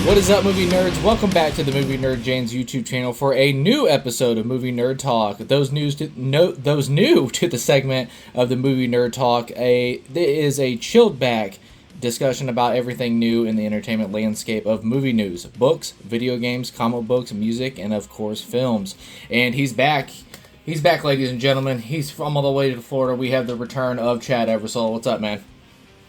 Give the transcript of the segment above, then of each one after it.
What is up, movie nerds? Welcome back to the Movie Nerd Jane's YouTube channel for a new episode of Movie Nerd Talk. Those new to the segment of the Movie Nerd Talk, there is a chilled back discussion about everything new in the entertainment landscape of movie news, books, video games, comic books, music, and of course films. And he's back. He's back, ladies and gentlemen. He's from all the way to Florida. We have the return of Chad Eversole. What's up, man?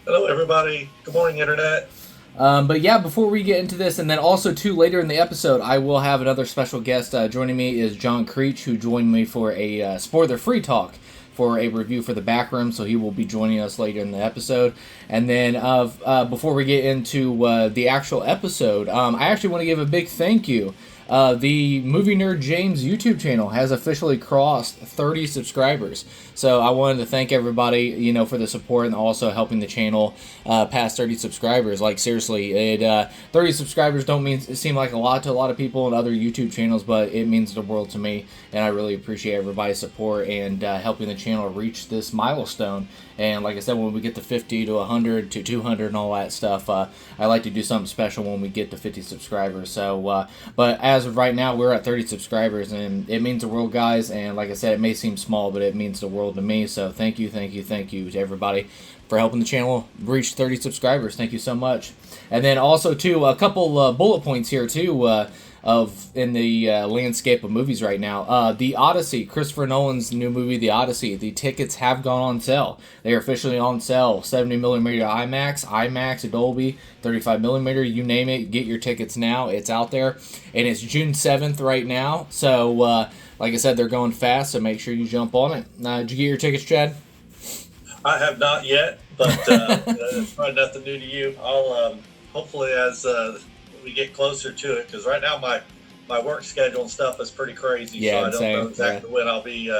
Hello, everybody. Good morning, Internet. But yeah, before we get into this, and then also too later in the episode, I will have another special guest. Joining me is John Creech, who joined me for a spoiler-free talk for a review for the Backrooms, so he will be joining us later in the episode. And then before we get into the actual episode, I actually want to give a big thank you. The Movie Nerd James YouTube channel has officially crossed 30 subscribers. So I wanted to thank everybody, for the support and also helping the channel past 30 subscribers. Like, seriously, 30 subscribers don't seem like a lot to a lot of people in other YouTube channels, but it means the world to me, and I really appreciate everybody's support and helping the channel reach this milestone. And like I said, when we get to 50 to 100 to 200 and all that stuff, I like to do something special when we get to 50 subscribers. So, but as of right now, we're at 30 subscribers, and it means the world, guys. And like I said, it may seem small, but it means the world to me. So thank you to everybody for helping the channel reach 30 subscribers. Thank you so much. And then also, too, a couple bullet points here, too, in the landscape of movies right now. The Odyssey, Christopher Nolan's new movie, The Odyssey. The tickets have gone on sale. They are officially on sale. 70mm IMAX, Dolby, 35mm, you name it. Get your tickets now. It's out there. And it's June 7th right now. So, like I said, they're going fast, so make sure you jump on it. Did you get your tickets, Chad? I have not yet, but it's probably nothing new to you. I'll hopefully as we get closer to it, because right now my work schedule and stuff is pretty crazy, so I don't know exactly when I'll be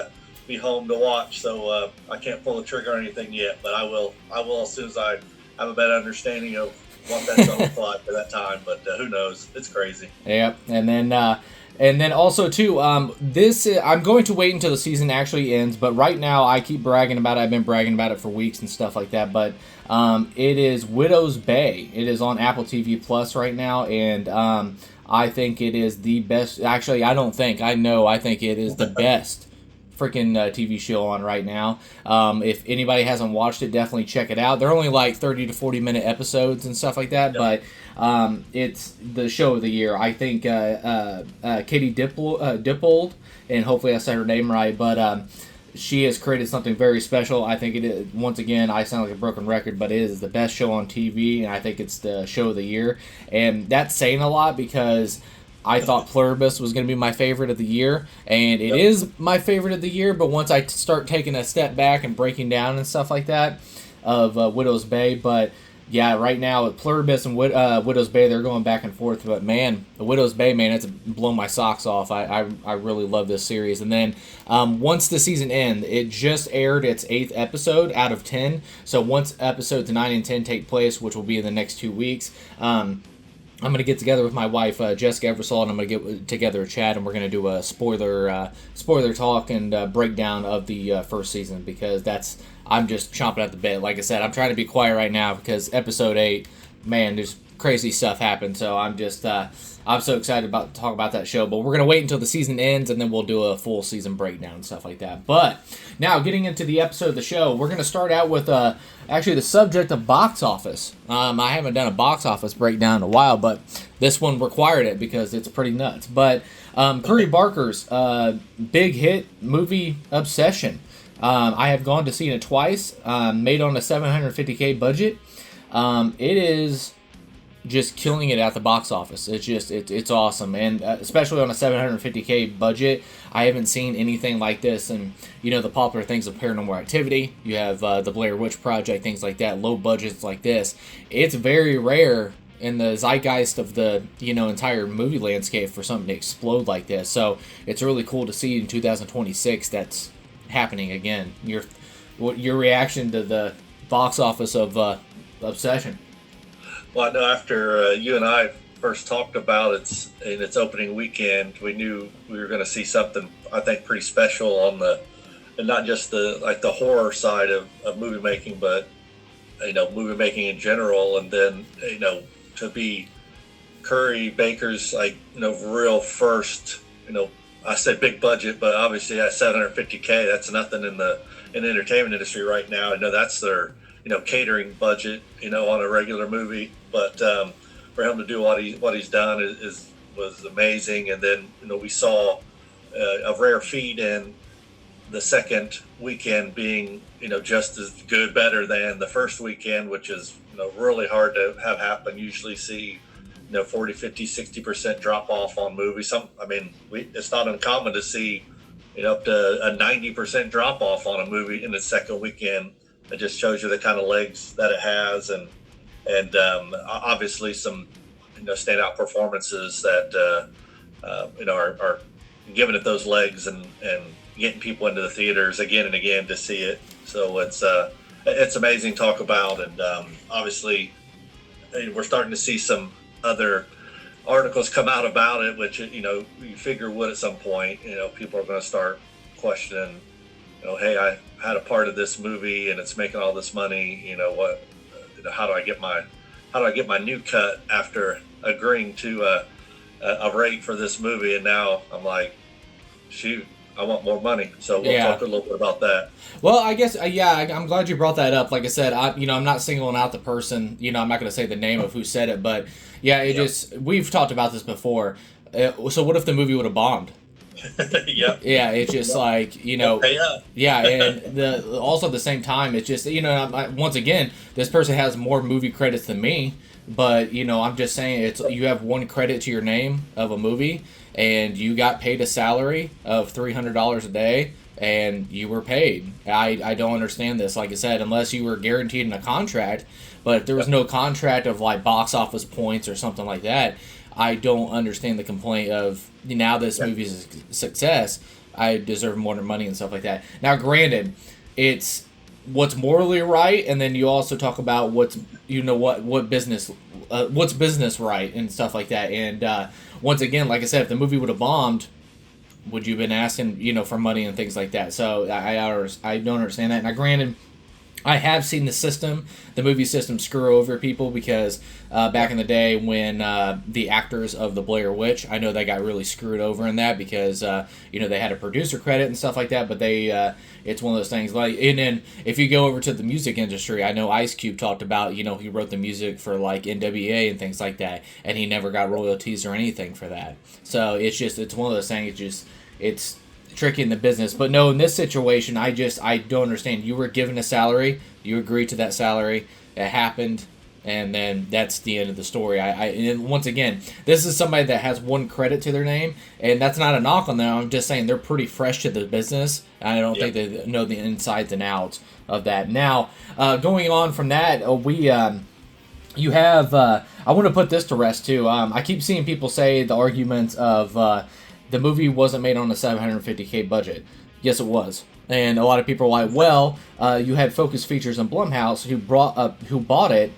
home to watch. So I can't pull the trigger or anything yet, but I will as soon as I have a better understanding of what that's going to look like at that time. But who knows? It's crazy. Yep, and then also, too, I'm going to wait until the season actually ends, but right now I keep bragging about it. I've been bragging about it for weeks and stuff like that, but it is Widow's Bay. It is on Apple TV Plus right now, and I think it is the best. Actually, I think it is the best freaking TV show on right now. If anybody hasn't watched it, definitely check it out. They're only like 30 to 40 minute episodes and stuff like that, but it's the show of the year. I think Katie Dippold, and hopefully I said her name right, but she has created something very special. I think it is, once again, I sound like a broken record, but it is the best show on TV, and I think it's the show of the year. And that's saying a lot, because I thought Pluribus was going to be my favorite of the year, and it is my favorite of the year, but once I start taking a step back and breaking down and stuff like that of Widow's Bay, but yeah, right now Pluribus and Widow's Bay, they're going back and forth, but man, the Widow's Bay, man, it's blown my socks off. I really love this series. And then once the season ends, it just aired its 8th episode out of 10, so once episodes 9 and 10 take place, which will be in the next 2 weeks, I'm going to get together with my wife, Jessica Eversole, and I'm going to get together with Chad, and we're going to do a spoiler talk and breakdown of the first season, because I'm just chomping at the bit. Like I said, I'm trying to be quiet right now because episode 8, man, there's crazy stuff happened, so I'm so excited to talk about that show. But we're going to wait until the season ends, and then we'll do a full season breakdown and stuff like that. But now, getting into the episode of the show, we're going to start out with actually the subject of box office. I haven't done a box office breakdown in a while, but this one required it because it's pretty nuts. But Curry Barker's big hit movie Obsession. I have gone to see it twice, made on a $750K budget. It is just killing it at the box office. It's awesome, and especially on a $750K budget, I haven't seen anything like this. And the popular things of Paranormal Activity, you have the Blair Witch Project, things like that, low budgets like this. It's very rare in the zeitgeist of the entire movie landscape for something to explode like this. So it's really cool to see in 2026 that's happening again. Your reaction to the box office of Obsession? Well, I know after you and I first talked about its opening weekend, we knew we were going to see something, I think, pretty special on and not just the horror side of movie making, but movie making in general. And then to be Curry Baker's real first, I said big budget, but obviously at $750K, that's nothing in the entertainment industry right now. I know that's their catering budget on a regular movie, but for him to do what he's done was amazing. And then we saw a rare feat in the second weekend being just as good, better than the first weekend, which is really hard to have happen. Usually see 40, 50, 60% drop off on movies. It's not uncommon to see up to a 90% drop off on a movie in the second weekend. It just shows you the kind of legs that it has, and obviously some standout performances that are giving it those legs and getting people into the theaters again and again to see it. So it's amazing to talk about, and obviously we're starting to see some other articles come out about it, which you figure would at some point. People are going to start questioning, hey, I had a part of this movie and it's making all this money. How do I get my new cut after agreeing to a rate for this movie? And now I'm like, shoot, I want more money. So we'll talk a little bit about that. Well, I guess, I'm glad you brought that up. Like I said, I'm not singling out the person. I'm not going to say the name of who said it, but we've talked about this before. So what if the movie would have bombed? Yep. Yeah, it's just like, pay up. Yeah, and also at the same time, it's just, once again, this person has more movie credits than me, but, I'm just saying, you have one credit to your name of a movie, and you got paid a salary of $300 a day, and you were paid. I don't understand this, like I said, unless you were guaranteed in a contract, but if there was no contract of, like, box office points or something like that, I don't understand the complaint of, now this movie's a success, I deserve more money and stuff like that. Now, granted, it's what's morally right, and then you also talk about what's business right and stuff like that. And once again, like I said, if the movie would have bombed, would you have been asking, for money and things like that? So I don't understand that. Now, granted, I have seen the movie system screw over people because back in the day when the actors of the Blair Witch, I know they got really screwed over in that because they had a producer credit and stuff like that, but it's one of those things like. And then if you go over to the music industry, I know Ice Cube talked about he wrote the music for like NWA and things like that, and he never got royalties or anything for that. So it's one of those things. It's tricky in the business. But no, in this situation, I don't understand. You were given a salary, you agreed to that salary, it happened, and then that's the end of the story. And once again, this is somebody that has one credit to their name, and that's not a knock on them. I'm just saying they're pretty fresh to the business, and I don't think they know the insides and outs of that. Now, going on from that, you have, I want to put this to rest too. I keep seeing people say the arguments of, the movie wasn't made on a $750K budget. Yes, it was. And a lot of people are like, well, you had Focus Features and Blumhouse who bought it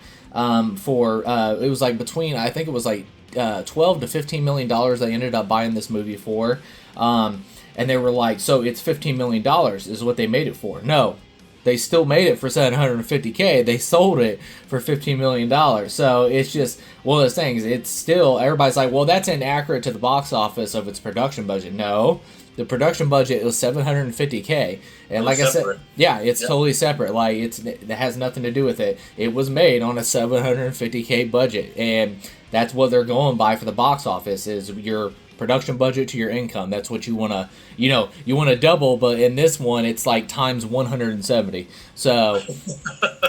for, it was like between, I think it was like $12 to $15 million they ended up buying this movie for. And they were like, so it's $15 million is what they made it for. No. They still made it for $750K. They sold it for $15 million. So it's just one of those things. It's still, everybody's like, well, that's inaccurate to the box office of its production budget. No, the production budget was $750K. And like I said, it's totally separate. Like it has nothing to do with it. It was made on a $750K budget. And that's what they're going by for the box office is your production budget to your income. That's what you want to, you want to double, but in this one, it's like times 170. So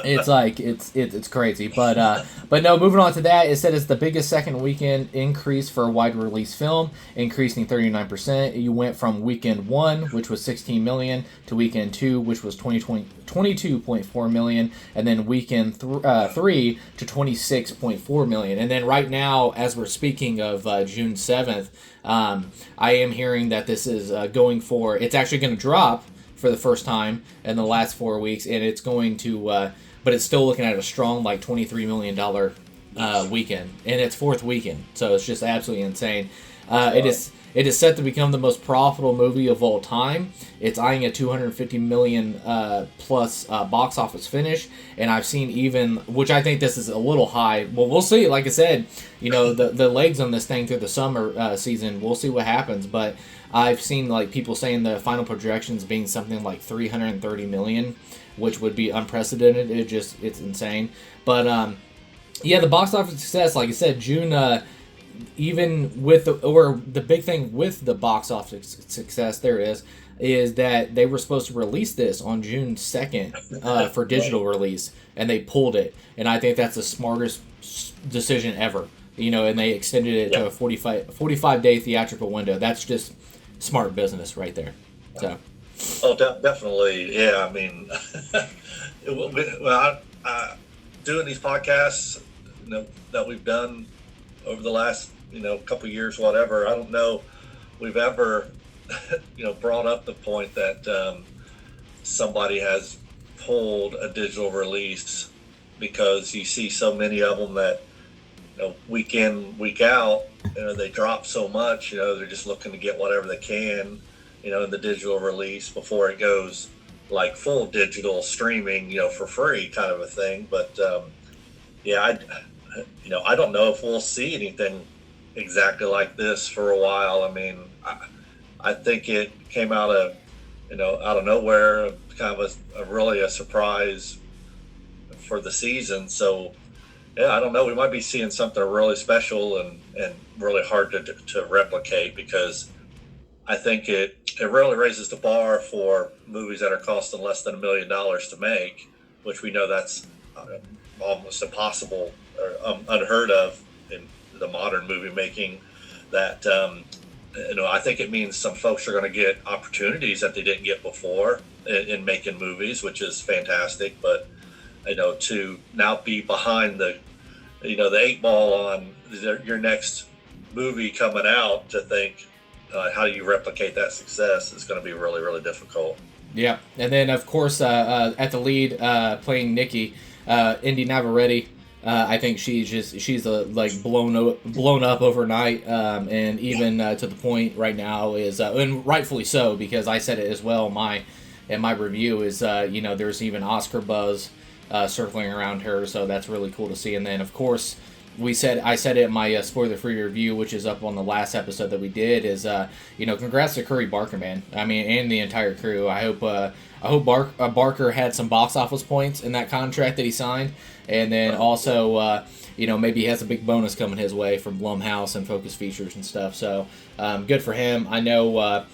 it's like, it's crazy. But no, moving on to that, it said it's the biggest second weekend increase for a wide release film, increasing 39%. You went from weekend 1, which was 16 million, to weekend 2, which was 22.4 million, and then weekend 3 to 26.4 million. And then right now, as we're speaking of June 7th, I am hearing that this is it's actually going to drop for the first time in the last 4 weeks, and it's going to, but it's still looking at a strong like $23 million weekend, and it's fourth weekend, so it's just absolutely insane. It is. It is set to become the most profitable movie of all time. It's eyeing a 250 million plus box office finish, and I've seen even, which I think this is a little high. Well, we'll see. Like I said, the legs on this thing through the summer season. We'll see what happens, but I've seen like people saying the final projections being something like 330 million, which would be unprecedented. It's insane. But yeah, the box office success, like I said, June. Even with the big thing with the box office success is that they were supposed to release this on June 2nd for digital release, and they pulled it. And I think that's the smartest decision ever. And they extended it to a 45-day theatrical window. That's just smart business right there. So. Oh, definitely. Yeah, I mean, doing these podcasts, that we've done over the last, couple of years, whatever, I don't know we've ever, brought up the point that somebody has pulled a digital release, because you see so many of them that, week in, week out, they drop so much, they're just looking to get whatever they can, in the digital release before it goes like full digital streaming, for free kind of a thing. But yeah, I don't know if we'll see anything exactly like this for a while. I mean, I think it came out of nowhere, kind of a really a surprise for the season. So yeah, I don't know. We might be seeing something really special and really hard to replicate, because I think it really raises the bar for movies that are costing less than $1 million to make, which we know that's almost impossible or unheard of in the modern movie making. That I think it means some folks are going to get opportunities that they didn't get before in making movies, which is fantastic. But to now be behind the 8 ball on your next movie coming out, to think how do you replicate that success is going to be really, really difficult. Yeah, and then of course at the lead playing Nikki, Indy Navarrete. I think she's like blown up overnight, and even to the point right now is and rightfully so, because I said it as well in my review is there's even Oscar buzz circling around her, so that's really cool to see. And then of course I said it in my spoiler-free review, which is up on the last episode that we did, is congrats to Curry Barker, man. I mean, and the entire crew. I hope Barker had some box office points in that contract that he signed, and then also maybe he has a big bonus coming his way from Blumhouse and Focus Features and stuff. So good for him. I know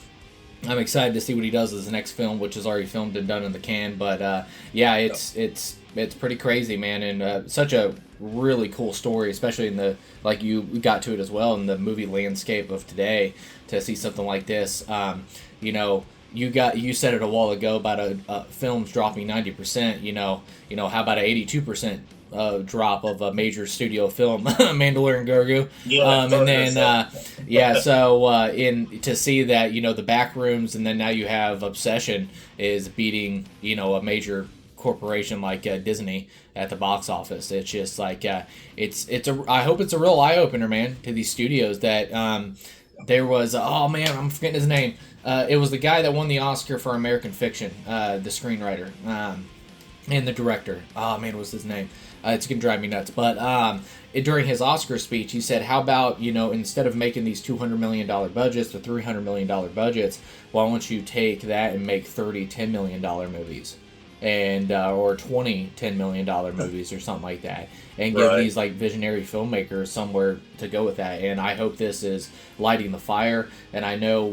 I'm excited to see what he does with his next film, which is already filmed and done in the can. But it's pretty crazy, man, and such a really cool story, especially in you got to it as well in the movie landscape of today, to see something like this. You said it a while ago about films dropping 90%. How about a 82% drop of a major studio film, Mandalorian Grogu. Yeah, and then so to see that the Backrooms, and then now you have Obsession is beating a major corporation like Disney at the box office. It's just like I hope it's a real eye opener, man, to these studios that there was I'm forgetting his name. It was the guy that won the Oscar for American Fiction, the screenwriter and the director. Oh man, what's his name? It's gonna drive me nuts. But during his Oscar speech, he said, "How about instead of making these $200 million budgets or $300 million budgets, why don't you take that and make 30 $10 million movies?" And or 20 $10 million movies or something like that, and give these like visionary filmmakers somewhere to go with that. And I hope this is lighting the fire. And I know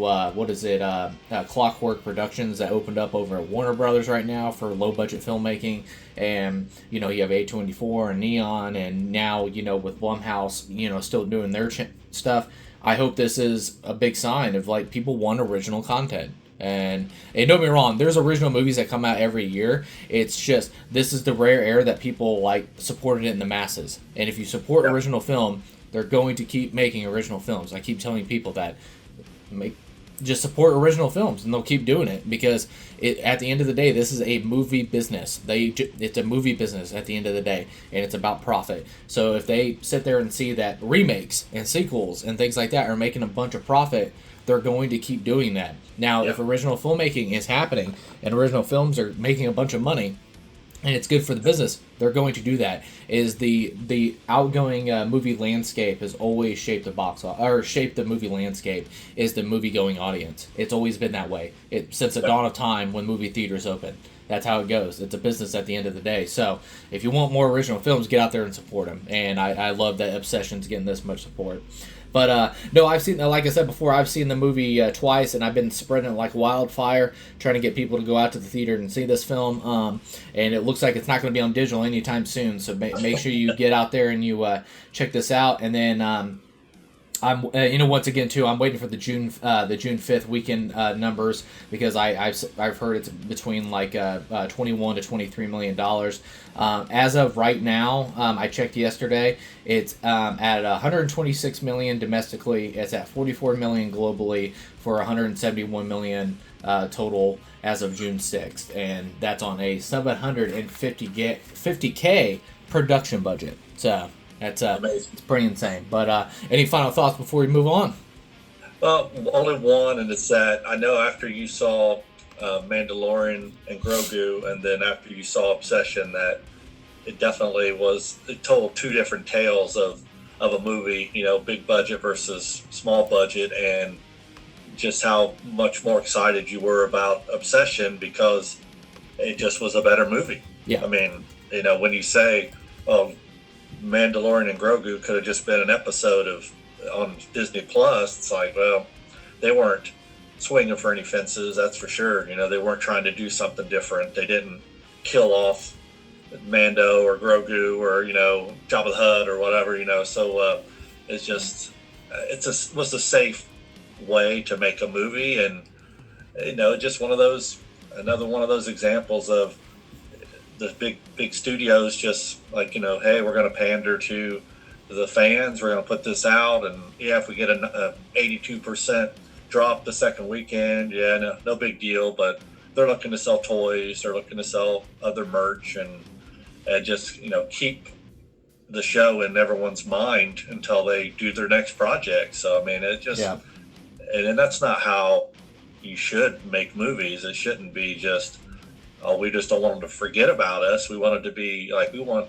Clockwork Productions that opened up over at Warner Brothers right now for low budget filmmaking, and you have A24 and Neon, and now with Blumhouse still doing their stuff. I hope this is a big sign of like people want original content. And don't get me wrong, there's original movies that come out every year. It's just this is the rare air that people like supported it in the masses. And if you support original film, they're going to keep making original films. I keep telling people that just support original films, and they'll keep doing it, because at the end of the day, this is a movie business. It's a movie business at the end of the day, and it's about profit. So if they sit there and see that remakes and sequels and things like that are making a bunch of profit they're going to keep doing that. Now, if original filmmaking is happening and original films are making a bunch of money, and it's good for the business, they're going to do that. Is the outgoing movie landscape has always shaped shaped the movie landscape is the movie going audience. It's always been that way. Since the dawn of time when movie theaters open. That's how it goes. It's a business at the end of the day. So if you want more original films, get out there and support them. And I love that Obsession's getting this much support. But no, I've seen, like I said before, I've seen the movie twice, and I've been spreading it like wildfire, trying to get people to go out to the theater and see this film. And it looks like it's not going to be on digital anytime soon. So make sure you get out there and you check this out. And then I'm once again too, I'm waiting for the June 5th weekend numbers, because I've heard it's between like 21 to 23 million dollars. As of right now, I checked yesterday, it's at 126 million domestically. It's at 44 million globally for 171 million total as of June 6th, and that's on a 750K production budget. So that's amazing. It's pretty insane. But any final thoughts before we move on? Well, only one, and it's that I know after you saw Mandalorian and Grogu, and then after you saw Obsession, that it definitely was, it told two different tales of a movie, big budget versus small budget, and just how much more excited you were about Obsession because it just was a better movie. Yeah. I mean, when you say, oh, Mandalorian and Grogu could have just been an episode on Disney Plus, it's like, well, they weren't swinging for any fences, that's for sure. They weren't trying to do something different. They didn't kill off Mando or Grogu or Jabba the Hutt or whatever. So it's just was a safe way to make a movie, and just another one of those examples of the big studios just like, hey, we're going to pander to the fans, we're going to put this out, and if we get an 82% drop the second weekend, no big deal. But they're looking to sell toys, they're looking to sell other merch, and just keep the show in everyone's mind until they do their next project. So I mean, it just and that's not how you should make movies. It shouldn't be just, oh, we just don't want them to forget about us. We want it to be like, we want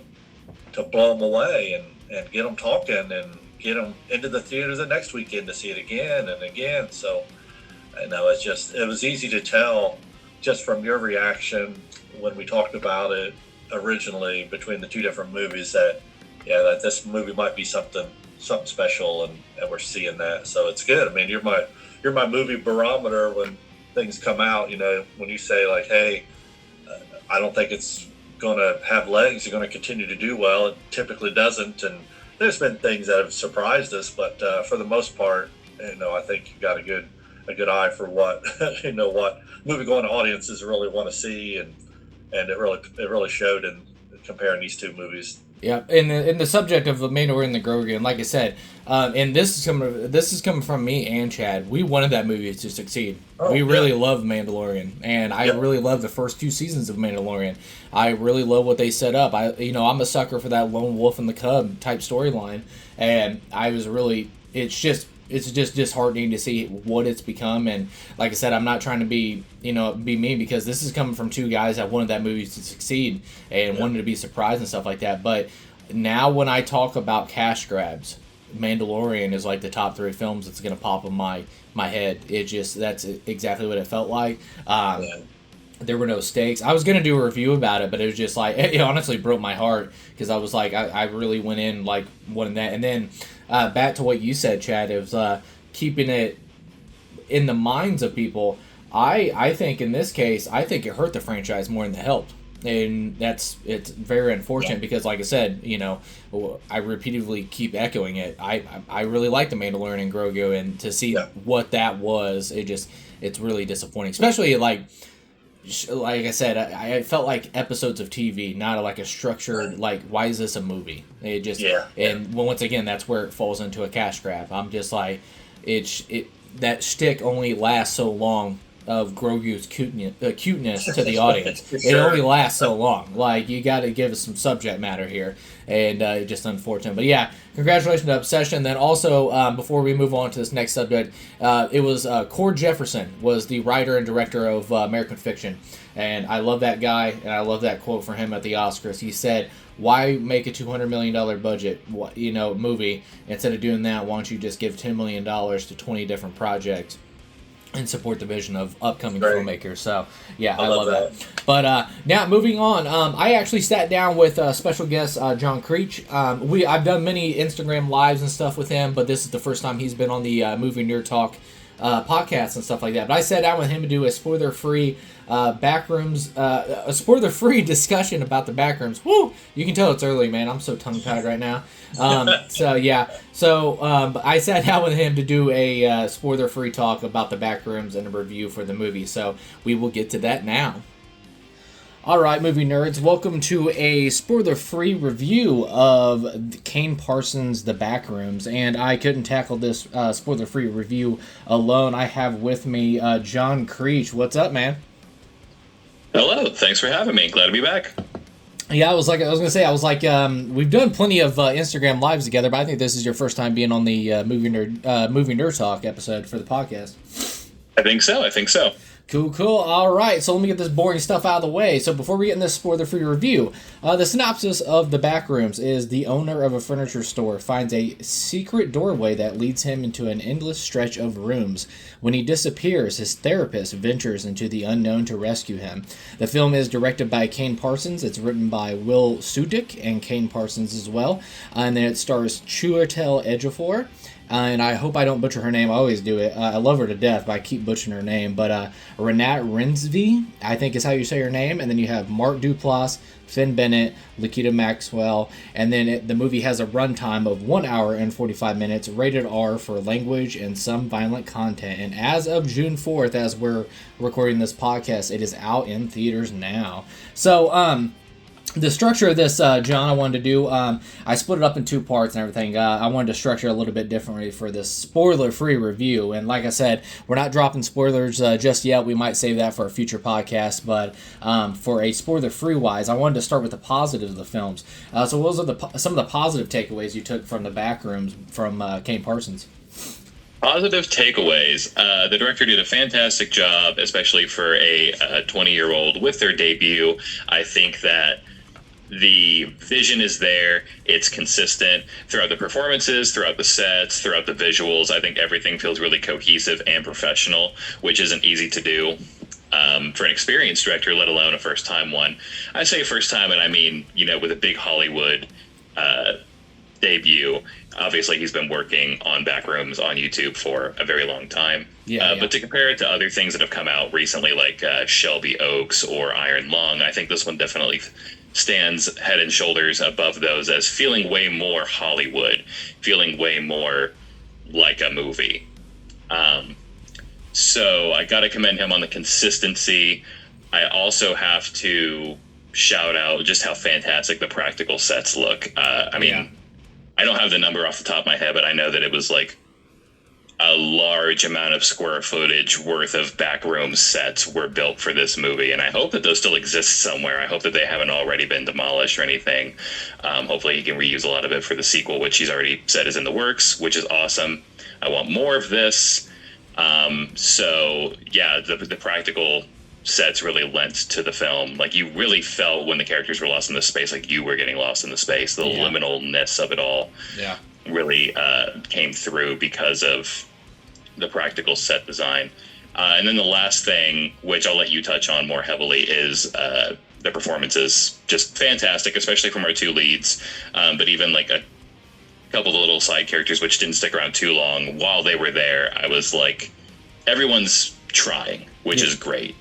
to blow them away and get them talking and get them into the theater the next weekend to see it again and again. So I know it was easy to tell just from your reaction when we talked about it originally between the two different movies that this movie might be something special, and we're seeing that. So it's good. I mean, you're my movie barometer when things come out. When you say like, hey, I don't think it's going to have legs, you're going to continue to do well. It typically doesn't, and there's been things that have surprised us, but for the most part, I think you've got a good eye for what what movie-going audiences really want to see, and it really showed in comparing these two movies. Yeah, in the subject of the Mandalorian and the Grogu, and like I said, and this is coming from me and Chad. We wanted that movie to succeed. We really love Mandalorian, and I really love the first 2 seasons of Mandalorian. I really love what they set up. I'm a sucker for that lone wolf and the cub type storyline, and it's just disheartening to see what it's become. And like I said, I'm not trying to be mean, because this is coming from 2 guys that wanted that movie to succeed and wanted to be surprised and stuff like that. But now when I talk about cash grabs, Mandalorian is like the top 3 films that's going to pop in my head. That's exactly what it felt like. There were no stakes. I was going to do a review about it, but it was just like, it honestly broke my heart, because I was like, I really went in like wanting that. And then back to what you said, Chad, it was keeping it in the minds of people. I think in this case, I think it hurt the franchise more than it helped. And it's very unfortunate, because like I said, I repeatedly keep echoing it. I really like the Mandalorian and Grogu, and to see what that was, it's really disappointing. Especially like I said, I felt like episodes of TV, not like a structured, like, why is this a movie? It just, and once again, that's where it falls into a cash grab. I'm just like, that shtick only lasts so long of Grogu's cuteness to the audience. Sure. It only lasts so long. Like, you got to give us some subject matter here, and just unfortunate. But yeah, congratulations to Obsession. Then also, before we move on to this next subject, it was Cord Jefferson was the writer and director of American Fiction, and I love that guy, and I love that quote from him at the Oscars. He said, "Why make a $200 million budget, movie instead of doing that? Why don't you just give $10 million to 20 different projects and support the vision of upcoming filmmakers?" So yeah, I love that. But now moving on, I actually sat down with special guest John Creech. I've done many Instagram lives and stuff with him, but this is the first time he's been on the Movie Nerd Talk podcasts and stuff like that. But I sat down with him to do a spoiler-free Backrooms, a spoiler-free discussion about the Backrooms. Woo! You can tell it's early, man. I'm so tongue-tied right now. So yeah. So I sat down with him to do a spoiler-free talk about the Backrooms and a review for the movie. So we will get to that now. All right, movie nerds, welcome to a spoiler-free review of Kane Parsons' The Backrooms, and I couldn't tackle this spoiler-free review alone. I have with me John Creech. What's up, man? Hello, thanks for having me. Glad to be back. Yeah, I was like, we've done plenty of Instagram lives together, but I think this is your first time being on the Movie Nerd Talk episode for the podcast. I think so. Cool. All right, so let me get this boring stuff out of the way. So before we get in this spoiler-free review, the synopsis of The Backrooms is the owner of a furniture store finds a secret doorway that leads him into an endless stretch of rooms. When he disappears, his therapist ventures into the unknown to rescue him. The film is directed by Kane Parsons. It's written by Will Sudik and Kane Parsons as well. And then it stars Chiwetel Ejiofor. And I hope I don't butcher her name. I always do it. I love her to death, but I keep butchering her name. But Renat Rensby, I think is how you say her name. And then you have Mark Duplass, Finn Bennett, Lakita Maxwell. And then the movie has a runtime of 1 hour and 45 minutes, rated R for language and some violent content. And as of June 4th, as we're recording this podcast, it is out in theaters now. So, the structure of this, John, I wanted to do, I split it up in two parts and everything. I wanted to structure it a little bit differently for this spoiler-free review. And like I said, we're not dropping spoilers just yet. We might save that for a future podcast. But for a spoiler-free wise, I wanted to start with the positives of the films. So what was some of the positive takeaways you took from The Backrooms from Kane Parsons? Positive takeaways. The director did a fantastic job, especially for a 20-year-old with their debut. I think that the vision is there. It's consistent throughout the performances, throughout the sets, throughout the visuals. I think everything feels really cohesive and professional, which isn't easy to do for an experienced director, let alone a first-time one. I say first time, and I mean, with a big Hollywood debut. Obviously, he's been working on Backrooms on YouTube for a very long time. But to compare it to other things that have come out recently, like Shelby Oaks or Iron Lung, I think this one definitely stands head and shoulders above those as feeling way more Hollywood, feeling way more like a movie. So I got to commend him on the consistency. I also have to shout out just how fantastic the practical sets look. I don't have the number off the top of my head, but I know that it was like a large amount of square footage worth of backroom sets were built for this movie, and I hope that those still exist somewhere. I hope that they haven't already been demolished or anything. Hopefully he can reuse a lot of it for the sequel, which he's already said is in the works, which is awesome. I want more of this. The practical sets really lent to the film. Like, you really felt when the characters were lost in the space, like you were getting lost in the space. The liminalness of it all really came through because of the practical set design. And then the last thing, which I'll let you touch on more heavily, is the performances. Just fantastic, especially from our two leads, but even like a couple of little side characters which didn't stick around too long. While they were there, I was like, everyone's trying, which is great.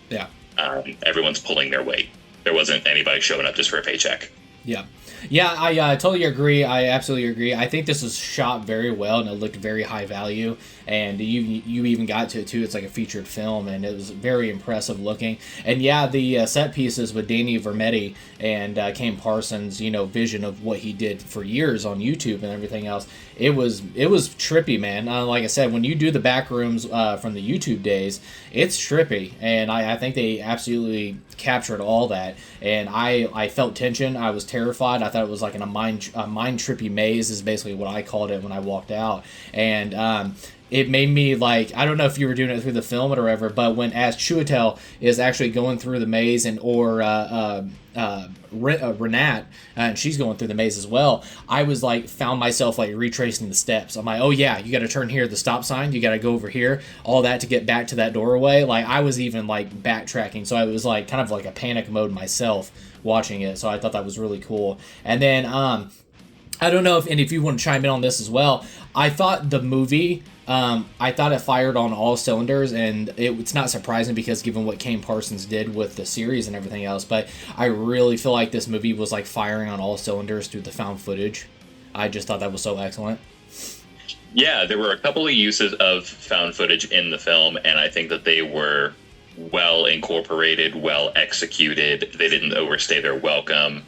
Everyone's pulling their weight. There wasn't anybody showing up just for a paycheck. Yeah. Yeah, I totally agree. I absolutely agree. I think this was shot very well, and it looked very high value. And you even got to it too. It's like a featured film, and it was very impressive looking. And yeah, the set pieces with Danny Vermetti and Kane Parsons, vision of what he did for years on YouTube and everything else. It was trippy, man. Like I said, when you do the backrooms from the YouTube days, it's trippy, and I think they absolutely captured all that. And I felt tension. I was terrified. I thought it was like a mind trippy maze is basically what I called it when I walked out. And it made me like, I don't know if you were doing it through the film or whatever, but when as Chiwetel is actually going through the maze or Renat, and she's going through the maze as well, I was like, found myself like retracing the steps. I'm like, oh yeah, you got to turn here, the stop sign, you got to go over here, all that to get back to that doorway. Like I was even like backtracking, so I was like kind of like a panic mode myself watching it. So I thought that was really cool. And then I don't know if you want to chime in on this as well. I thought the movie, I thought it fired on all cylinders, and it's not surprising because given what Kane Parsons did with the series and everything else, but I really feel like this movie was like firing on all cylinders through the found footage. I just thought that was so excellent. Yeah, there were a couple of uses of found footage in the film, and I think that they were well incorporated, well executed. They didn't overstay their welcome.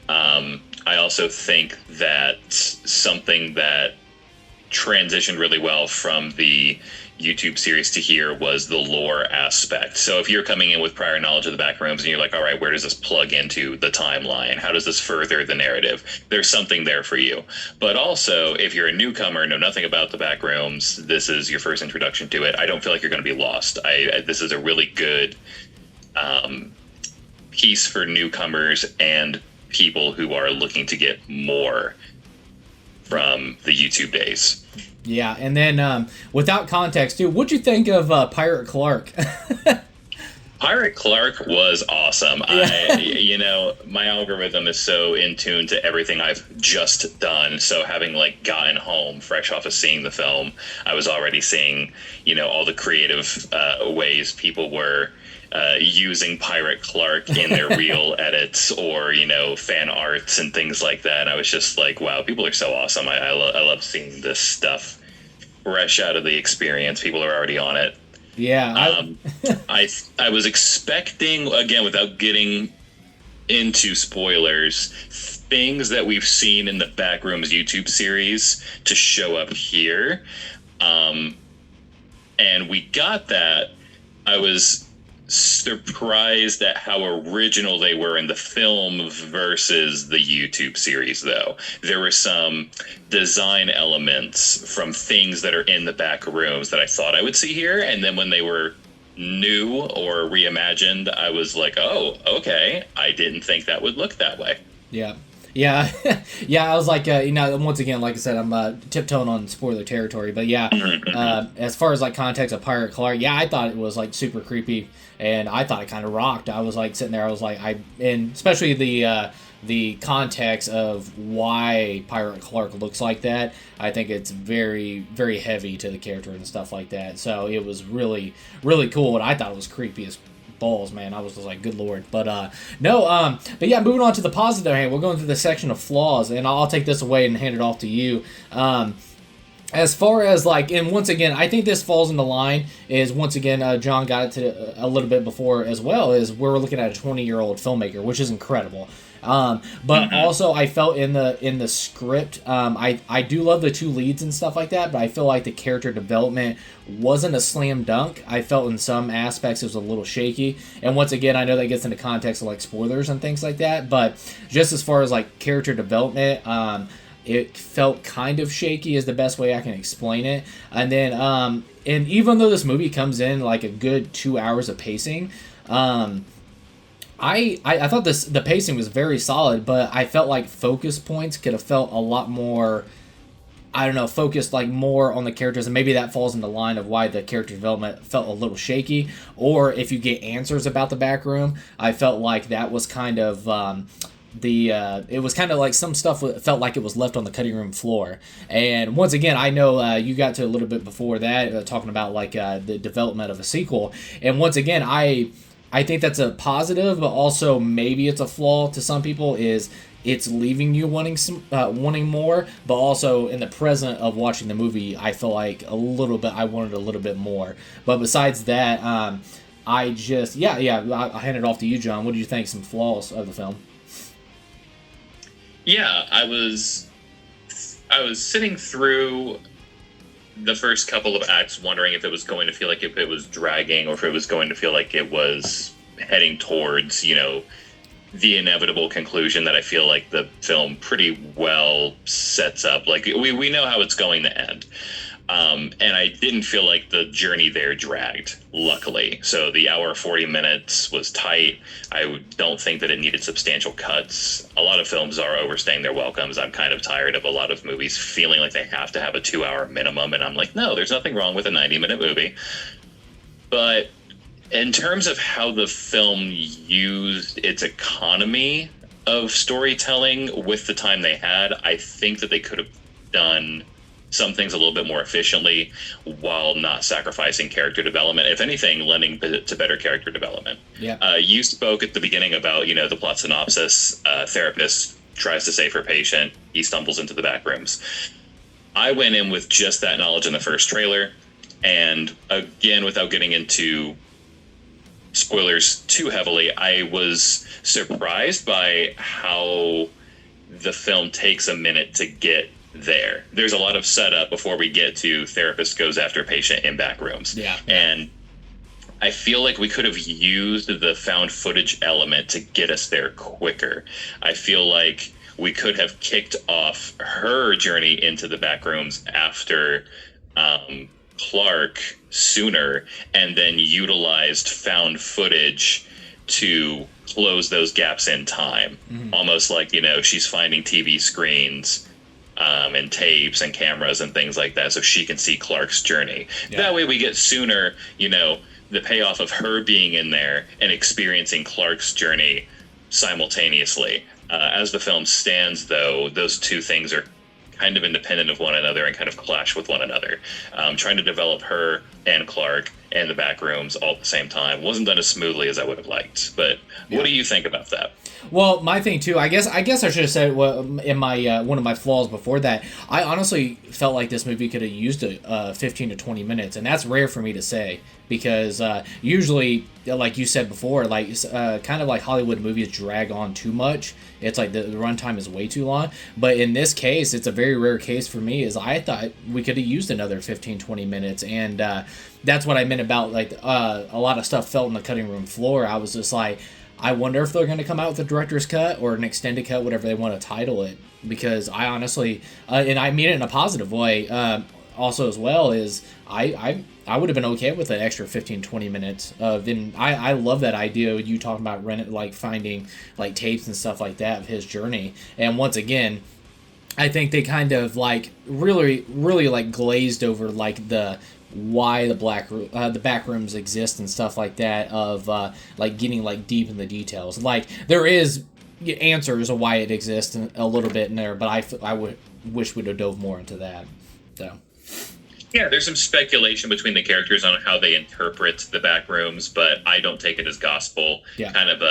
I also think that something that transitioned really well from the YouTube series to here was the lore aspect. So if you're coming in with prior knowledge of the Backrooms and you're like, all right, where does this plug into the timeline? How does this further the narrative? There's something there for you. But also, if you're a newcomer, know nothing about the Backrooms, this is your first introduction to it, I don't feel like you're going to be lost. This is a really good piece for newcomers and people who are looking to get more from the YouTube days. Yeah, and then without context too, what'd you think of Pirate Clark? Pirate Clark was awesome. Yeah. My algorithm is so in tune to everything I've just done. So having like gotten home fresh off of seeing the film, I was already seeing, all the creative ways people were using Pirate Clark in their real edits or, fan arts and things like that. And I was just like, wow, people are so awesome. I love seeing this stuff fresh out of the experience. People are already on it. Yeah. I was expecting, again, without getting into spoilers, things that we've seen in the Backrooms YouTube series to show up here. And we got that. I was surprised at how original they were in the film versus the YouTube series, though. There were some design elements from things that are in the back rooms that I thought I would see here, and then when they were new or reimagined, I was like, oh, okay, I didn't think that would look that way. Yeah. Yeah, I was like, once again, like I said, I'm tiptoeing on spoiler territory, but yeah, as far as like context of Pirate Clark, yeah, I thought it was like super creepy, and I thought it kind of rocked. I was like sitting there, I was like, and especially the context of why Pirate Clark looks like that, I think it's very, very heavy to the character and stuff like that. So it was really, really cool, and I thought it was creepy as balls, man. I was just like, good lord. But but yeah, moving on to the positive hand, we're going through the section of flaws, and I'll take this away and hand it off to you. As far as like, and once again, I think this falls into line is, once again, John got it to a little bit before as well, is we're looking at a 20-year-old filmmaker, which is incredible. But also I felt in the script, I do love the two leads and stuff like that, but I feel like the character development wasn't a slam dunk. I felt in some aspects it was a little shaky. And once again, I know that gets into context of like spoilers and things like that, but just as far as like character development, it felt kind of shaky is the best way I can explain it. And then, and even though this movie comes in like a good 2 hours of pacing, I thought the pacing was very solid, but I felt like focus points could have felt a lot more, I don't know, focused like more on the characters, and maybe that falls in the line of why the character development felt a little shaky. Or if you get answers about the back room, I felt like that was kind of it was kind of like some stuff felt like it was left on the cutting room floor. And once again, I know you got to a little bit before that talking about like the development of a sequel, and once again, I think that's a positive, but also maybe it's a flaw to some people, is it's leaving you wanting more, but also in the present of watching the movie, I feel like I wanted a little bit more. But besides that, I just, I'll hand it off to you, John. What do you think? Some flaws of the film? Yeah, I was sitting through the first couple of acts wondering if it was going to feel like if it was dragging or if it was going to feel like it was heading towards, the inevitable conclusion that I feel like the film pretty well sets up. Like, we know how it's going to end. And I didn't feel like the journey there dragged, luckily. So the hour 40 minutes was tight. I don't think that it needed substantial cuts. A lot of films are overstaying their welcomes. I'm kind of tired of a lot of movies feeling like they have to have a 2-hour minimum. And I'm like, no, there's nothing wrong with a 90-minute movie. But in terms of how the film used its economy of storytelling with the time they had, I think that they could have done some things a little bit more efficiently while not sacrificing character development. If anything, lending to better character development. Yeah. You spoke at the beginning about, the plot synopsis. Therapist tries to save her patient. He stumbles into the back rooms. I went in with just that knowledge in the first trailer. And again, without getting into spoilers too heavily, I was surprised by how the film takes a minute to get there. There's a lot of setup before we get to therapist goes after patient in back rooms. Yeah. And I feel like we could have used the found footage element to get us there quicker. I feel like we could have kicked off her journey into the back rooms after Clark sooner, and then utilized found footage to close those gaps in time. Mm-hmm. Almost like, she's finding TV screens and tapes and cameras and things like that so she can see Clark's journey. Yeah. That way we get sooner, the payoff of her being in there and experiencing Clark's journey simultaneously. As the film stands, though, those two things are kind of independent of one another and kind of clash with one another. Trying to develop her and Clark and the back rooms all at the same time wasn't done as smoothly as I would have liked. But what do you think about that? Well, my thing too, I guess I should have said in my one of my flaws before that. I honestly felt like this movie could have used 15 to 20 minutes, and that's rare for me to say because usually, like you said before, kind of like Hollywood movies drag on too much. It's like the runtime is way too long. But in this case, it's a very rare case for me. Is I thought we could have used another 15, 20 minutes, and that's what I meant about a lot of stuff fell on the cutting room floor. I was just like, I wonder if they're going to come out with a director's cut or an extended cut, whatever they want to title it. Because I honestly, and I mean it in a positive way, also as well, is I would have been okay with an extra 15, 20 minutes. Then I love that idea. You talking about finding tapes and stuff like that of his journey. And once again, I think they kind of really, really glazed over the why the back rooms exist and stuff like that of getting deep in the details. There is answers of why it exists a little bit in there, but I wish we'd have dove more into that. So yeah, there's some speculation between the characters on how they interpret the back rooms, but I don't take it as gospel. Yeah. Kind of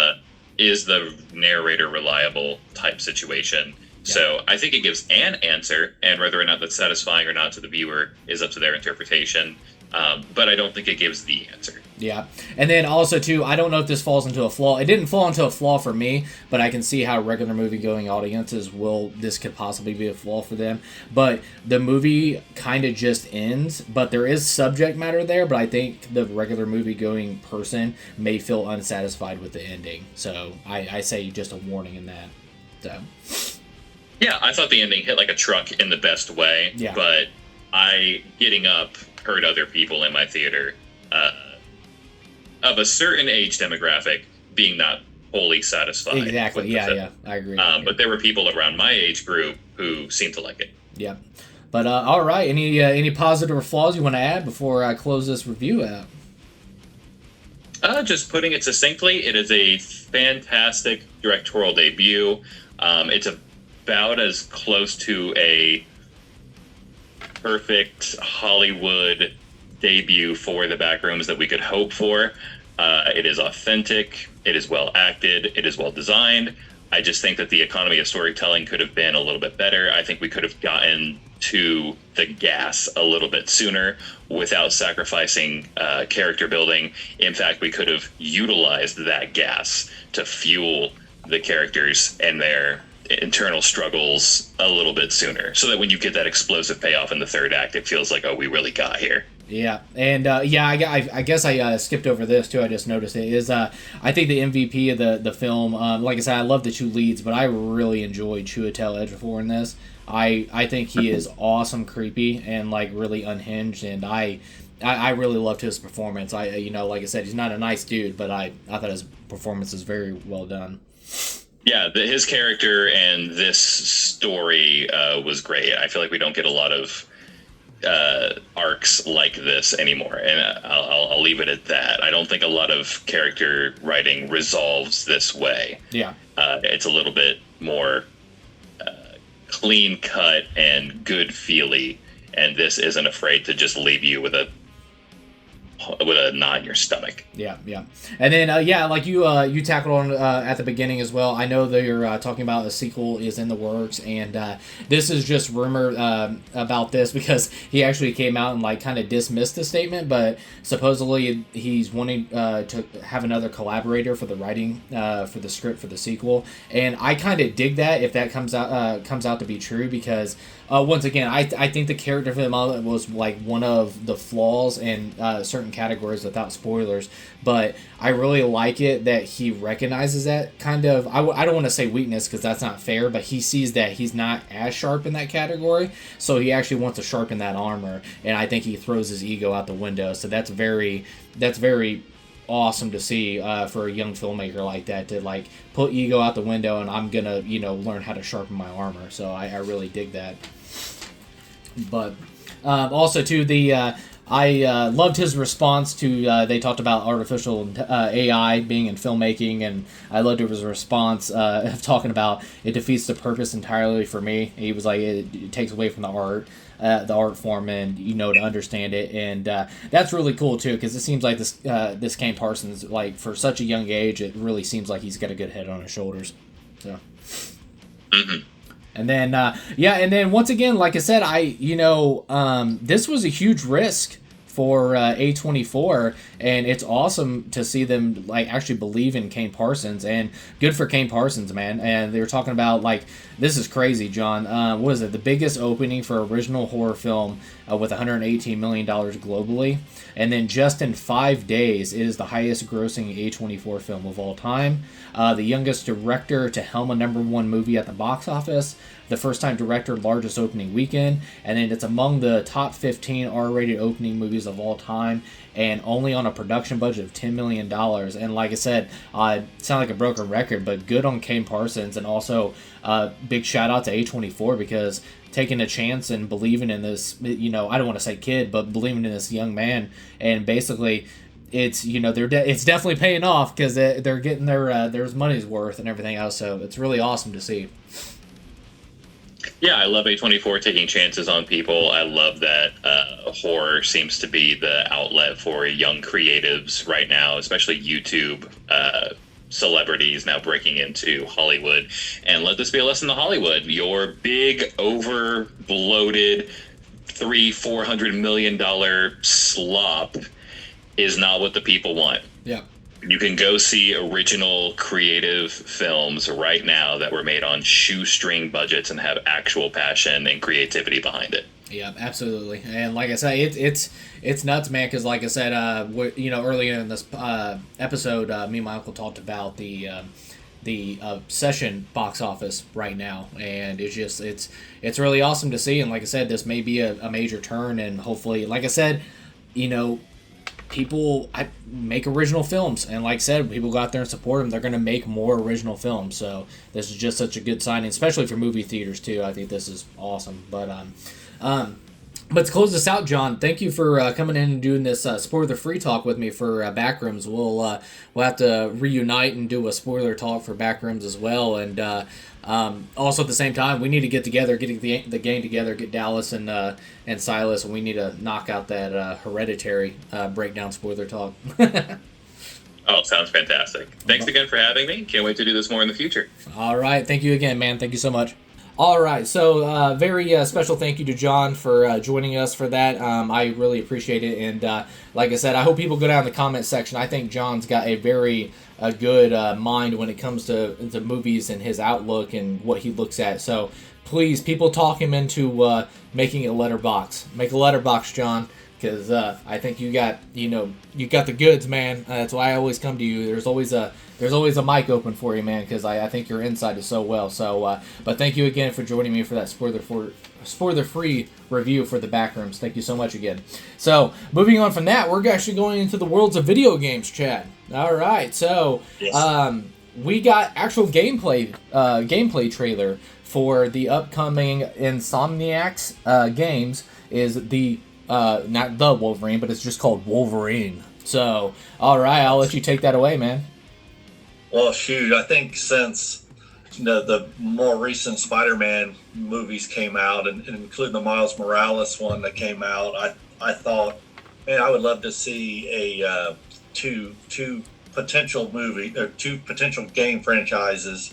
is the narrator reliable type situation. Yeah. So I think it gives an answer, and whether or not that's satisfying or not to the viewer is up to their interpretation. But I don't think it gives the answer. Yeah. And then also, too, I don't know if this falls into a flaw. It didn't fall into a flaw for me, but I can see how regular movie-going audiences this could possibly be a flaw for them. But the movie kind of just ends, but there is subject matter there, but I think the regular movie-going person may feel unsatisfied with the ending. So I say just a warning in that. So yeah, I thought the ending hit like a truck in the best way, but getting up hurt other people in my theater of a certain age demographic being not wholly satisfied. Exactly, yeah, I agree. But there were people around my age group who seemed to like it. Yeah. But all right, any positive or flaws you want to add before I close this review out? Just putting it succinctly, it is a fantastic directorial debut. It's about as close to a perfect Hollywood debut for the Backrooms that we could hope for. It is authentic. It is well acted. It is well designed. I just think that the economy of storytelling could have been a little bit better. I think we could have gotten to the gas a little bit sooner without sacrificing character building. In fact, we could have utilized that gas to fuel the characters and their internal struggles a little bit sooner, so that when you get that explosive payoff in the third act, it feels like, oh, we really got here. Yeah, and I guess I skipped over this too. I just noticed it is. I think the MVP of the film. Like I said, I love the two leads, but I really enjoyed Chiwetel Ejiofor in this. I think he is awesome, creepy, and like really unhinged, and I really loved his performance. Like I said, he's not a nice dude, but I thought his performance is very well done. Yeah, his character and this story was great. I feel like we don't get a lot of arcs like this anymore, and I'll leave it at that. I don't think a lot of character writing resolves this way. Yeah, it's a little bit more clean cut and good feely, and this isn't afraid to just leave you with a knot in your stomach. Yeah. And then, like you tackled on at the beginning as well. I know that you're talking about a sequel is in the works, and this is just rumor about this because he actually came out and like kind of dismissed the statement, but supposedly he's wanting to have another collaborator for the writing for the script for the sequel, and I kind of dig that if that comes out to be true, because once again, I think the character for him was like one of the flaws in certain categories without spoilers, but I really like it that he recognizes that kind of, I don't want to say weakness because that's not fair, but he sees that he's not as sharp in that category, so he actually wants to sharpen that armor, and I think he throws his ego out the window, so that's very awesome to see for a young filmmaker like that, to like put ego out the window and I'm gonna learn how to sharpen my armor. So I really dig that. But also too, I loved his response to they talked about artificial AI being in filmmaking, and I loved his response of talking about it defeats the purpose entirely for me. He was like, it takes away from the art form, and to understand it, and that's really cool too, because it seems like this Kane Parsons, like for such a young age, it really seems like he's got a good head on his shoulders. So. Mm-hmm. And then, and then once again, like I said, this was a huge risk for A24, and it's awesome to see them like actually believe in Kane Parsons, and good for Kane Parsons, man. And they were talking about, like, this is crazy, John. What is it? The biggest opening for original horror film with $118 million globally, and then just in 5 days, it is the highest grossing A24 film of all time. The youngest director to helm a #1 movie at the box office, the first-time director, largest opening weekend, and then it's among the top 15 R-rated opening movies of all time, and only on a production budget of $10 million. And like I said, sound like a broken record, but good on Kane Parsons, and also big shout out to A24, because taking a chance and believing in this, I don't want to say kid, but believing in this young man, and basically it's it's definitely paying off, because they're getting their money's worth and everything else. So it's really awesome to see. Yeah, I love A24 taking chances on people. I love that horror seems to be the outlet for young creatives right now, especially YouTube celebrities now breaking into Hollywood. And let this be a lesson to Hollywood. Your big, over-bloated, $300-400 million slop is not what the people want. Yeah. You can go see original creative films right now that were made on shoestring budgets and have actual passion and creativity behind it. Yeah, absolutely. And like I say, it's nuts, man, because like I said, earlier in this episode, me and my uncle talked about the session box office right now, and it's really awesome to see. And like I said, this may be a major turn, and hopefully, like I said, people make original films, and like I said, people go out there and support them. They're going to make more original films, so this is just such a good sign, especially for movie theaters too. I think this is awesome. But to close this out, John, thank you for coming in and doing this spoiler free talk with me for Backrooms. We'll have to reunite and do a spoiler talk for Backrooms as well, and also at the same time, we need to get together, get the gang together, get Dallas and Silas, and we need to knock out that Hereditary breakdown spoiler talk. Oh, sounds fantastic. Thanks again for having me. Can't wait to do this more in the future. All right. Thank you again, man. Thank you so much. All right. So very special thank you to John for joining us for that. I really appreciate it. And like I said, I hope people go down in the comment section. I think John's got a very good mind when it comes to movies and his outlook and what he looks at. So please, people talk him into making a letterbox. Make a letterbox, John. Because I think you got the goods, man. That's why I always come to you. There's always a mic open for you, man. Because I think your insight is so well. So, but thank you again for joining me for that spoiler-free review for the Backrooms. Thank you so much again. So, moving on from that, we're actually going into the worlds of video games, Chad. All right. So, yes. We got actual gameplay trailer for the upcoming Insomniac's games. Is the not the Wolverine, but it's just called Wolverine. So, all right, I'll let you take that away, man. Well, shoot, I think since the more recent Spider-Man movies came out, and including the Miles Morales one that came out, I thought, man, I would love to see a two potential game franchises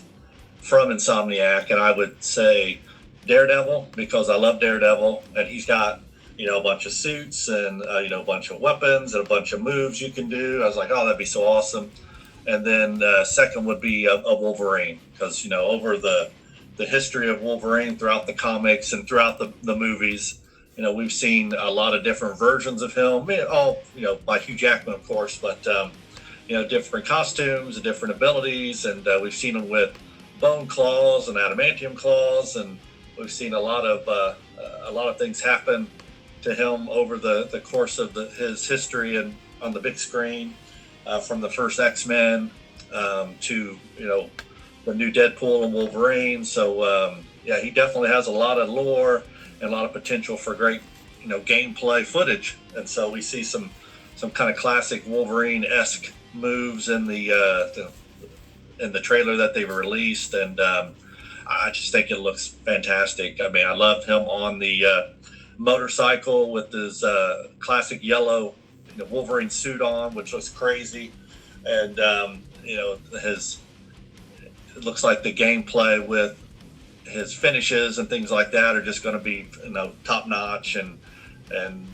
from Insomniac, and I would say Daredevil, because I love Daredevil, and he's got a bunch of suits and, a bunch of weapons and a bunch of moves you can do. I was like, oh, that'd be so awesome. And then second would be a Wolverine, because, over the history of Wolverine throughout the comics and throughout the movies, we've seen a lot of different versions of him, all, by Hugh Jackman, of course, but, different costumes and different abilities. And we've seen him with bone claws and adamantium claws. And we've seen a lot of things happen to him over the course of his history and on the big screen, from the first X-Men to the new Deadpool and Wolverine. So he definitely has a lot of lore and a lot of potential for great gameplay footage. And so we see some kind of classic Wolverine-esque moves in the trailer that they've released, and I just think it looks fantastic. I mean, I love him on the motorcycle with his classic yellow Wolverine suit on, which looks crazy. And it looks like the gameplay with his finishes and things like that are just going to be top notch, and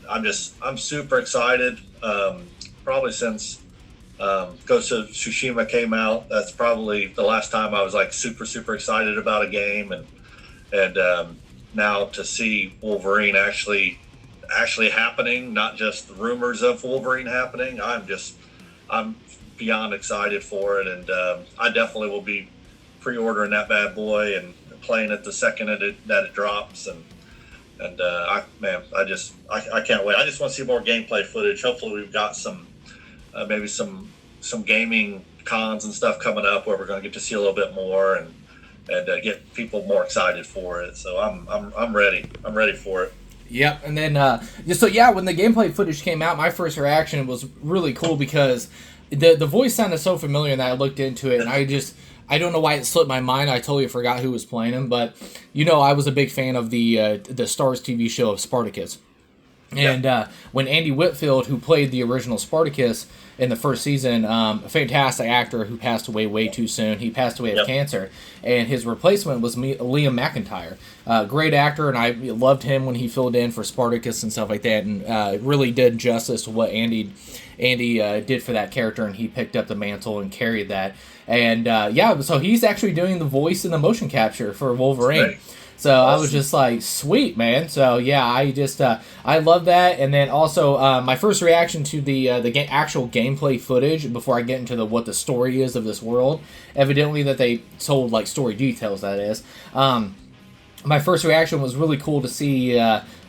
I'm super excited. Probably since Ghost of Tsushima came out, that's probably the last time I was like super excited about a game, and now to see Wolverine actually happening, not just rumors of Wolverine happening, I'm beyond excited for it, and I definitely will be pre-ordering that bad boy and playing it the second that it drops, and I can't wait. I just want to see more gameplay footage. Hopefully we've got some maybe some gaming cons and stuff coming up where we're going to get to see a little bit more and get people more excited for it. So I'm ready. I'm ready for it. Yep. And then when the gameplay footage came out, my first reaction was really cool because the voice sounded so familiar, and I looked into it, and I don't know why it slipped my mind. I totally forgot who was playing him, but I was a big fan of the Starz TV show of Spartacus. And when Andy Whitfield, who played the original Spartacus in the first season, a fantastic actor who passed away way too soon. He passed away of cancer, and his replacement was Liam McIntyre. Great actor, and I loved him when he filled in for Spartacus and stuff like that, and really did justice to what Andy did for that character, and he picked up the mantle and carried that. And so he's actually doing the voice and the motion capture for Wolverine. Right. So awesome. I was just like, sweet, man. So yeah, I love that. And then also my first reaction to the actual gameplay footage before I get into what the story is of this world. Evidently that they told like story details, that is. My first reaction was really cool to see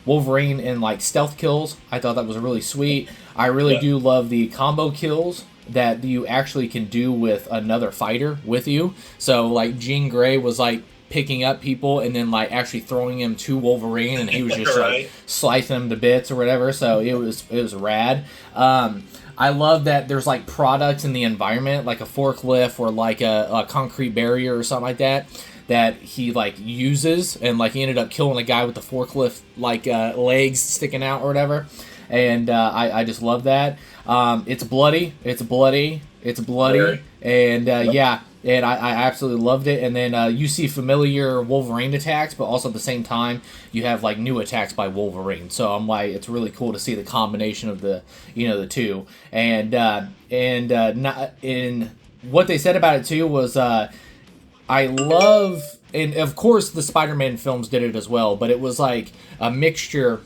Wolverine in like stealth kills. I thought that was really sweet. I really do love the combo kills that you actually can do with another fighter with you. So like Jean Grey was like picking up people and then like actually throwing him to Wolverine, and he was just like slicing them to bits or whatever. So it was rad. I love that there's like products in the environment, like a forklift or like a concrete barrier or something like that he like uses, and like he ended up killing a guy with the forklift like legs sticking out or whatever. and I just love that. It's bloody, Very. and yeah. And I absolutely loved it. And then you see familiar Wolverine attacks, but also at the same time, you have like new attacks by Wolverine. So I'm like, it's really cool to see the combination of the two. And not in what they said about it too was I love, and of course the Spider-Man films did it as well, but it was like a mixture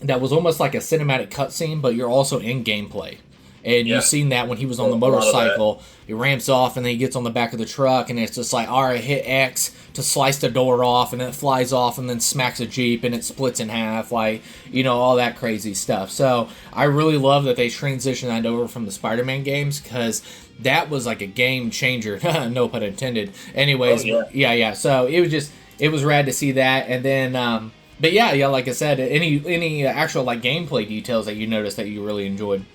that was almost like a cinematic cutscene, but you're also in gameplay. And you've seen that when he was on the motorcycle, he ramps off and then he gets on the back of the truck and it's just like, all right, hit X to slice the door off and then it flies off and then smacks a Jeep and it splits in half, like, all that crazy stuff. So I really love that they transitioned that over from the Spider-Man games because that was like a game changer, no pun intended. Anyways, yeah. So it was rad to see that. And then, but yeah, like I said, any actual like gameplay details that you noticed that you really enjoyed?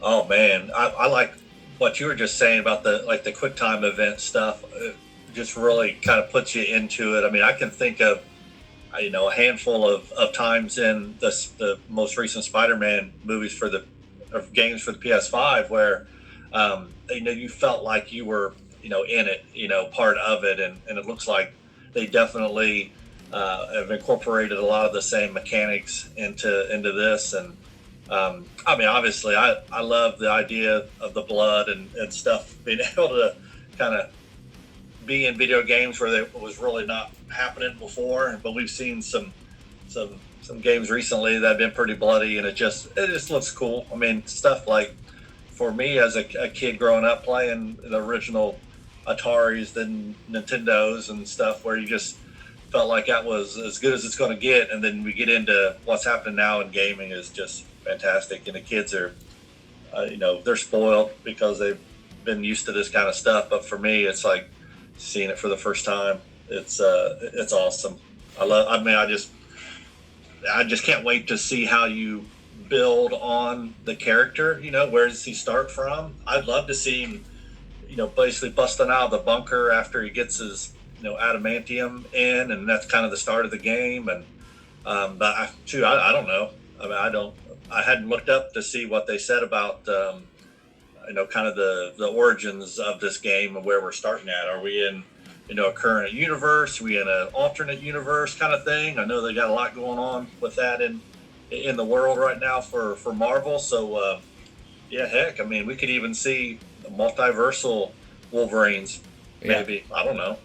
Oh man, I like what you were just saying about the QuickTime event stuff. It just really kind of puts you into it. I mean, I can think of a handful of times in the most recent Spider-Man movies games for the PS5 where you felt like you were in it, part of it, and it looks like they definitely have incorporated a lot of the same mechanics into this. And I mean, obviously, I love the idea of the blood and stuff, being able to kind of be in video games where it was really not happening before. But we've seen some games recently that have been pretty bloody, and it just looks cool. I mean, stuff like, for me as a kid growing up playing the original Ataris, then Nintendos and stuff, where you just felt like that was as good as it's going to get. And then we get into what's happening now in gaming is just fantastic, and the kids are they're spoiled because they've been used to this kind of stuff, but for me it's like seeing it for the first time. It's awesome. I just can't wait to see how you build on the character. Where does he start from? I'd love to see him basically busting out of the bunker after he gets his adamantium in, and that's kind of the start of the game. And but I don't know. I mean, I hadn't looked up to see what they said about, kind of the origins of this game and where we're starting at. Are we in, a current universe? Are we in an alternate universe kind of thing? I know they got a lot going on with that in the world right now for Marvel. So, heck, I mean, we could even see multiversal Wolverines, maybe. Yeah. I don't know.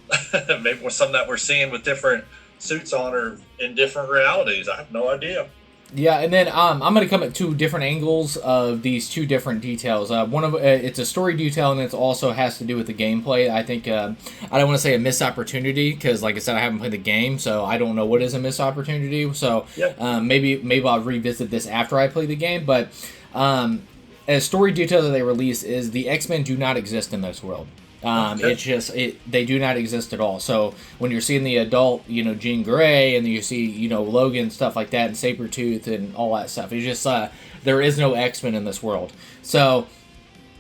Maybe with some that we're seeing with different suits on or in different realities. I have no idea. Yeah, and then I'm going to come at two different angles of these two different details. One of it's a story detail, and it also has to do with the gameplay. I think I don't want to say a missed opportunity because, like I said, I haven't played the game, so I don't know what is a missed opportunity. So maybe I'll revisit this after I play the game. But a story detail that they release is the X-Men do not exist in this world. They do not exist at all. So when you're seeing the adult, Jean Grey, and you see, Logan, stuff like that, and Sabretooth and all that stuff, it's just, there is no X-Men in this world. So,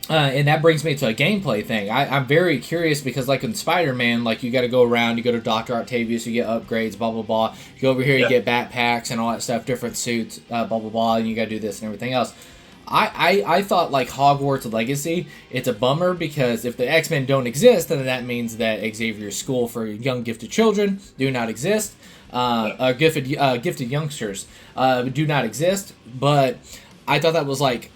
and that brings me to a gameplay thing. I'm very curious because, like in Spider-Man, like you got to go around, you go to Dr. Octavius, you get upgrades, blah, blah, blah. You go over here, you get backpacks and all that stuff, different suits, blah, blah, blah, and you got to do this and everything else. I thought like Hogwarts Legacy, it's a bummer because if the X-Men don't exist, then that means that Xavier's school for young gifted children do not exist. Gifted youngsters do not exist. But I thought that was like,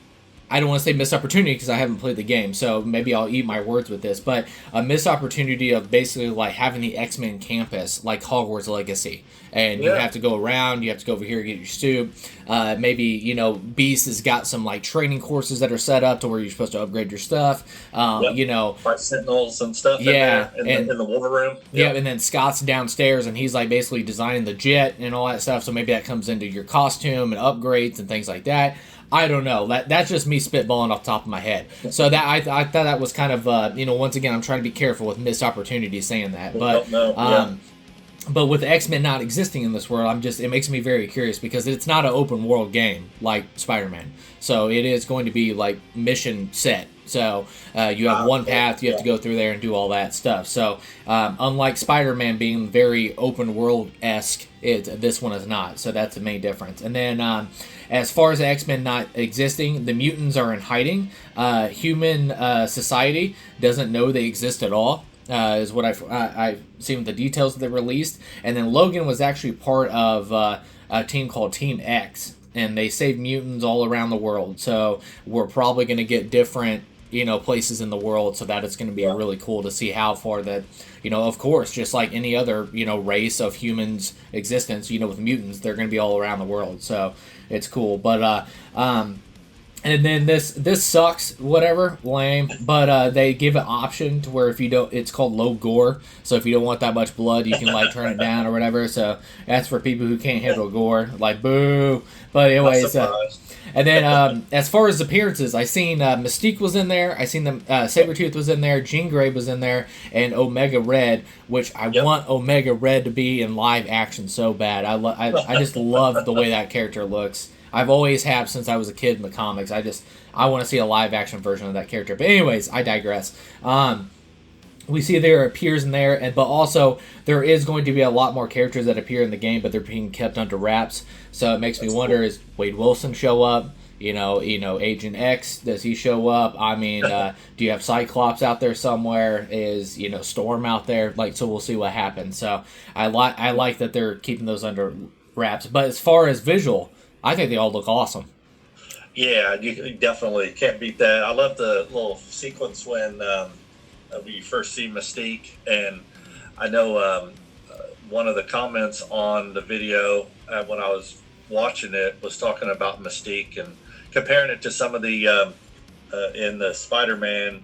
I don't want to say missed opportunity because I haven't played the game, so maybe I'll eat my words with this, but a missed opportunity of basically like having the X-Men campus like Hogwarts Legacy. And you have to go around, you have to go over here and get your suit. Maybe, Beast has got some like training courses that are set up to where you're supposed to upgrade your stuff. Like Sentinels and stuff in the war room. Yeah, and then Scott's downstairs and he's like basically designing the jet and all that stuff, so maybe that comes into your costume and upgrades and things like that. I don't know. That's just me spitballing off the top of my head. So that I thought that was kind of once again I'm trying to be careful with missed opportunities saying that, but But with X-Men not existing in this world, it makes me very curious because it's not an open world game like Spider-Man. So it is going to be like mission set. So you have one path, you have to go through there and do all that stuff. So unlike Spider-Man being very open world-esque, this one is not. So that's the main difference. And then as far as the X-Men not existing, the mutants are in hiding. Human society doesn't know they exist at all. Is what I've seen with the details that they released. And then Logan was actually part of a team called Team X, and they save mutants all around the world. So we're probably going to get different, places in the world, so that it's going to be really cool to see how far that, of course, just like any other, race of humans existence, with mutants, they're going to be all around the world. So it's cool. But, and then this sucks, whatever, lame, but they give an option to where if you don't, it's called low gore, so if you don't want that much blood, you can like turn it down or whatever, so that's for people who can't handle gore, like boo. But anyways, and then as far as appearances, I seen Mystique was in there, I seen them, Sabretooth was in there, Jean Grey was in there, and Omega Red, which I want Omega Red to be in live action so bad. I just love the way that character looks. I've always have since I was a kid in the comics. I want to see a live action version of that character. But anyways, I digress. We see there appears in there, but also there is going to be a lot more characters that appear in the game, but they're being kept under wraps. So it makes me wonder: Is Wade Wilson show up? Agent X, does he show up? I mean, do you have Cyclops out there somewhere? Is Storm out there? So we'll see what happens. So I like that they're keeping those under wraps. But as far as visual, I think they all look awesome. Yeah, you definitely can't beat that. I love the little sequence when we first see Mystique, and I know one of the comments on the video when I was watching it was talking about Mystique and comparing it to some of the in the Spider-Man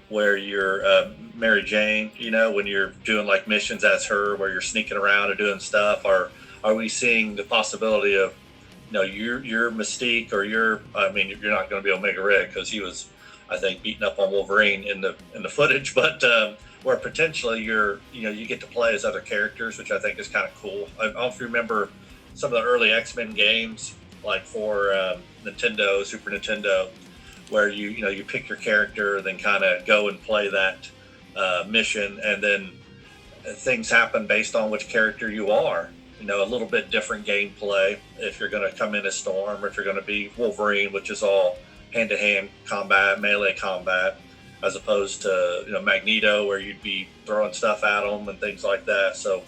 where you're Mary Jane, when you're doing like missions as her, where you're sneaking around and doing stuff. Are we seeing the possibility of you're Mystique, or you're not going to be Omega Red because he was, I think, beating up on Wolverine in the footage, but where potentially you get to play as other characters, which I think is kind of cool. I don't know if you remember some of the early X-Men games, like for Nintendo, Super Nintendo, where you pick your character, then kind of go and play that mission, and then things happen based on which character you are. A little bit different gameplay if you're going to come in as Storm, or if you're going to be Wolverine, which is all hand-to-hand combat, melee combat, as opposed to Magneto, where you'd be throwing stuff at them and things like that. So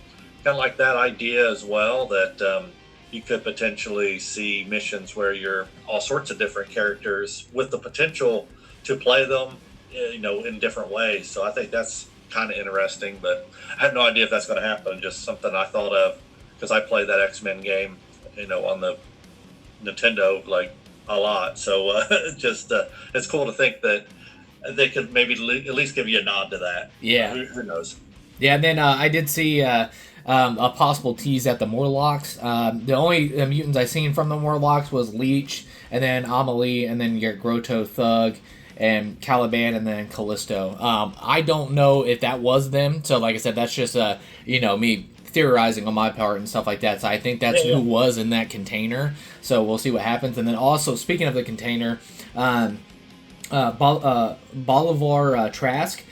kind of like that idea as well, that you could potentially see missions where you're all sorts of different characters with the potential to play them in different ways. So I think that's kind of interesting, but I have no idea if that's going to happen. Just something I thought of, because I played that X-Men game, on the Nintendo a lot. So it's cool to think that they could maybe at least give you a nod to that. Yeah. Who knows? Yeah, and then I did see a possible tease at the Morlocks. The only mutants I seen from the Morlocks was Leech, and then Amelie, and then your Grotto Thug, and Caliban, and then Callisto. I don't know if that was them. So like I said, that's just me theorizing on my part and stuff like that. So I think that's who was in that container. So we'll see what happens. And then also, speaking of the container, Bolivar Trask,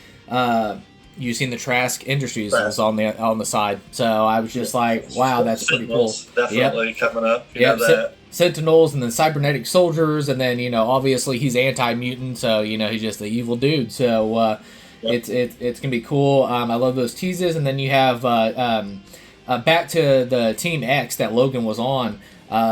you seen the Trask Industries was on the side. So I was just like, wow, that's pretty cool. Definitely coming up. That. Sentinels, and then cybernetic soldiers, and then obviously he's anti-mutant, so he's just the evil dude. So it's gonna be cool. I love those teases, and then you have back to the Team X that Logan was on.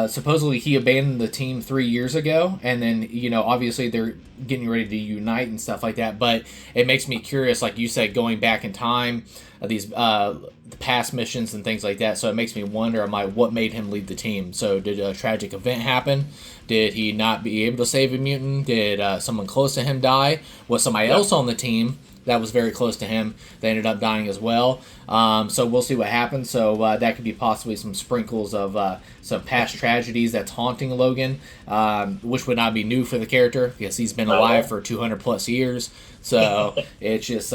Supposedly he abandoned the team 3 years ago, and then obviously they're getting ready to unite and stuff like that. But it makes me curious, like you said, going back in time, these the past missions and things like that. So it makes me wonder, what made him leave the team? So did a tragic event happen? Did he not be able to save a mutant? Did someone close to him die? Was somebody else on the team that was very close to him that ended up dying as well? So we'll see what happens. So that could be possibly some sprinkles of some past tragedies that's haunting Logan, which would not be new for the character because he's been alive for 200 plus years. So it's just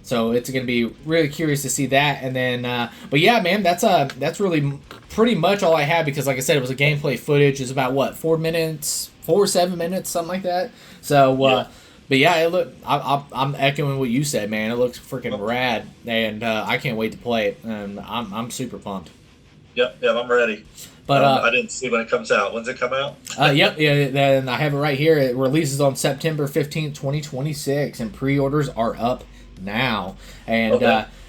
So it's going to be really curious to see that. And then, but yeah, man, that's really pretty much all I have because, like I said, it was a gameplay footage. It's about what 7 minutes, something like that. So, but yeah, I'm echoing what you said, man. It looks freaking rad, and I can't wait to play it. And I'm super pumped. Yep, I'm ready. But I didn't see when it comes out. When's it come out? Yep, yeah. Then I have it right here. It releases on September 15th, 2026, and pre-orders are up now. And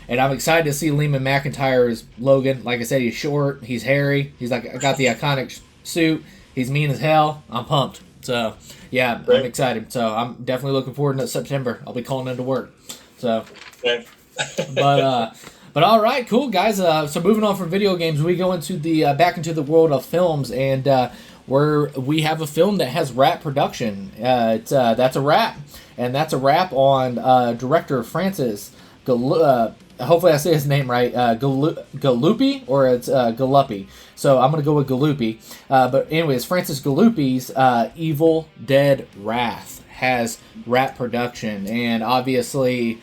and I'm excited to see Lehman McIntyre's Logan. Like I said, he's short, he's hairy, he's like got the iconic suit. He's mean as hell. I'm pumped. So yeah, I'm excited. So I'm definitely looking forward to September. I'll be calling into work. So, but all right, cool guys. So moving on from video games, we go into the back into the world of films, and where we have a film that has wrap production. That's a wrap, and that's a wrap on director Francis. Hopefully I say his name right. Galluppi, or it's Galluppi. So I'm gonna go with Galluppi. But anyways, Francis Galluppi's Evil Dead Wrath has wrap production, and obviously,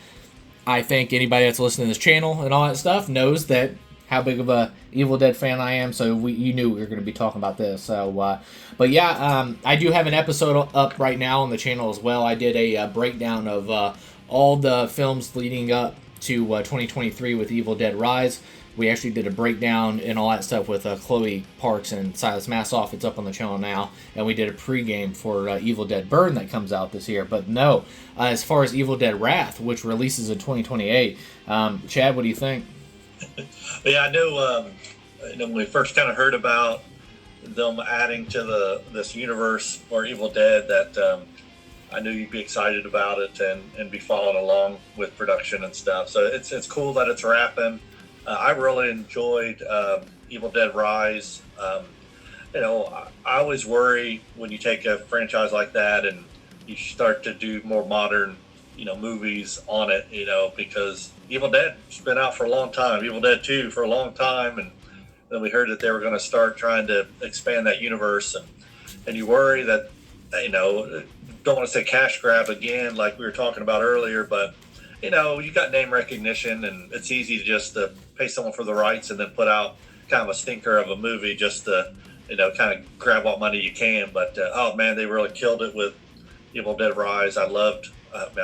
I think anybody that's listening to this channel and all that stuff knows that how big of a Evil Dead fan I am. So you knew we were going to be talking about this. So, but yeah, I do have an episode up right now on the channel as well. I did a breakdown of all the films leading up to 2023 with Evil Dead Rise. We actually did a breakdown and all that stuff with Chloe Parks and Silas Massoff. It's up on the channel now. And we did a pregame for Evil Dead Burn that comes out this year. But no, as far as Evil Dead Wrath, which releases in 2028, Chad, what do you think? Yeah, I know, when we first kind of heard about them adding to this universe for Evil Dead, that I knew you'd be excited about it and be following along with production and stuff. So it's cool that it's wrapping. I really enjoyed Evil Dead Rise. I always worry when you take a franchise like that and you start to do more modern, movies on it, because Evil Dead's been out for a long time. Evil Dead 2 for a long time, and then we heard that they were going to start trying to expand that universe, and you worry that, don't want to say cash grab again, like we were talking about earlier, but you got name recognition, and it's easy to just pay someone for the rights and then put out kind of a stinker of a movie just to, kind of grab what money you can. But oh man, they really killed it with Evil Dead Rise. I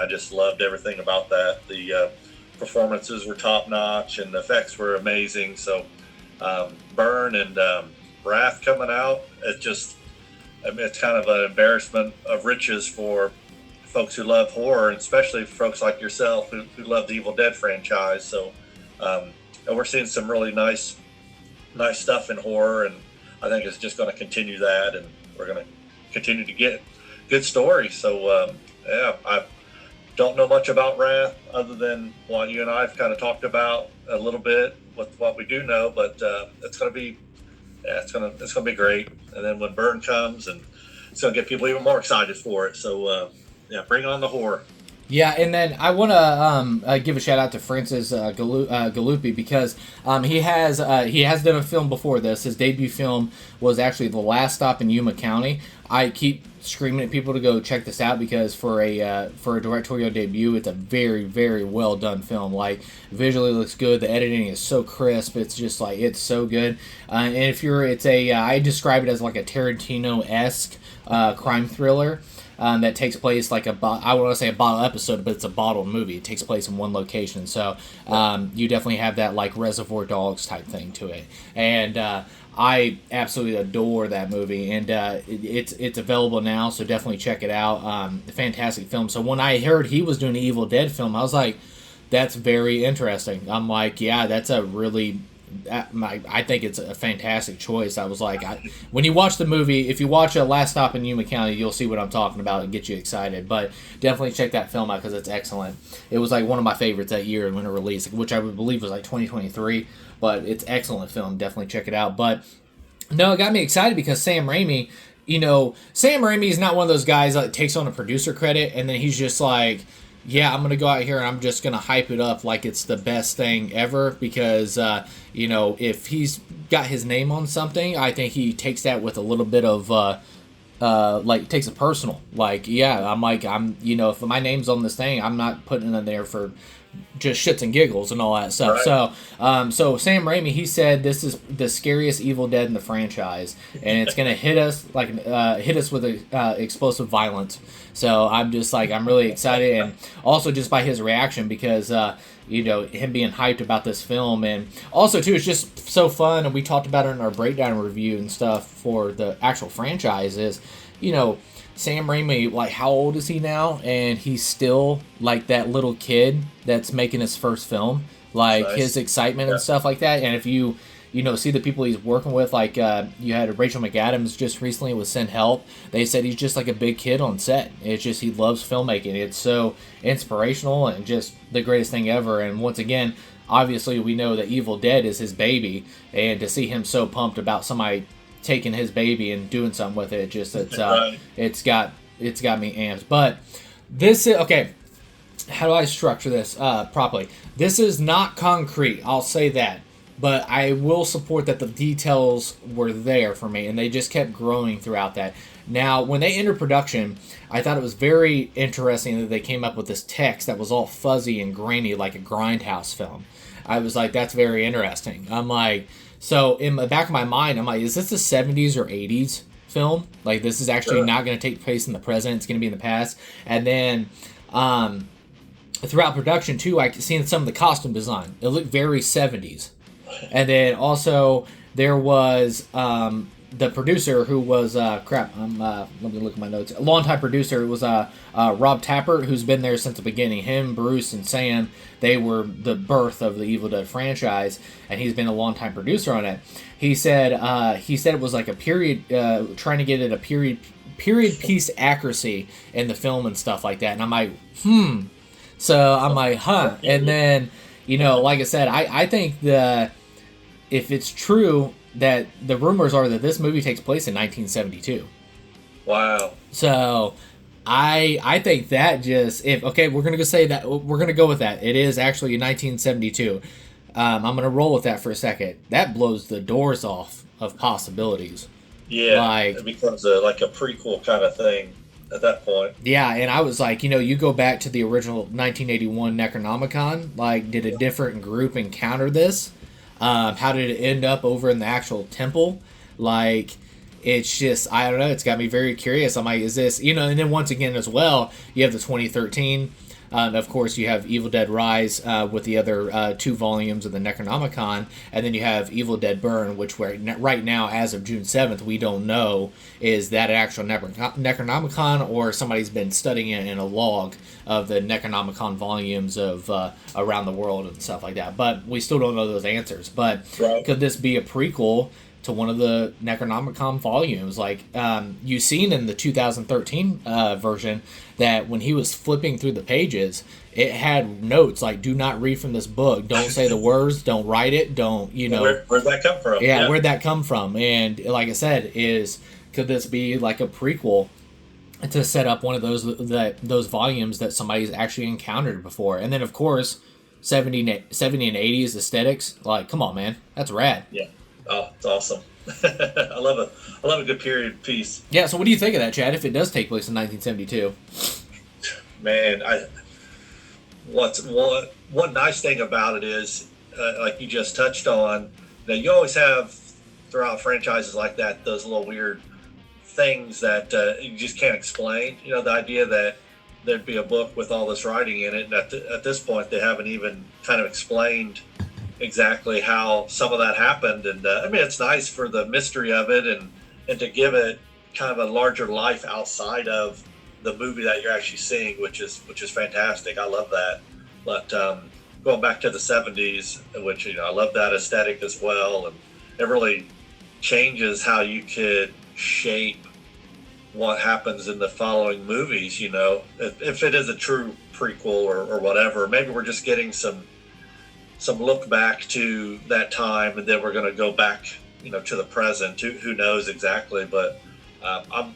just loved everything about that. The performances were top notch, and the effects were amazing. So Burn and Wrath coming out, it's kind of an embarrassment of riches for folks who love horror, and especially folks like yourself who love the Evil Dead franchise. So and we're seeing some really nice stuff in horror, and I think it's just going to continue that, and we're going to continue to get good stories. So I don't know much about Wrath other than what you and I have kind of talked about a little bit with what we do know, but it's going to be it's going to be great. And then when Burn comes, and it's going to get people even more excited for it. So bring on the horror. Yeah, and then I want to give a shout out to Francis Galluppi, because he has done a film before this. His debut film was actually The Last Stop in Yuma County. I keep screaming at people to go check this out, because for a directorial debut, it's a very, very well done film. Like, visually looks good. The editing is so crisp. It's just like, it's so good. And if I describe it as like a Tarantino-esque crime thriller. That takes place like I want to say a bottle episode, but it's a bottle movie. It takes place in one location. So you definitely have that like Reservoir Dogs type thing to it. And I absolutely adore that movie. And it's available now, so definitely check it out. Fantastic film. So when I heard he was doing an Evil Dead film, I was like, that's very interesting. I'm like, yeah, that's a really... I think it's a fantastic choice. I was like, when you watch the movie, if you watch Last Stop in Yuma County, you'll see what I'm talking about and get you excited. But definitely check that film out, because it's excellent. It was like one of my favorites that year when it released, which I would believe was like 2023. But it's excellent film. Definitely check it out. But no, it got me excited because Sam Raimi, Sam Raimi is not one of those guys that takes on a producer credit and then he's just like, yeah, I'm going to go out here and I'm just going to hype it up like it's the best thing ever, because, if he's got his name on something, I think he takes that with a little bit of, takes it personal. Like, yeah, if my name's on this thing, I'm not putting it in there for just shits and giggles and all that stuff. Right. So Sam Raimi, he said this is the scariest Evil Dead in the franchise, and it's gonna hit us with explosive violence. So I'm just like, I'm really excited, and also just by his reaction, because him being hyped about this film, and also too, it's just so fun. And we talked about it in our breakdown review and stuff for the actual franchise. Is Sam Raimi, like, how old is he now? And he's still like that little kid that's making his first film. Like, nice. His excitement and stuff like that. And if you see the people he's working with, like you had Rachel McAdams just recently with Send Help. They said he's just like a big kid on set. It's just, he loves filmmaking. It's so inspirational and just the greatest thing ever. And once again, obviously we know that Evil Dead is his baby, and to see him so pumped about somebody taking his baby and doing something with it, just it's got me amped. But this is okay. How do I structure this properly? This is not concrete, I'll say that, but I will support that the details were there for me, and they just kept growing throughout that. Now, when they entered production, I thought it was very interesting that they came up with this text that was all fuzzy and grainy like a Grindhouse film. I was like, that's very interesting. I'm like, so in the back of my mind, I'm like, is this a 70s or 80s film? Like, this is actually not going to take place in the present. It's going to be in the past. And then throughout production, too, I seen some of the costume design. It looked very 70s. And then also there was the producer who was let me look at my notes. A longtime producer was Rob Tapert, who's been there since the beginning. Him, Bruce, and Sam, they were the birth of the Evil Dead franchise, and he's been a longtime producer on it. He said it was like a period, trying to get it a period piece accuracy in the film and stuff like that. And I'm like, So I'm like, huh. And then, like I said, I think if it's true that the rumors are that this movie takes place in 1972. Wow. So I think that we're gonna say that, we're gonna go with that. It is actually 1972. I'm gonna roll with that for a second. That blows the doors off of possibilities. Yeah, it becomes like a prequel kind of thing at that point. Yeah, and I was like, you go back to the original 1981 Necronomicon. Like, did a different group encounter this? How did it end up over in the actual temple? Like, it's just, I don't know, it's got me very curious. I'm like, is this, and then once again as well, you have the 2013, of course you have Evil Dead Rise with the other 2 volumes of the Necronomicon, and then you have Evil Dead Burn, which right now, as of June 7th, we don't know is that an actual Necronomicon or somebody's been studying it in a log of the Necronomicon volumes of around the world and stuff like that. But we still don't know those answers. But could this be a prequel to one of the Necronomicon volumes? Like, you've seen in the 2013 version that when he was flipping through the pages, it had notes like, do not read from this book, don't say the words, don't write it, don't, Where'd that come from? Yeah, where'd that come from? And like I said, could this be like a prequel to set up one of those volumes that somebody's actually encountered before? And then, of course, 70 and 80s aesthetics, like, come on, man, that's rad. Yeah. Oh, it's awesome. I love a good period piece. Yeah, so what do you think of that, Chad, if it does take place in 1972? Man, one nice thing about it is, like you just touched on, you always have throughout franchises like that those little weird things that you just can't explain. The idea that there'd be a book with all this writing in it, and at this point they haven't even kind of explained exactly how some of that happened. And it's nice for the mystery of it and to give it kind of a larger life outside of the movie that you're actually seeing, which is fantastic. I love that. But going back to the 70s, which I love that aesthetic as well, and it really changes how you could shape what happens in the following movies. If it is a true prequel or whatever, maybe we're just getting some look back to that time, and then we're going to go back, to the present. Who knows exactly? But I'm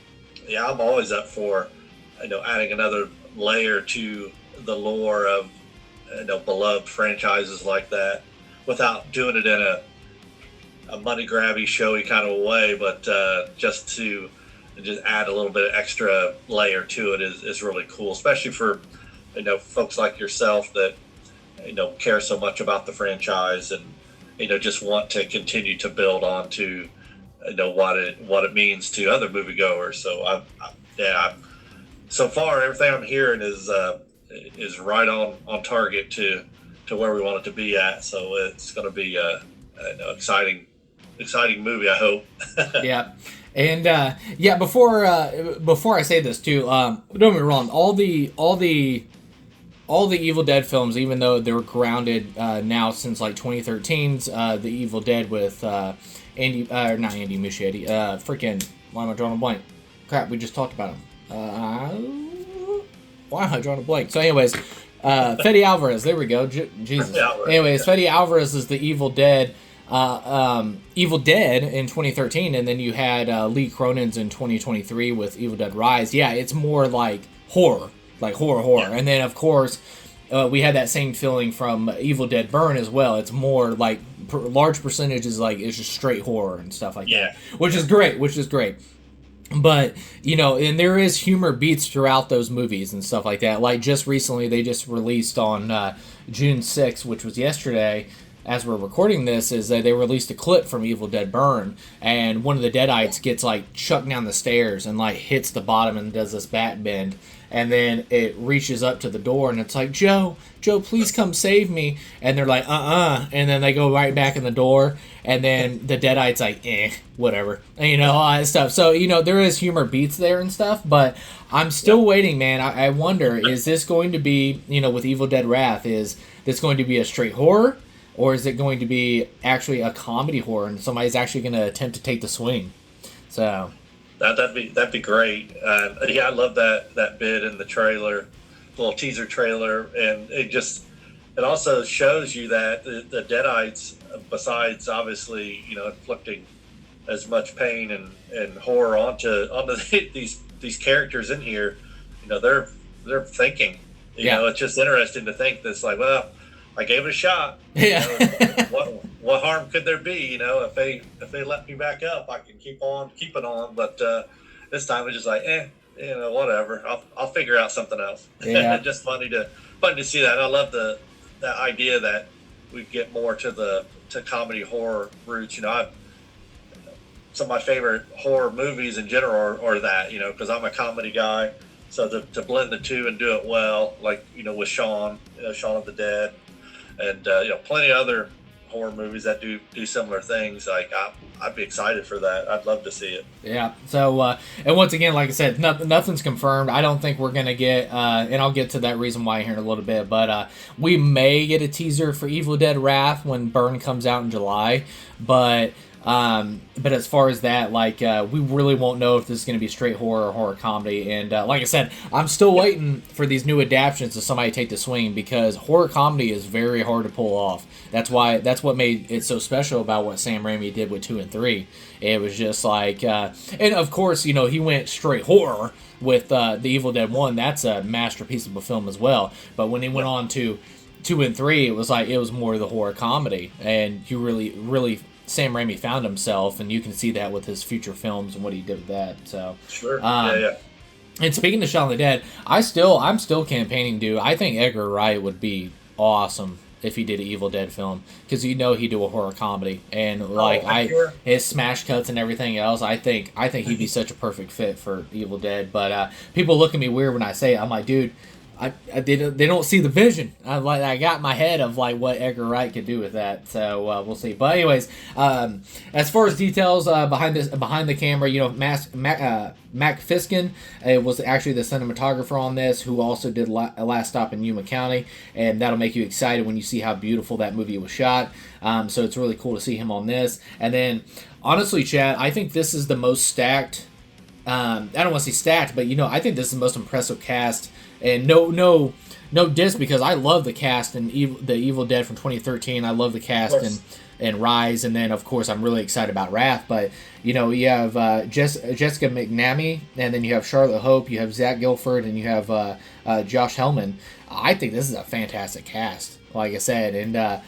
always up for, adding another layer to the lore of, beloved franchises like that, without doing it in a money grabby, showy kind of way, but just add a little bit of extra layer to it is really cool, especially for, folks like yourself that care so much about the franchise, and just want to continue to build on to what it means to other moviegoers. So so far everything I'm hearing is right on target to where we want it to be at. So it's going to be exciting movie, I hope. Yeah. And before I say this too, don't get me wrong, all the Evil Dead films, even though they were grounded now since like 2013's The Evil Dead with not Andy Muschietti, freaking, why am I drawing a blank? Crap, we just talked about him. Why am I drawing a blank? So anyways, Fede Alvarez, there we go. Jesus. Anyways, Fede Alvarez is the Evil Dead in 2013, and then you had Lee Cronin's in 2023 with Evil Dead Rise. Yeah, it's more like horror. Yeah. And then of course we had that same feeling from Evil Dead Burn as well. It's more like large percentages, like it's just straight horror and stuff like that, which is great. But and there is humor beats throughout those movies and stuff like that. Like just recently they just released on June 6th, which was yesterday as we're recording this, is that they released a clip from Evil Dead Burn, and one of the Deadites gets like chucked down the stairs and like hits the bottom and does this bat bend, and then it reaches up to the door and it's like, Joe, please come save me, and they're like, and then they go right back in the door, and then the Deadite's like, whatever, and, all that stuff. So there is humor beats there and stuff, but I'm still waiting, man. I wonder, is this going to be, with Evil Dead Wrath, is this going to be a straight horror? Or is it going to be actually a comedy horror, and somebody's actually going to attempt to take the swing? So that'd be great. I love that bit in the trailer, little teaser trailer, and it also shows you that the Deadites, besides obviously inflicting as much pain and horror onto these characters in here, they're thinking. It's just interesting to think this, like, well, I gave it a shot. Yeah. What harm could there be? If they let me back up, I can keep on keeping on. But this time it's just like, whatever. I'll figure out something else. Yeah. Just funny to see that. And I love that idea that we get more to comedy horror roots. Some of my favorite horror movies in general are that. Because I'm a comedy guy. So to blend the two and do it well, like with Shaun of the Dead. And plenty of other horror movies that do similar things. Like I'd be excited for that. I'd love to see it. Yeah. So and once again, like I said, nothing's confirmed. I don't think we're gonna get. And I'll get to that reason why here in a little bit. But we may get a teaser for Evil Dead Wrath when Burn comes out in July. But as far as that, like, we really won't know if this is going to be straight horror or horror comedy. And like I said, I'm still waiting for these new adaptions to somebody take the swing, because horror comedy is very hard to pull off. That's what made it so special about what Sam Raimi did with 2 and 3. It was just like, and of course, he went straight horror with the Evil Dead 1. That's a masterpiece of a film as well. But when he went on to 2 and 3, it was more of the horror comedy, and you really Sam Raimi found himself, and you can see that with his future films and what he did with that. So sure, And speaking of Shaun of the Dead, I'm still campaigning, dude. I think Edgar Wright would be awesome if he did an Evil Dead film, because he'd do a horror comedy, and his smash cuts and everything else. I think he'd be such a perfect fit for Evil Dead. But people look at me weird when I say it. I'm like, dude, they don't see the vision. I got in my head of like what Edgar Wright could do with that. So we'll see. But anyways, as far as details behind the camera, Mac Fiskin was actually the cinematographer on this, who also did Last Stop in Yuma County, and that'll make you excited when you see how beautiful that movie was shot. So it's really cool to see him on this. And then, honestly, Chad, I think this is the most stacked. I don't want to say stacked, but I think this is the most impressive cast. And no diss, because I love the cast in the Evil Dead from 2013. I love the cast in Rise, and then of course I'm really excited about Wrath. But you have Jessica McNamee, and then you have Charlotte Hope, you have Zach Gilford, and you have Josh Hellman. I think this is a fantastic cast, like I said, and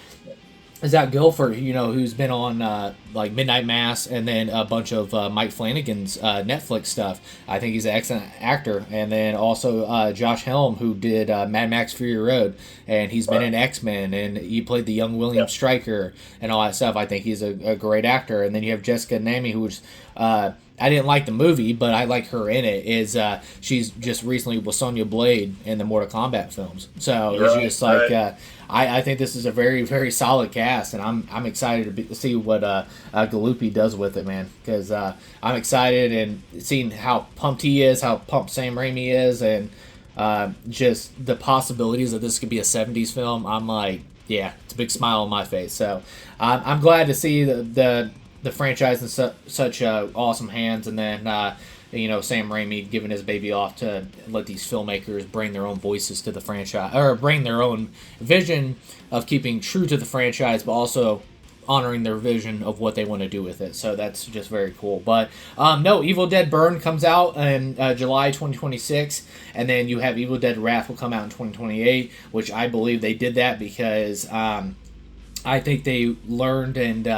Zach Gilford, who's been on like Midnight Mass and then a bunch of Mike Flanagan's Netflix stuff. I think he's an excellent actor. And then also Josh Helm, who did Mad Max Fury Road, and he's been in X-Men, and he played the young William Stryker and all that stuff. I think he's a great actor. And then you have Jessica Nami, who's I didn't like the movie, but I like her in it. She's just recently with Sonya Blade in the Mortal Kombat films. So it's just like I think this is a very, very solid cast, and I'm excited to see what Galluppi does with it, man. Because I'm excited and seeing how pumped he is, how pumped Sam Raimi is, and just the possibilities that this could be a 70s film. I'm like, yeah, it's a big smile on my face. So I'm glad to see the franchise in such awesome hands, and then Sam Raimi giving his baby off to let these filmmakers bring their own voices to the franchise, or bring their own vision of keeping true to the franchise, but also honoring their vision of what they want to do with it. So that's just very cool. But no, Evil Dead Burn comes out in July 2026, and then you have Evil Dead Wrath will come out in 2028, which I believe they did that because I think they learned, and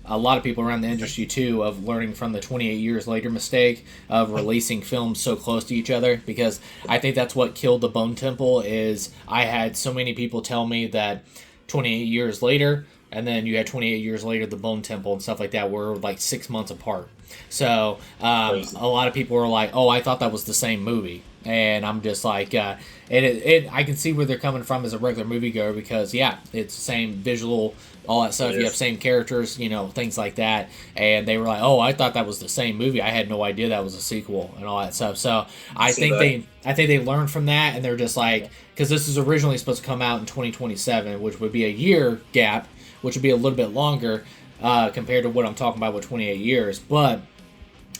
a lot of people around the industry too, of learning from the 28 years later mistake of releasing films so close to each other, because I think that's what killed the Bone Temple. Is I had so many people tell me that 28 years later, and then you had 28 years later the Bone Temple and stuff like that were like 6 months apart. So a lot of people were like, oh, I thought that was the same movie. And I'm just like, I can see where they're coming from as a regular moviegoer, because it's the same visual, all that stuff. You have same characters, things like that. And they were like, oh, I thought that was the same movie. I had no idea that was a sequel and all that stuff. So I think they learned from that, and they're just like, because this is originally supposed to come out in 2027, which would be a year gap, which would be a little bit longer compared to what I'm talking about with 28 years. But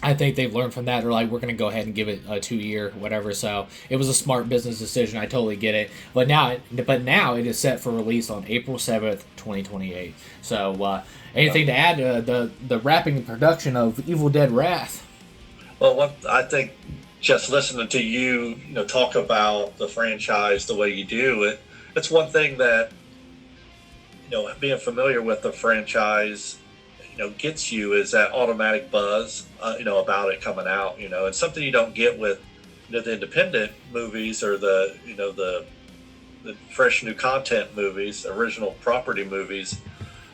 I think they've learned from that. They're like, we're going to go ahead and give it a 2-year, whatever. So it was a smart business decision. I totally get it. But now it is set for release on April 7th, 2028. So anything to add to the wrapping production of Evil Dead Wrath? Well, I think just listening to you, talk about the franchise the way you do, it's one thing that, being familiar with the franchise, gets you is that automatic buzz, about it coming out, it's something you don't get with, the independent movies or the fresh new content movies, original property movies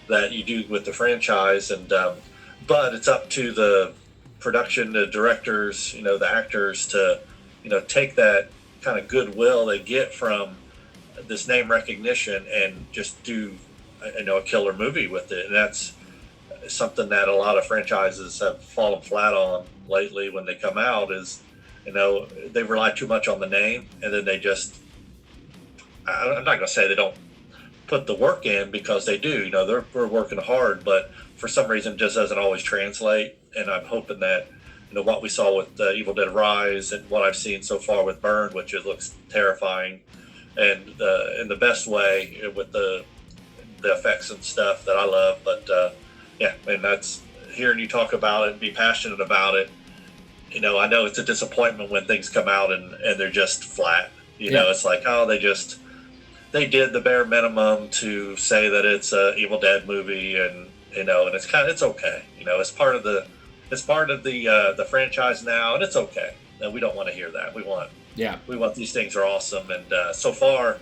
that you do with the franchise. And, but it's up to the production, the directors, the actors to, take that kind of goodwill they get from this name recognition and just do, a killer movie with it. And that's something that a lot of franchises have fallen flat on lately when they come out, is they rely too much on the name, and then they just, I'm not going to say they don't put the work in, because they do, they're working hard, but for some reason it just doesn't always translate. And I'm hoping that what we saw with Evil Dead Rise and what I've seen so far with Burn, which it looks terrifying, and in the best way with the effects and stuff that I love. But and that's hearing you talk about it and be passionate about it. I know it's a disappointment when things come out and they're just flat. It's like, oh, they did the bare minimum to say that it's a Evil Dead movie, and and it's okay. It's part of the franchise now, and it's okay. And we don't want to hear that. We want these things are awesome, and so far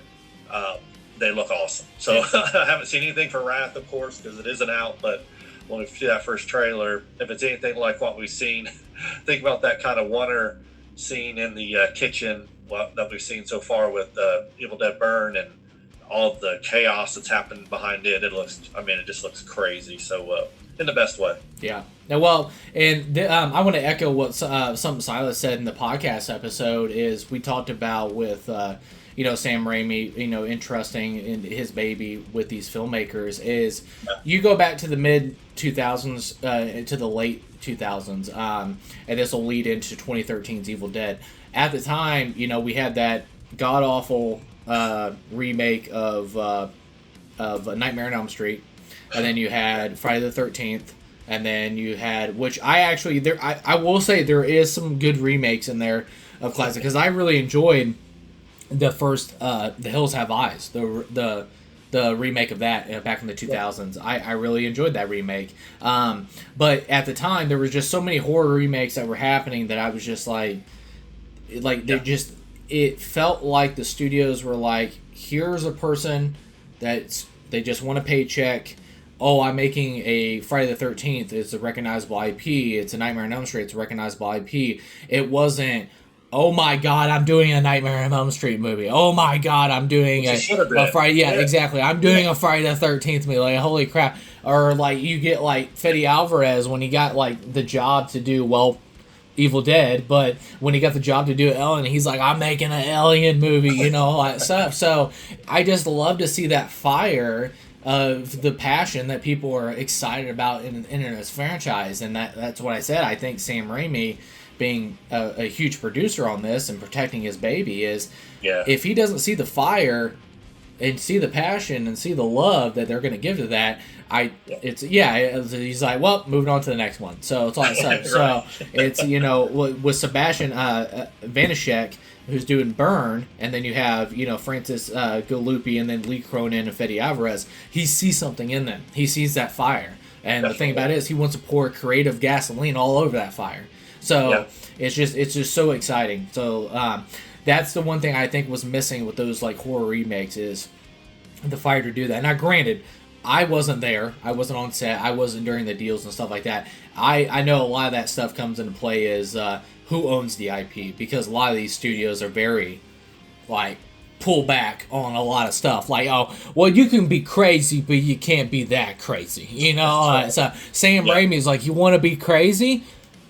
they look awesome. So I haven't seen anything for Wrath, of course, because it isn't out, but when we see that first trailer, if it's anything like what we've seen, think about that kind of wonder scene in the kitchen that we've seen so far with Evil Dead Burn, and all of the chaos that's happened behind it. It just looks crazy. So in the best way. Yeah. Well, and I want to echo what something Silas said in the podcast episode. Is we talked about with Sam Raimi, entrusting in his baby with these filmmakers. Is you go back to the mid 2000s to the late 2000s, and this will lead into 2013's Evil Dead. At the time, we had that god awful remake of Nightmare on Elm Street, and then you had Friday the 13th, and then you had, which I will say there is some good remakes in there of classic, because I really enjoyed the first The Hills Have Eyes, the the remake of that back in the 2000s. I really enjoyed that remake. But at the time, there was just so many horror remakes that were happening that I was just like it felt like the studios were like, here's a person they just want a paycheck. Oh, I'm making a Friday the 13th. It's a recognizable IP. It's a Nightmare on Elm Street. It's a recognizable IP. It wasn't, oh my God, I'm doing a Nightmare on Elm Street movie. Oh my God, I'm doing a Friday. Yeah, exactly. I'm doing a Friday the 13th movie. Like, holy crap. Or like you get like Fede Alvarez when he got like the job to do, Evil Dead, but when he got the job to do Alien, he's like, I'm making an Alien movie, all that stuff. So I just love to see that fire of the passion that people are excited about in this franchise. And that's what I said. I think Sam Raimi, being a huge producer on this and protecting his baby, is if he doesn't see the fire and see the passion and see the love that they're going to give to that, he's like, well, moving on to the next one. So it's like right. So it's with Sebastian Vanishek, who's doing Burn, and then you have Francis Galluppi and then Lee Cronin and Fede Alvarez. He sees something in them. He sees that fire, and the thing about it is he wants to pour creative gasoline all over that fire. So it's just so exciting. So that's the one thing I think was missing with those like horror remakes is the fire to do that. Now, granted, I wasn't there. I wasn't on set. I wasn't during the deals and stuff like that. I know a lot of that stuff comes into play is who owns the IP, because a lot of these studios are very like pull back on a lot of stuff. Like, oh, well, you can be crazy, but you can't be that crazy. So Sam Raimi's like, you want to be crazy?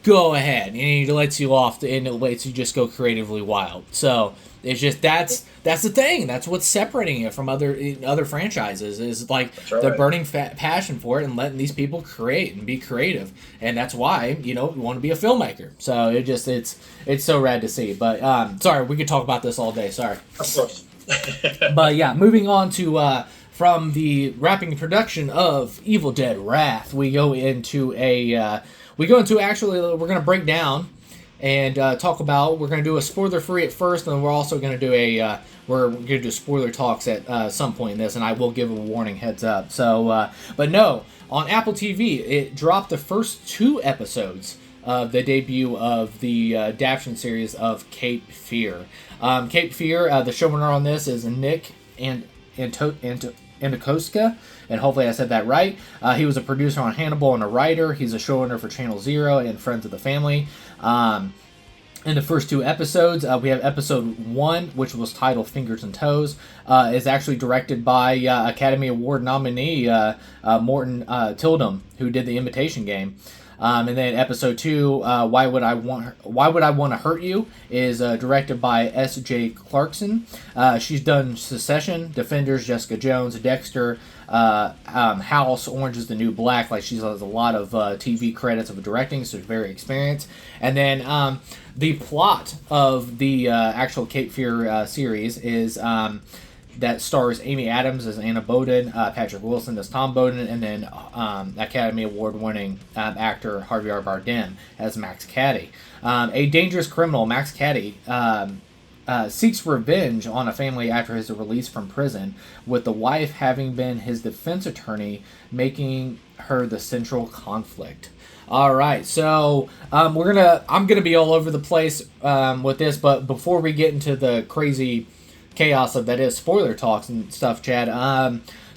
Go ahead, and he lets you off, and it lets you just go creatively wild. So it's just that's the thing. That's what's separating it from other franchises is like the burning passion for it and letting these people create and be creative, and that's why you want to be a filmmaker. So it's so rad to see. But sorry, we could talk about this all day. Sorry. Of course. But yeah, moving on to from the wrapping production of Evil Dead Wrath, we go into actually, we're going to break down and talk about, we're going to do a spoiler-free at first, and then we're also going to do we're going to do spoiler talks at some point in this, and I will give a warning heads up. So, but no, on Apple TV, it dropped the first 2 episodes of the debut of the adaptation series of Cape Fear. Cape Fear, the showrunner on this is Nick Antokoska, and hopefully I said that right. He was a producer on Hannibal and a writer. He's a showrunner for Channel Zero and Friends of the Family. In the first 2 episodes, we have episode 1, which was titled Fingers and Toes, is actually directed by Academy Award nominee Morton Tildum, who did The Imitation Game. And then episode 2, Why Would I Want to Hurt You, is directed by S.J. Clarkson. She's done Succession, Defenders, Jessica Jones, Dexter, House, Orange is the New Black. Like, she has a lot of TV credits of directing, so she's very experienced. And then the plot of the actual Cape Fear series is that stars Amy Adams as Anna Boden, Patrick Wilson as Tom Boden, and then Academy Award-winning actor Javier Bardem as Max Cady. A dangerous criminal, Max Cady, seeks revenge on a family after his release from prison, with the wife having been his defense attorney, making her the central conflict. All right, so I'm gonna be all over the place with this, but before we get into the crazy chaos of that is spoiler talks and stuff, Chad.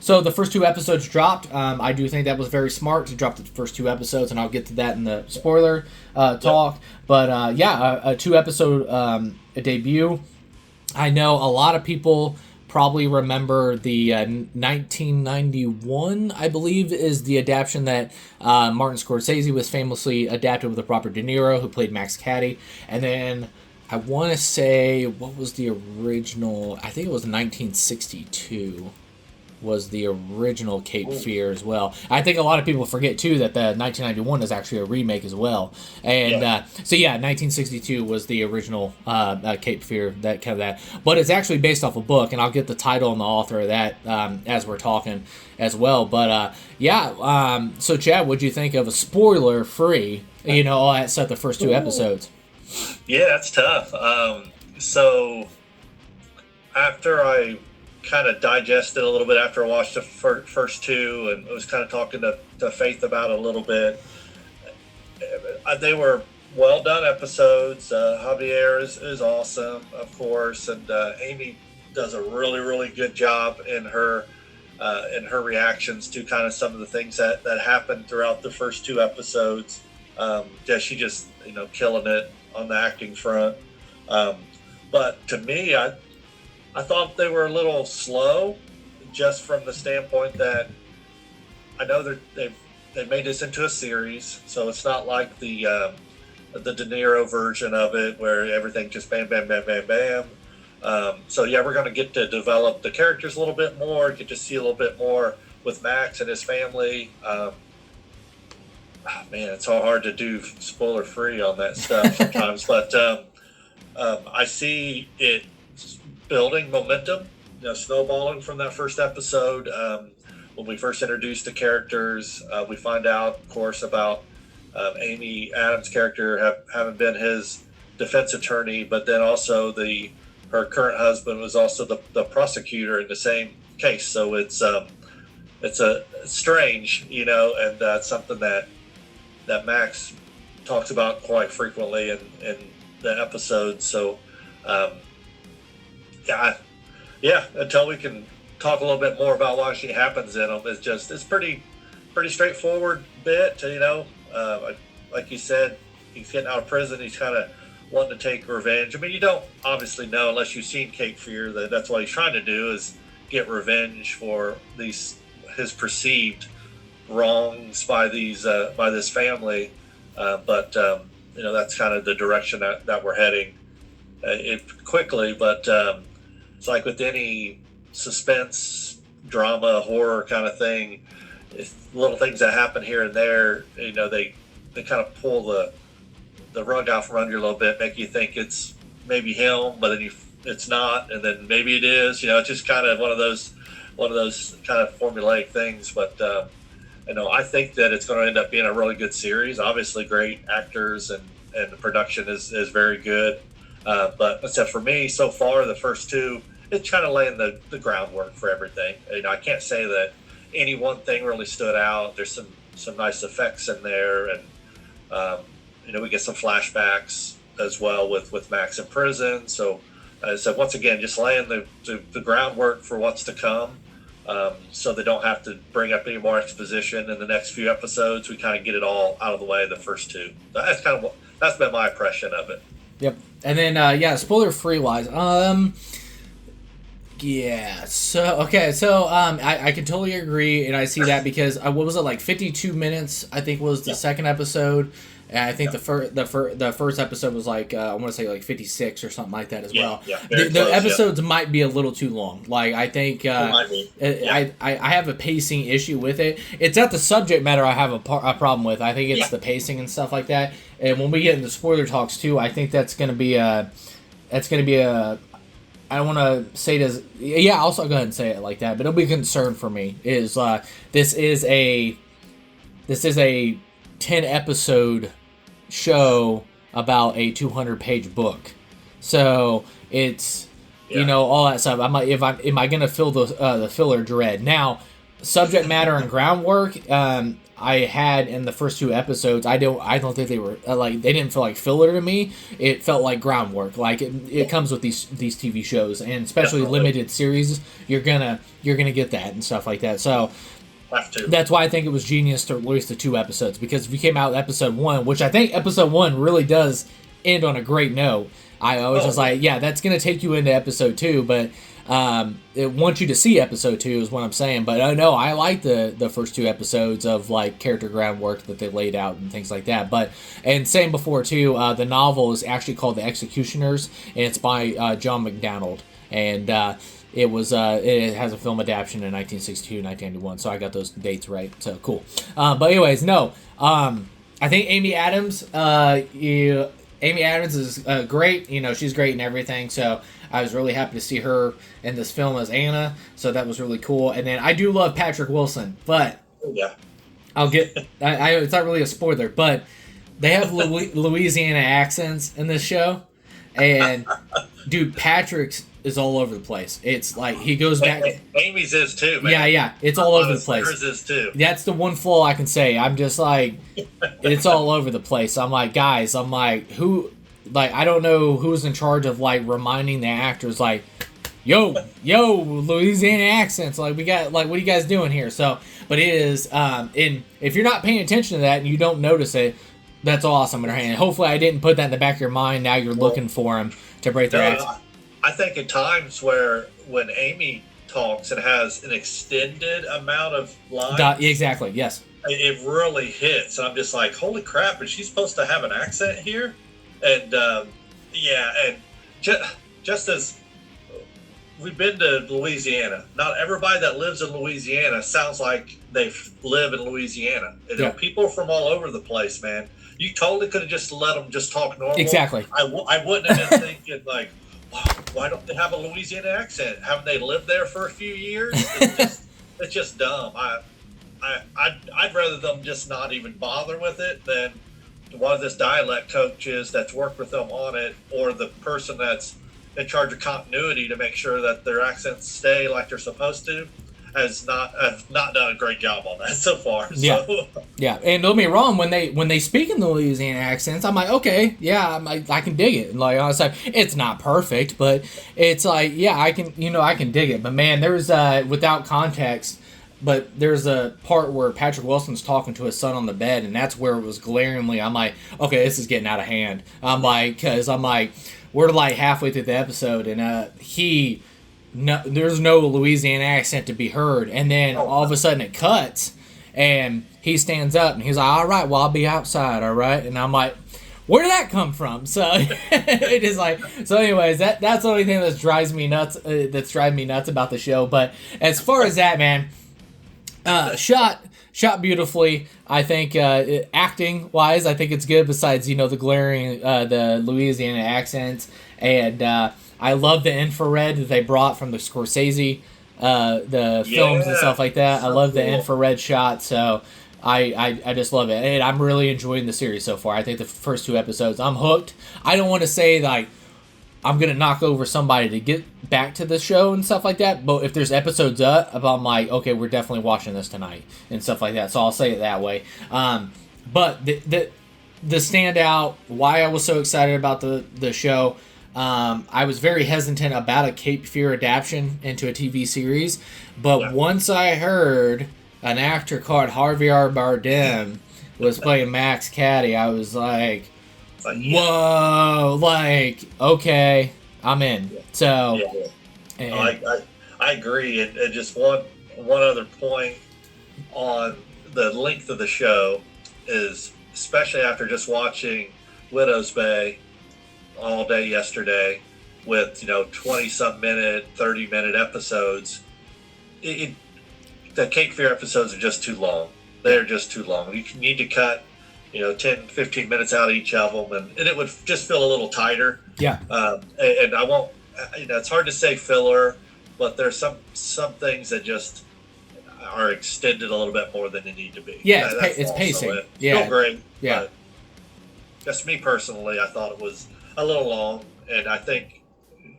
So the first 2 episodes dropped. I do think that was very smart to drop the first 2 episodes, and I'll get to that in the spoiler talk. But a 2-episode debut. I know a lot of people probably remember the 1991, I believe, is the adaptation that Martin Scorsese was famously adapted with Robert De Niro, who played Max Cady. And then I want to say, what was the original? I think it was 1962 was the original Cape Fear as well. I think a lot of people forget, too, that the 1991 is actually a remake as well. And 1962 was the original Cape Fear, that kind of that. But it's actually based off a book, and I'll get the title and the author of that as we're talking as well. But, so, Chad, what'd you think of a spoiler-free, set the first 2 episodes? Yeah, that's tough. So after I kind of digest it a little bit after I watched the first two, and was kind of talking to Faith about it a little bit. They were well done episodes. Javier is awesome, of course, and Amy does a really, really good job in her reactions to kind of some of the things that happened throughout the first two episodes. She just killing it on the acting front. But to me, I thought they were a little slow, just from the standpoint that I know they made this into a series, so it's not like the De Niro version of it where everything just bam, bam, bam, bam, bam. So yeah, we're going to get to develop the characters a little bit more, get to see a little bit more with Max and his family. Man, it's so hard to do spoiler free on that stuff sometimes, but I see it building momentum, snowballing from that first episode. When we first introduced the characters, we find out, of course, about Amy Adams' character having been his defense attorney, but then also her current husband was also the prosecutor in the same case. So it's strange, and that's something that Max talks about quite frequently in the episodes. So until we can talk a little bit more about what actually happens in them, it's pretty straightforward bit. Like you said, he's getting out of prison. He's kind of wanting to take revenge. I mean, you don't obviously know unless you've seen Cape Fear that's what he's trying to do, is get revenge for his perceived wrongs by this family. But that's kind of the direction that we're heading quickly. But it's like with any suspense, drama, horror kind of thing, little things that happen here and there, they kind of pull the rug out from under you a little bit, make you think it's maybe him, but then it's not, and then maybe it is. It's just kind of one of those kind of formulaic things. But I think that it's going to end up being a really good series. Obviously, great actors, and the production is very good. But except for me, so far the first two, it's kind of laying the groundwork for everything. I can't say that any one thing really stood out. There's some nice effects in there, and we get some flashbacks as well with Max in prison. So once again, just laying the groundwork for what's to come, so they don't have to bring up any more exposition in the next few episodes. We kind of get it all out of the way the first two. That's been my impression of it. Yep. And then spoiler free wise, yeah. So I can totally agree, and I see that because what was it, like 52 minutes? I think was the second episode. And I think the first episode was like I want to say like 56 or something like that as well. Yeah, the episodes might be a little too long. Like I think I have a pacing issue with it. It's not the subject matter I have a problem with. I think it's the pacing and stuff like that. And when we get into spoiler talks too, I think that's going to be a I don't want to say this. Yeah, I'll go ahead and say it like that. But it'll be a concern for me. Is this is a 10-episode show about a 200-page book, so it's all that stuff. Am I gonna feel the filler dread? Now, subject matter and groundwork. I had in the first two episodes. I don't think they were they didn't feel like filler to me. It felt like groundwork. Like it comes with these TV shows, and especially limited series. You're gonna get that and stuff like that. So that's why I think it was genius to release the 2 episodes, because if you came out with episode 1, which I think episode 1 really does end on a great note. I was just like, yeah, that's gonna take you into episode 2, but it wants you to see episode 2 is what I'm saying. But I like the first 2 episodes of like character groundwork that they laid out and things like that. But and same before too, the novel is actually called The Executioners, and it's by John McDonald, and it has a film adaptation in 1962, 1991. So I got those dates right. So cool. But anyways, I think Amy Adams. Amy Adams is great. She's great and everything. So I was really happy to see her in this film as Anna. So that was really cool. And then I do love Patrick Wilson, but I'll get. It's not really a spoiler, but they have Louisiana accents in this show, and dude, Patrick's is all over the place. It's like he goes back. Amy's is too, man. Yeah, it's all over the place. Hers is too. That's the one flaw I can say. I'm just like, it's all over the place. I'm like, guys, who, like, I don't know who's in charge of like reminding the actors, like, yo, Louisiana accents. Like, we got, like, what are you guys doing here? So, but it is, and if you're not paying attention to that and you don't notice it, that's awesome. And hopefully I didn't put that in the back of your mind. Now you're looking for them to break their accent. I think at times when Amy talks and has an extended amount of lines. Exactly, yes. It really hits. I'm just like, holy crap, is she supposed to have an accent here? And, and just as we've been to Louisiana, not everybody that lives in Louisiana sounds like they live in Louisiana. You know, people from all over the place, man. You totally could have just let them just talk normal. Exactly. I wouldn't have been thinking, like, why don't they have a Louisiana accent? Haven't they lived there for a few years? It's just dumb. I'd rather them just not even bother with it than one of this dialect coaches that's worked with them on it, or the person that's in charge of continuity to make sure that their accents stay like they're supposed to, has not done a great job on that so far. So. Yeah. And don't get me wrong, when they speak in the Louisiana accents, I'm like, okay, yeah, I can dig it. And like I was like, it's not perfect, but it's like, yeah, I can dig it. But man, there's without context, but there's a part where Patrick Wilson's talking to his son on the bed, and that's where it was glaringly. I'm like, okay, this is getting out of hand. Because we're like halfway through the episode, and there's no Louisiana accent to be heard, and then all of a sudden it cuts, and he stands up and he's like, "All right, well, I'll be outside, all right." And I'm like, where did that come from? So it is like, so anyways, that's the only thing that drives me nuts. That's driving me nuts about the show. But as far as that, man, shot beautifully. I think acting wise, I think it's good. Besides, the glaring the Louisiana accents, and I love the infrared that they brought from the Scorsese, the films and stuff like that. I love the infrared shot, so I just love it. And I'm really enjoying the series so far. I think the first 2 episodes, I'm hooked. I don't want to say, like, I'm going to knock over somebody to get back to the show and stuff like that, but if there's episodes up, I'm like, okay, we're definitely watching this tonight and stuff like that, so I'll say it that way. But the standout, why I was so excited about the show, I was very hesitant about a Cape Fear adaptation into a TV series, but once I heard an actor called Javier Bardem was playing Max Caddy, I was like, whoa, like, okay, I'm in. So, I agree. And just one other point on the length of the show is, especially after just watching Widow's Bay all day yesterday with 20-some minute, 30-minute episodes, the Cape Fear episodes are just too long. They're just too long. You need to cut 10, 15 minutes out of each of them, and it would just feel a little tighter. Yeah. And I won't, it's hard to say filler, but there's some things that just are extended a little bit more than they need to be. Yeah, it's pacing. Still great. Yeah. But just me personally, I thought it was a little long, and I think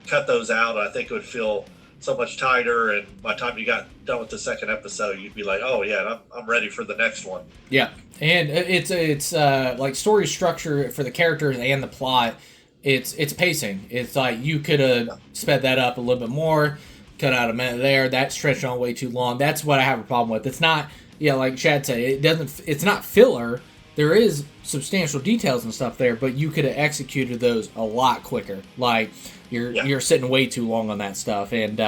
cut those out, I think it would feel so much tighter, and by the time you got done with the second episode, you'd be like, oh yeah, I'm ready for the next one. Yeah. And it's like story structure for the characters and the plot, it's pacing. It's like you could have sped that up a little bit more, cut out a minute there. That stretched on way too long. That's what I have a problem with. It's not, like Chad said, it's not filler. There is substantial details and stuff there, but you could have executed those a lot quicker. Like, you're sitting way too long on that stuff, and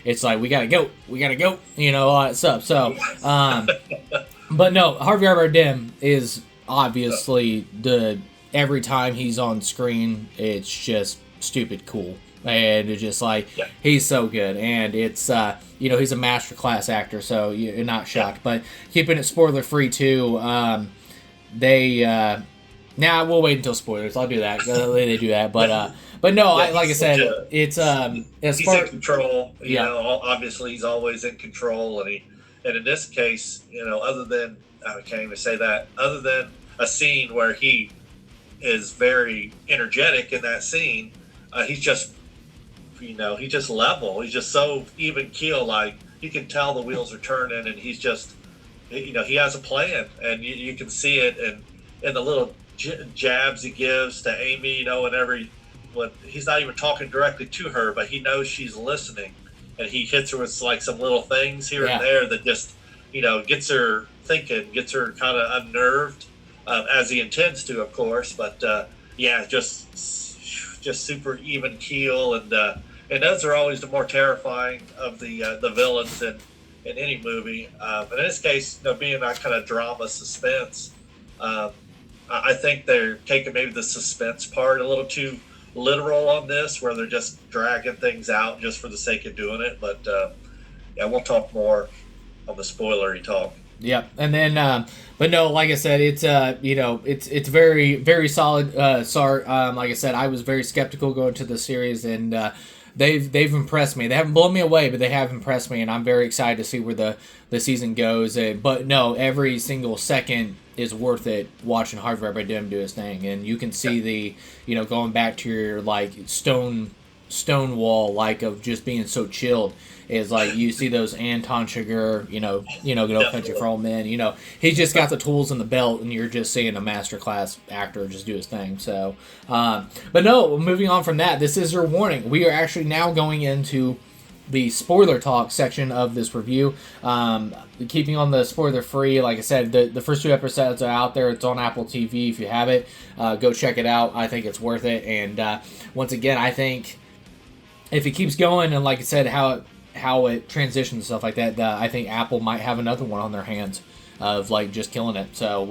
it's like, we gotta go, all that stuff. So, but no, Javier Bardem is obviously every time he's on screen, it's just stupid cool, and it's just like he's so good, and it's he's a masterclass actor, so you're not shocked. But keeping it spoiler free too. We'll wait until spoilers. I'll do that. They do that, but no, like I said, it's as he's far in control. Obviously he's always in control, and in this case, other than I can't even say that, other than a scene where he is very energetic in that scene, he's just he's just level. He's just so even keel. Like you can tell the wheels are turning, and he's just, he has a plan, and you can see it in the little jabs he gives to Amy. When he's not even talking directly to her, but he knows she's listening, and he hits her with like some little things here and there that just, gets her thinking, gets her kind of unnerved, as he intends to, of course. But just super even keel, and those are always the more terrifying of the villains in any movie. But in this case, being that kind of drama suspense, I think they're taking maybe the suspense part a little too literal on this, where they're just dragging things out just for the sake of doing it. But we'll talk more on the spoilery talk. Yep, and then, but no, like I said, it's it's very, very solid. Like I said, I was very skeptical going to the series, and they've impressed me. They haven't blown me away, but they have impressed me, and I'm very excited to see where the season goes. But no, every single second is worth it watching Harvey Birdem do his thing, and you can see the going back to your like stone wall, like of just being so chilled, is like you see those Anton Chigurh, Good Old Country for Old Men. He's just got the tools in the belt, and you're just seeing a masterclass actor just do his thing. So, but no, moving on from that, this is your warning. We are actually now going into the spoiler talk section of this review. Keeping on the spoiler free, like I said, the first 2 episodes are out there. It's on Apple TV. If you have it, go check it out. I think it's worth it. And once again, I think if it keeps going, and like I said, how it transitions and stuff like that, I think Apple might have another one on their hands of like just killing it. So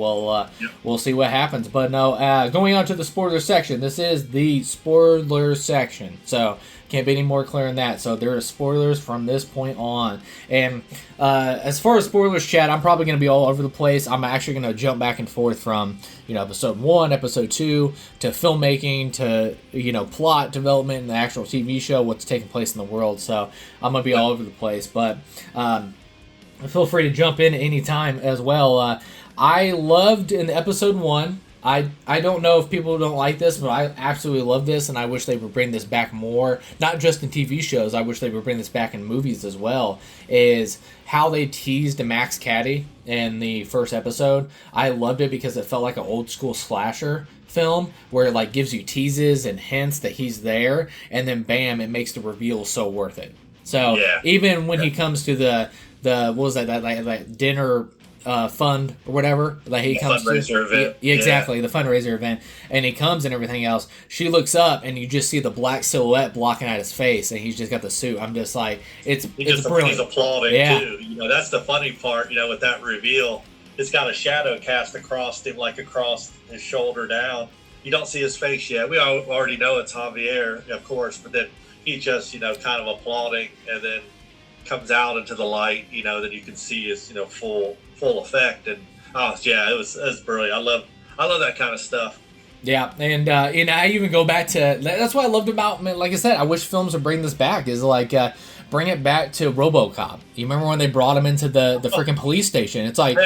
we'll see what happens. But no, going on to the spoiler section. This is the spoiler section. So can't be any more clear than that. So there are spoilers from this point on. And as far as spoilers, chat, I'm probably going to be all over the place. I'm actually going to jump back and forth from episode 1, episode 2, to filmmaking, to plot development and the actual TV show, what's taking place in the world. So I'm going to be all over the place. But feel free to jump in any time as well. I loved in episode 1. I don't know if people don't like this, but I absolutely love this, and I wish they would bring this back more. Not just in TV shows. I wish they would bring this back in movies as well. Is how they teased Max Cady in the first episode. I loved it because it felt like an old school slasher film where it like gives you teases and hints that he's there, and then bam, it makes the reveal so worth it. So even when he comes to the what was that dinner fund or whatever that he comes to, event. Exactly, the fundraiser event, and he comes and everything else, she looks up and you just see the black silhouette blocking out his face, and he's just got the suit. I'm just like, it's brilliant. He's applauding too. That's the funny part. With that reveal, it's got a shadow cast across him, like across his shoulder down. You don't see his face yet. We already know it's Javier, of course, but then he just kind of applauding, and then comes out into the light, that you can see his full effect. And it was brilliant. I love that kind of stuff. Yeah, and I even go back to, that's what I loved about, like I said, I wish films would bring this back, is like bring it back to RoboCop. You remember when they brought him into the freaking police station? It's like,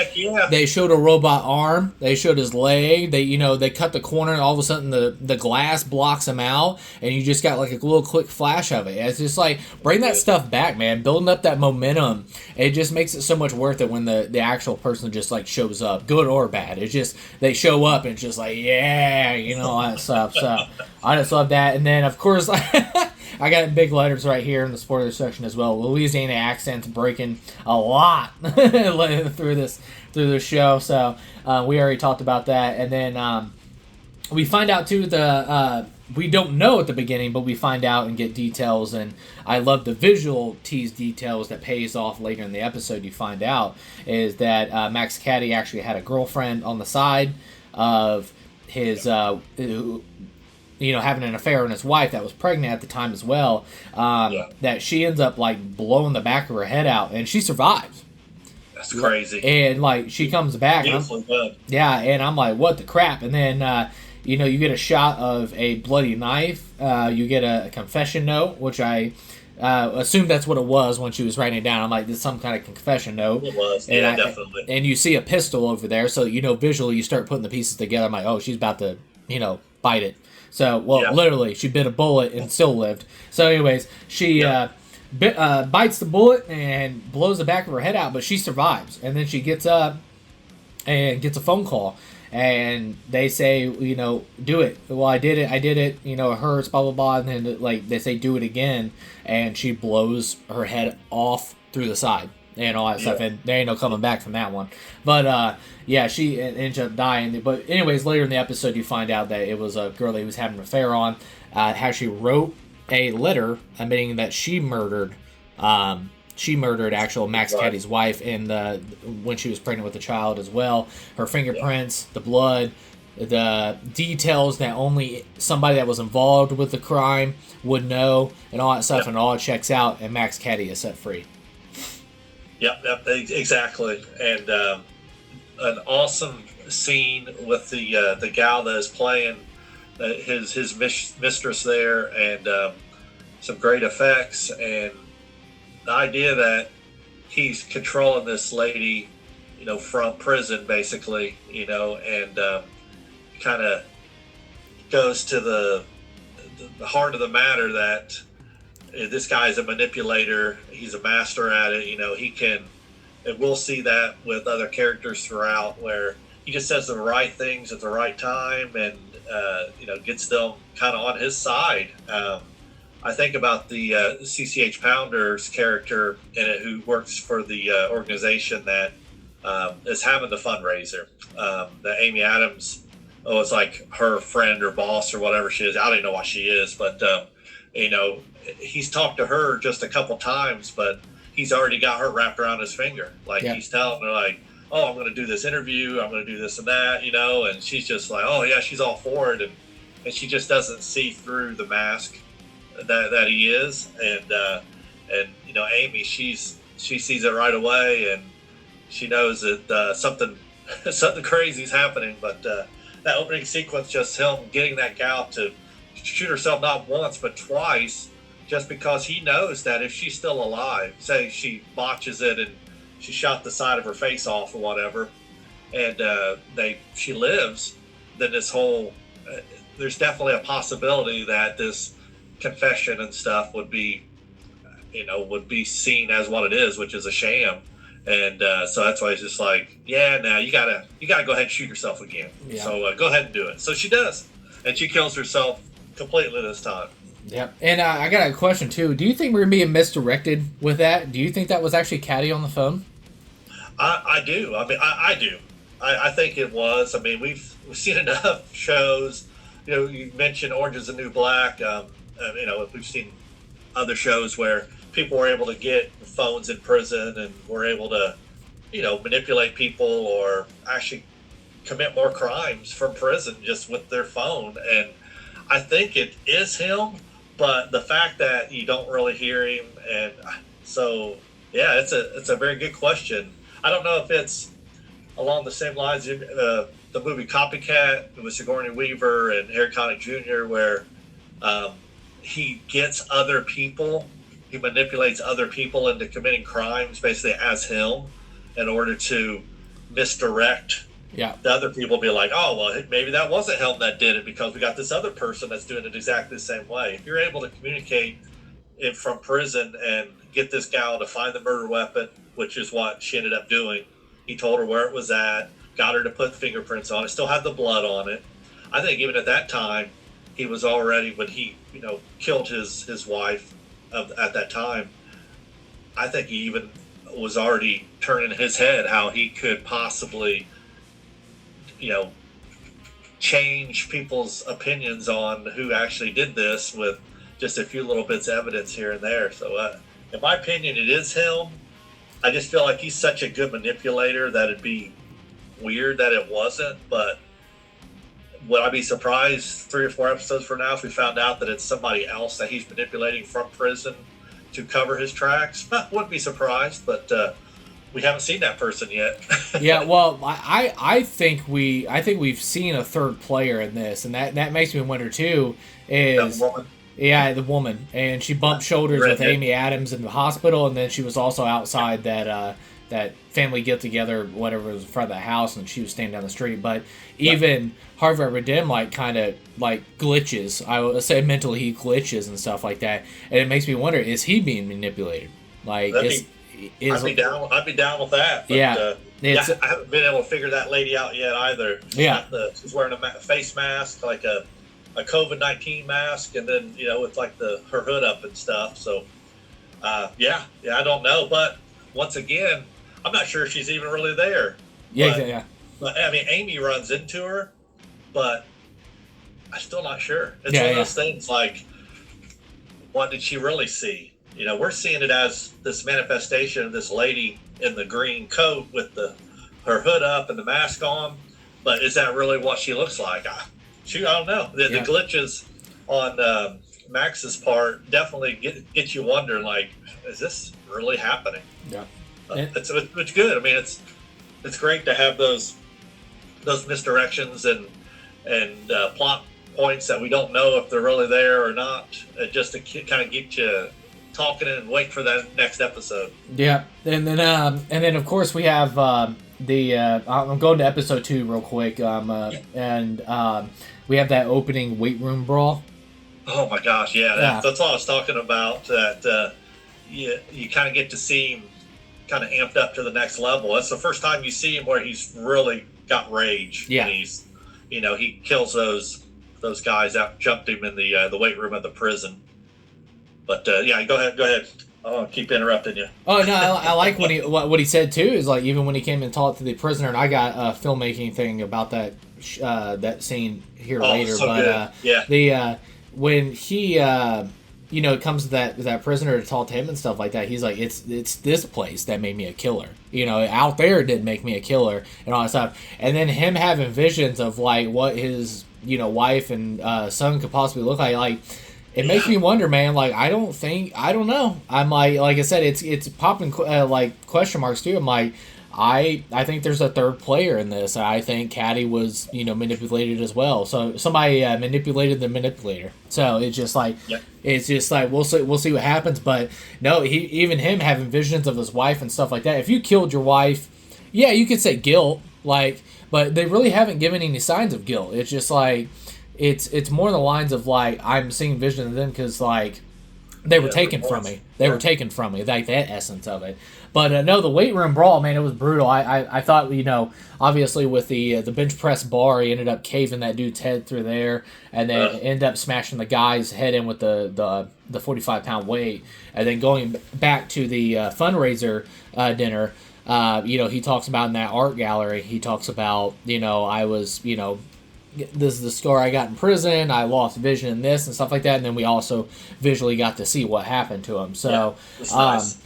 they showed a robot arm, they showed his leg, they cut the corner, and all of a sudden the glass blocks him out, and you just got like a little quick flash of it. It's just like, bring that stuff back, man. Building up that momentum, it just makes it so much worth it when the actual person just like shows up, good or bad. It's just, they show up and it's just like, all that stuff. So I just love that. And then of course, I got big letters right here in the spoiler section as well. Louisiana accents breaking a lot through this show. So we already talked about that. And then we find out too we don't know at the beginning, but we find out and get details. And I love the visual tease details that pays off later in the episode. You find out is that Max Cady actually had a girlfriend on the side of his having an affair on his wife that was pregnant at the time as well, that she ends up like blowing the back of her head out, and she survives. That's crazy. And like she comes back, and I'm like, what the crap? And then you get a shot of a bloody knife. You get a confession note, which I assumed that's what it was when she was writing it down. I'm like, this is some kind of confession note. It was, definitely. And you see a pistol over there, so visually you start putting the pieces together. I'm like, oh, she's about to bite it. So, literally, she bit a bullet and still lived. So, anyways, she bites the bullet and blows the back of her head out, but she survives. And then she gets up and gets a phone call. And they say, do it. Well, I did it, it hurts, blah, blah, blah. And then, they say, do it again. And she blows her head off through the side and all that stuff. And there ain't no coming back from that one. But, she ended up dying. But anyways, later in the episode, you find out that it was a girl that he was having an affair on. How she wrote a letter admitting that she murdered actual Max Caddy's wife, and when she was pregnant with the child as well. Her fingerprints, the blood, the details that only somebody that was involved with the crime would know, and all that stuff, and all checks out, and Max Caddy is set free. Yep, exactly. And an awesome scene with the gal that is playing his mistress there, and some great effects, and the idea that he's controlling this lady, from prison, basically, and kind of goes to the heart of the matter that this guy's a manipulator. He's a master at it. He can, and we'll see that with other characters throughout, where he just says the right things at the right time, and gets them kind of on his side. I think about the CCH Pounder's character in it, who works for the organization that is having the fundraiser. That Amy Adams, it's like her friend or boss or whatever she is. I don't even know what she is, but he's talked to her just a couple times, but he's already got her wrapped around his finger. He's telling her, oh, I'm going to do this interview, I'm going to do this and that, and she's just like, oh yeah, she's all for it, and she just doesn't see through the mask that he is, and Amy, she sees it right away, and she knows that something crazy is happening. But that opening sequence, just him getting that gal to shoot herself not once but twice, just because he knows that if she's still alive, say she botches it and she shot the side of her face off or whatever, and she lives, then this whole there's definitely a possibility that this confession and stuff would be seen as what it is, which is a sham. And so that's why he's just like, you gotta go ahead and shoot yourself again. So go ahead and do it. So she does, and she kills herself completely this time. Yep. And I got a question too. Do you think we're being misdirected with that? Do you think that was actually Caddy on the phone? I do. I mean, I do. I think it was. I mean, we've seen enough shows. You mentioned Orange is the New Black. We've seen other shows where people were able to get phones in prison and were able to, manipulate people or actually commit more crimes from prison just with their phone. And I think it is him, but the fact that you don't really hear him, and so it's a very good question. I don't know if it's along the same lines of the movie Copycat with Sigourney Weaver and Harry Connick Jr., where he gets other people, he manipulates other people into committing crimes basically as him in order to misdirect the other people, be like, oh, well, maybe that wasn't him that did it because we got this other person that's doing it exactly the same way. If you're able to communicate it from prison and get this gal to find the murder weapon, which is what she ended up doing, he told her where it was at, got her to put fingerprints on it, still had the blood on it. I think even at that time, he was already, when he, killed his wife at that time, I think he even was already turning his head how he could possibly, change people's opinions on who actually did this with just a few little bits of evidence here and there. So in my opinion, it is him. I just feel like he's such a good manipulator that it'd be weird that it wasn't, but would I be surprised 3 or 4 episodes from now if we found out that it's somebody else that he's manipulating from prison to cover his tracks? Wouldn't be surprised, but we haven't seen that person yet. Yeah, well, I think we've seen a third player in this, and that makes me wonder too. Is the woman? Yeah, the woman, and she bumped shoulders with Amy Adams in the hospital, and then she was also outside that that family get together, whatever was in front of the house, and she was standing down the street. But even Harvey Redim kind of glitches. I would say mentally he glitches and stuff like that, and it makes me wonder: is he being manipulated? I'd be down with that. But, I haven't been able to figure that lady out yet either. She's wearing a face mask, like a COVID-19 mask, and then with her hood up and stuff. So I don't know, but once again, I'm not sure if she's even really there. But I mean, Amy runs into her, but I'm still not sure. It's one of those things like, what did she really see? We're seeing it as this manifestation of this lady in the green coat with her hood up and the mask on, but is that really what she looks like? I don't know. The glitches on Max's part definitely get you wondering, is this really happening? Yeah, it's good. I mean, it's great to have those misdirections and plot points that we don't know if they're really there or not, just to kind of get you talking and wait for that next episode. Yeah, and then of course we have I'm going to episode 2 real quick, and we have that opening weight room brawl. Oh my gosh, that's all I was talking about. That you kind of get to see him kind of amped up to the next level. That's the first time you see him where he's really got rage. Yeah, and he's he kills those guys out, jumped him in the weight room of the prison. But go ahead. I'll keep interrupting you. Oh no, I like when what he said too is even when he came and talked to the prisoner, and I got a filmmaking thing about that scene here later. So but good. When he comes to that prisoner to talk to him and stuff like that, he's like, it's this place that made me a killer. Out there didn't make me a killer and all that stuff. And then him having visions of what his wife and son could possibly look like. It makes me wonder, man. I don't know. I'm like I said, it's popping question marks too. I'm like, I think there's a third player in this. I think Caddy was manipulated as well. So somebody manipulated the manipulator. So it's just we'll see what happens. But no, even him having visions of his wife and stuff like that. If you killed your wife, you could say guilt. But they really haven't given any signs of guilt. It's just It's more the lines of I'm seeing vision of them because they were taken from me. They were taken from me. That essence of it. But no, the weight room brawl, man, it was brutal. I thought obviously with the bench press bar, he ended up caving that dude's head through there, and then ended up smashing the guy's head in with the 45-pound weight, and then going back to the fundraiser dinner. He talks about in that art gallery. He talks about I was this is the scar I got in prison. I lost vision in this and stuff like that. And then we also visually got to see what happened to him. So, nice.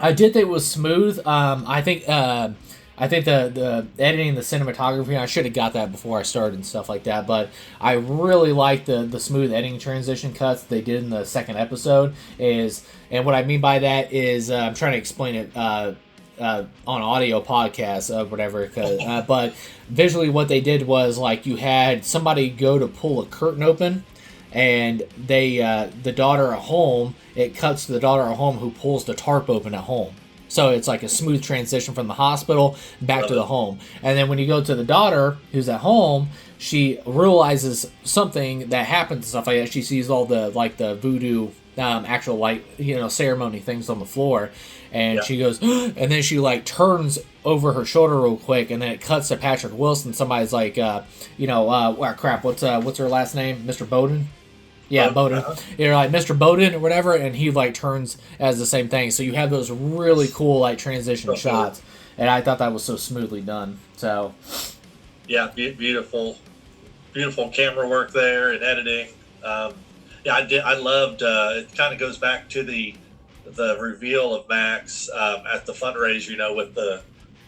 I did think it was smooth. I think the editing, the cinematography, I should have got that before I started and stuff like that. But I really like the smooth editing transition cuts they did in the second episode. And what I mean by that is, I'm trying to explain it, on audio podcasts or whatever, but visually what they did was you had somebody go to pull a curtain open, and the daughter at home, it cuts to the daughter at home who pulls the tarp open at home. So it's a smooth transition from the hospital back to the home. And then when you go to the daughter who's at home, she realizes something that happens and stuff like that. She sees all the the voodoo actual ceremony things on the floor, and she goes and then she turns over her shoulder real quick, and then it cuts to Patrick Wilson. Somebody's crap, what's her last name? Mr. Bowden? Yeah, Bowden. Mr. Bowden or whatever, and he turns as the same thing. So you have those really cool transition shots, and I thought that was so smoothly done. So beautiful camera work there and editing. I loved. It kind of goes back to the reveal of Max at the fundraiser,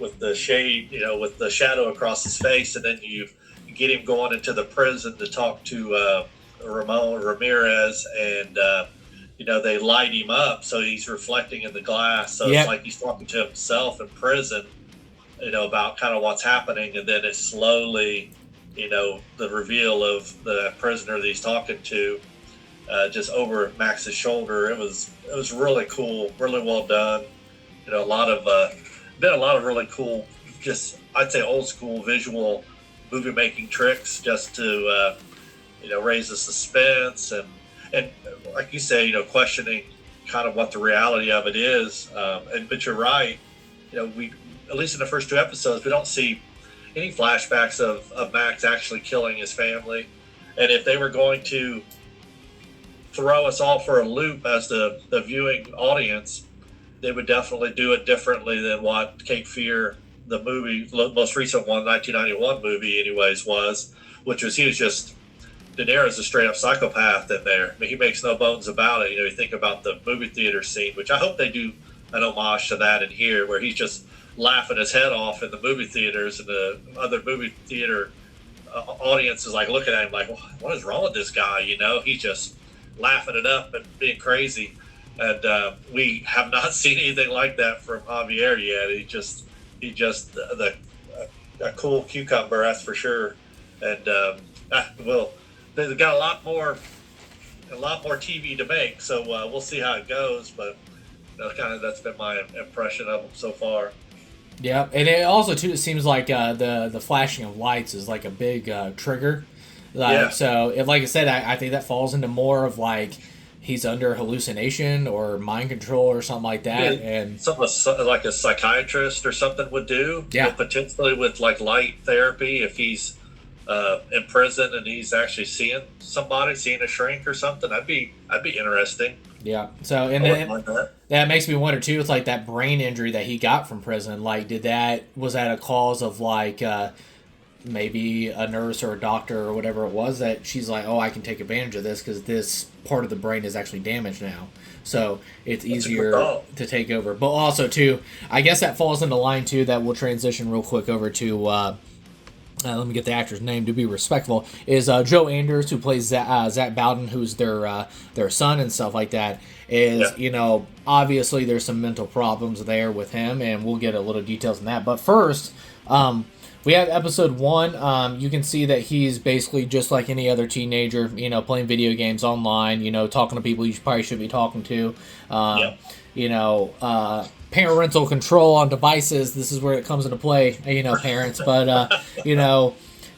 with the shade, with the shadow across his face, and then you get him going into the prison to talk to Ramon Ramirez, and they light him up so he's reflecting in the glass. So it's like he's talking to himself in prison, about kind of what's happening, and then it's slowly, the reveal of the prisoner that he's talking to. Just over Max's shoulder. It was really cool, really well done. A lot of been a lot of really cool, just I'd say old school visual movie making tricks just to raise the suspense and like you say, questioning kind of what the reality of it is. But you're right. We, at least in the first 2 episodes, we don't see any flashbacks of Max actually killing his family. And if they were going to throw us all for a loop as the viewing audience, they would definitely do it differently than what Cape Fear, the movie, most recent one, 1991 movie anyways, was, which was he was just, De Niro's a straight up psychopath in there. I mean, he makes no bones about it. You think about the movie theater scene, which I hope they do an homage to that in here, where he's just laughing his head off in the movie theaters, and the other movie theater audience is like looking at him like, what is wrong with this guy? He's just laughing it up and being crazy. And we have not seen anything like that from Javier yet. He just a cool cucumber, that's for sure. And they've got a lot more TV to make, so we'll see how it goes. But that's been my impression of them so far. Yeah, and it also too, it seems like the flashing of lights is like a big trigger. So, like I said, I think that falls into more of like he's under hallucination or mind control or something like that, and something like a psychiatrist or something would do. Yeah, potentially with like light therapy if he's in prison and he's actually seeing a shrink or something. That'd be interesting. Yeah. So, and then that makes me wonder too. It's like that brain injury that he got from prison. Like, was that a cause of like maybe a nurse or a doctor or whatever it was that she's like, oh, I can take advantage of this because this part of the brain is actually damaged now. So it's easier to take over. But also too, I guess that falls into line too that we'll transition real quick over to. Let me get the actor's name to be respectful. Is Joe Anders, who plays Zach Bowden, who's their son and stuff like that. Obviously there's some mental problems there with him, and we'll get a little details on that. But first, we have episode 1. You can see that he's basically just like any other teenager, playing video games online, talking to people you probably should be talking to. Parental control on devices. This is where it comes into play, parents, but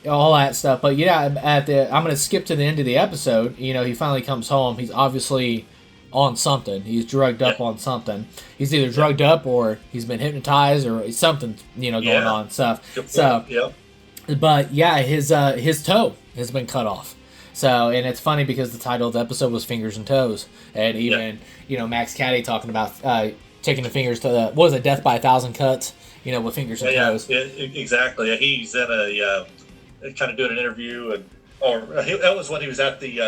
all that stuff. But yeah, I'm going to skip to the end of the episode. He finally comes home. He's obviously on something. He's drugged up on something. He's either drugged up or he's been hypnotized or something, going on stuff. But yeah, his toe has been cut off. So, and it's funny because the title of the episode was Fingers and Toes, and even Max Caddy talking about taking the fingers to Death by 1,000 Cuts, with fingers and toes. Yeah, exactly. He's in a kind of doing an interview, that was when he was at the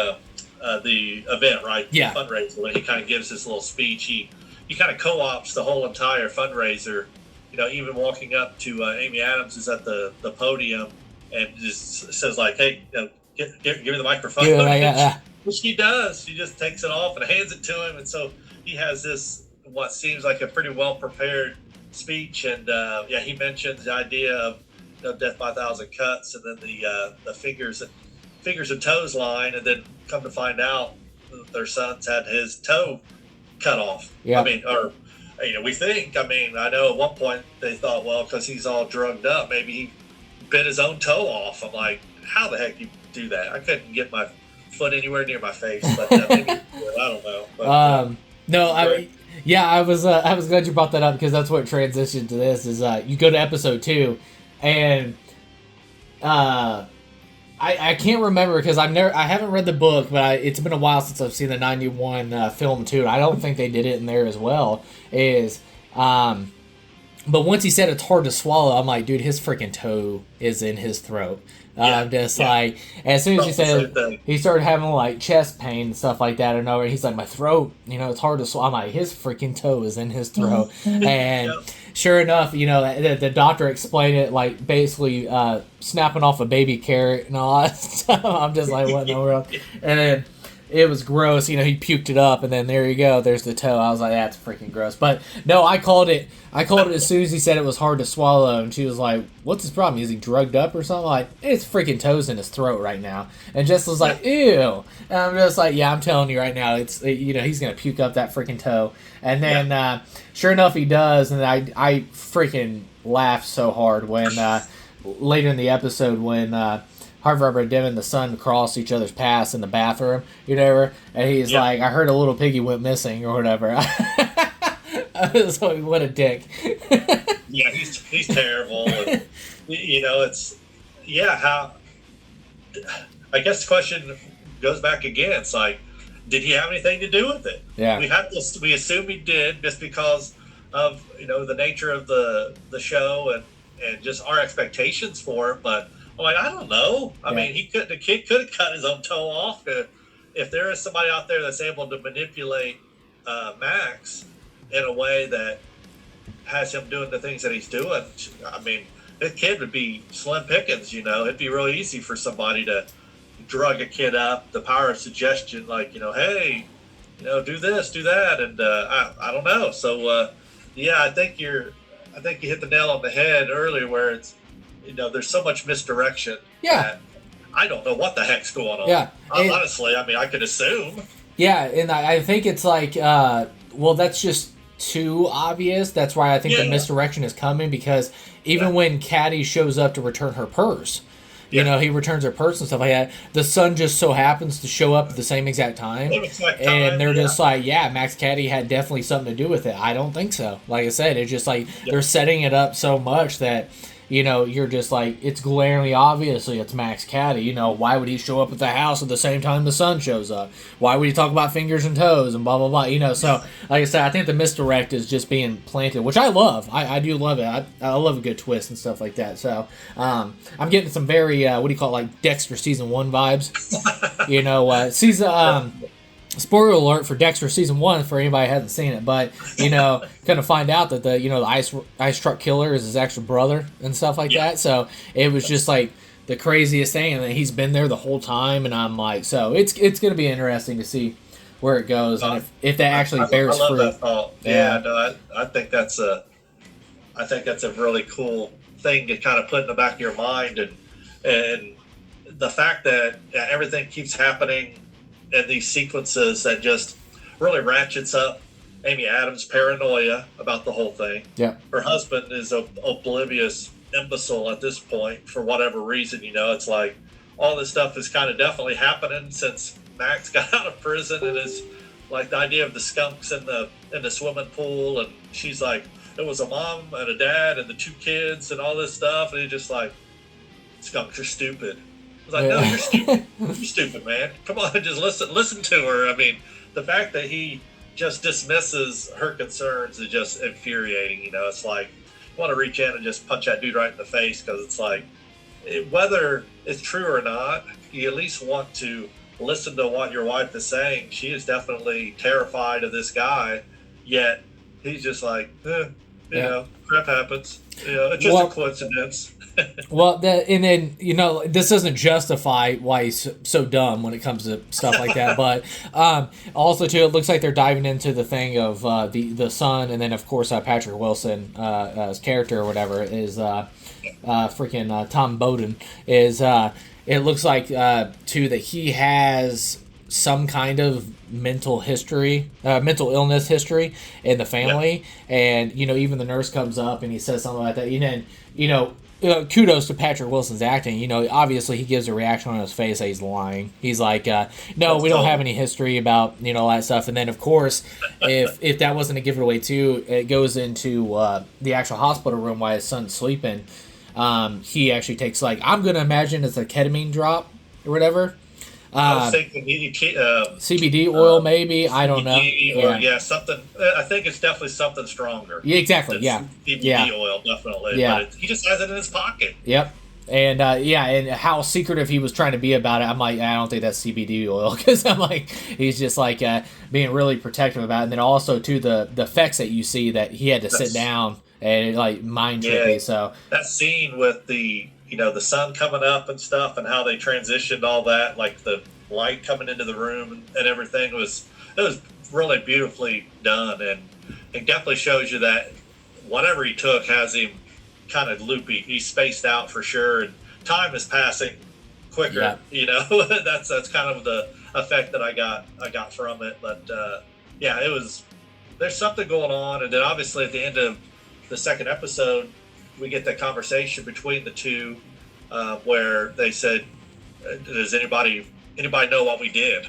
event, right? Yeah. The fundraiser, when he kind of gives his little speech. He kind of co-ops the whole entire fundraiser. Even walking up to Amy Adams is at the podium and just says like, "Hey, give me the microphone." Which he does. She just takes it off and hands it to him, and so he has this what seems like a pretty well prepared speech. And he mentions the idea of Death by 1,000 Cuts, and then the fingers and toes line, and then come to find out their son's had his toe cut off. Yeah. We think. I know at one point they thought, well, because he's all drugged up, maybe he bit his own toe off. I'm like, how the heck do you do that? I couldn't get my foot anywhere near my face, but maybe I don't know. But, I was glad you brought that up because that's what transitioned to this. Is you go to episode 2, and I can't remember because I haven't read the book, but it's been a while since I've seen the 91 film too. And I don't think they did it in there as well. But once he said it's hard to swallow, I'm like, dude, his freaking toe is in his throat. Like, as soon as he said, he started having like chest pain and stuff like that. And he's like, my throat, it's hard to swallow. I'm like, his freaking toe is in his throat. And sure enough, the doctor explained it like basically snapping off a baby carrot and all that stuff. I'm just like, what in the world? And then it was gross. You know, he puked it up, and then there you go. There's the toe. I was like, that's freaking gross. But no, I called it as soon as he said it was hard to swallow, and she was like, what's his problem? Is he drugged up or something? Like, it's freaking toes in his throat right now. And Jess was like, ew. And I'm just like, yeah, I'm telling you right now, he's going to puke up that freaking toe. And then, sure enough, he does. And I freaking laughed so hard when, later in the episode, when, Harvard and Devin and the son cross each other's paths in the bathroom, and he's like, I heard a little piggy went missing or whatever. So what a dick. Yeah, he's terrible. And, how, I guess the question goes back again. It's like, did he have anything to do with it? Yeah. We assume he did just because of, the nature of the show and just our expectations for it, but I'm like, I don't know. I mean, the kid could have cut his own toe off. If there is somebody out there that's able to manipulate Max in a way that has him doing the things that he's doing, I mean, this kid would be slim pickings. It'd be really easy for somebody to drug a kid up. The power of suggestion, like, hey, do this, do that, and I don't know. So I think you hit the nail on the head earlier, where it's. There's so much misdirection. Yeah. I don't know what the heck's going on. Yeah. Honestly, I mean, I could assume. Yeah, and I think it's like, that's just too obvious. That's why I think the misdirection is coming, because even when Caddy shows up to return her purse, he returns her purse and stuff like that, the son just so happens to show up at the same exact time. And they're just like, Max Caddy had definitely something to do with it. I don't think so. Like I said, it's just like they're setting it up so much that you're just like, it's glaringly obviously it's Max Caddy. Why would he show up at the house at the same time the son shows up? Why would he talk about fingers and toes and blah, blah, blah? So, like I said, I think the misdirect is just being planted, which I love. I do love it. I love a good twist and stuff like that. So, I'm getting some very, like Dexter Season 1 vibes. Spoiler alert for Dexter Season 1 for anybody who hasn't seen it, but, kind of find out that the ice truck killer is his actual brother and stuff like that. So it was just like the craziest thing, and he's been there the whole time, and I'm like, so it's going to be interesting to see where it goes, and if that actually bears fruit. I love that thought. I think that's a really cool thing to kind of put in the back of your mind, and the fact that everything keeps happening in these sequences that just really ratchets up Amy Adams' paranoia about the whole thing. Yeah. Her husband is an oblivious imbecile at this point for whatever reason. It's like all this stuff is kind of definitely happening since Max got out of prison, and is like the idea of the skunks in the swimming pool, and she's like, it was a mom and a dad and the 2 kids and all this stuff, and it's just like, skunks are stupid. I was like, no, you're stupid. You're stupid, man. Come on, just listen to her. I mean, the fact that he just dismisses her concerns is just infuriating. It's like, you want to reach in and just punch that dude right in the face, because it's like, whether it's true or not, you at least want to listen to what your wife is saying. She is definitely terrified of this guy, yet he's just like, crap happens. It's just a coincidence. Well, and then this doesn't justify why he's so dumb when it comes to stuff like that, but also too, it looks like they're diving into the thing of the son, and then of course Patrick Wilson, his character or whatever is freaking Tom Bowden is. It looks like too that he has some kind of mental illness history in the family, and even the nurse comes up and he says something like that, and kudos to Patrick Wilson's acting. Obviously he gives a reaction on his face that he's lying. He's like, no, we don't have any history about, all that stuff. And then, of course, if that wasn't to give it away, too, it goes into the actual hospital room while his son's sleeping. He actually takes, I'm going to imagine it's a ketamine drop or whatever. I was thinking CBD oil, maybe. I don't know. Or, something. I think it's definitely something stronger. Yeah, exactly. Yeah. CBD oil, definitely. Yeah. But he just has it in his pocket. Yep. And, and how secretive he was trying to be about it. I'm like, I don't think that's CBD oil. Because I'm like, he's just like being really protective about it. And then also, too, the effects that you see that he had to sit down and, mind trippy. So that scene with the the sun coming up and stuff, and how they transitioned all that, like the light coming into the room and everything was really beautifully done, and it definitely shows you that whatever he took has him kind of loopy. He's spaced out for sure, and time is passing quicker. Yeah. That's kind of the effect that I got from it. But it was, there's something going on, and then obviously at the end of the second episode, we get that conversation between the two where they said, "Does anybody know what we did?"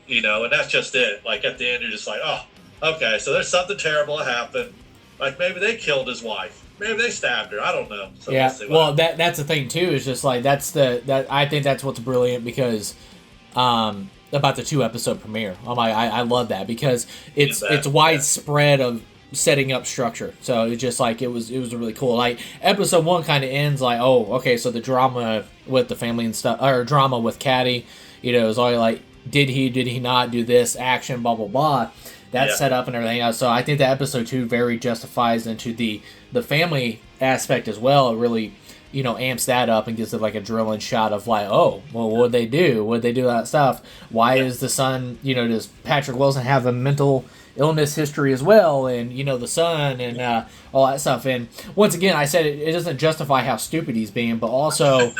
And that's just it. Like at the end, you're just like, "Oh, okay, so there's something terrible that happened. Like maybe they killed his wife, maybe they stabbed her. I don't know." So yeah, well, that's the thing too. Is just like I think that's what's brilliant because about the 2-episode premiere. I love that because it's widespread of setting up structure. So it's just like it was really cool. Like episode 1 kind of ends like, oh, okay, so the drama with the family and stuff, or drama with Caddy, is all like, did he not do this action, blah blah blah. That's set up and everything else. So I think that episode 2 very justifies into the family aspect as well. It really, amps that up and gives it like a drilling shot of like, oh, well, what'd they do? What'd they do that stuff? Why is the son, does Patrick Wilson have a mental illness history as well? And, the son and all that stuff. And once again, I said it doesn't justify how stupid he's being, but also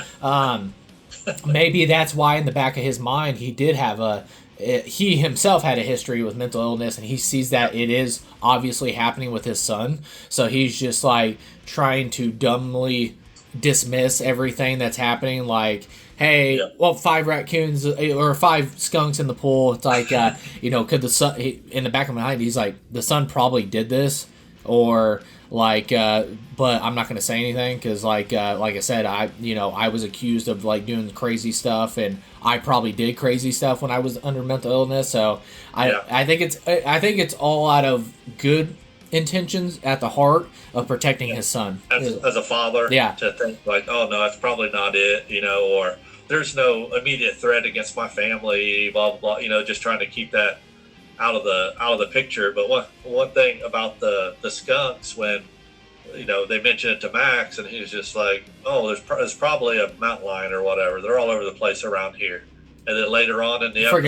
maybe that's why in the back of his mind he did have he himself had a history with mental illness, and he sees that it is obviously happening with his son. So he's just like trying to dumbly dismiss everything that's happening. Like, hey, well, 5 raccoons or 5 skunks in the pool. It's like, could the son, in the back of my mind, he's like, the son probably did this, or like, but I'm not going to say anything because, like I said, I was accused of like doing crazy stuff, and I probably did crazy stuff when I was under mental illness. So I think it's all out of good intentions at the heart of protecting his son as a father. To think like, oh no, that's probably not it, or there's no immediate threat against my family, blah blah blah. Just trying to keep that out of the picture. But one thing about the skunks, when they mentioned it to Max, and he was just like, oh, there's probably a mountain lion or whatever. They're all over the place around here. And then later on in the episode,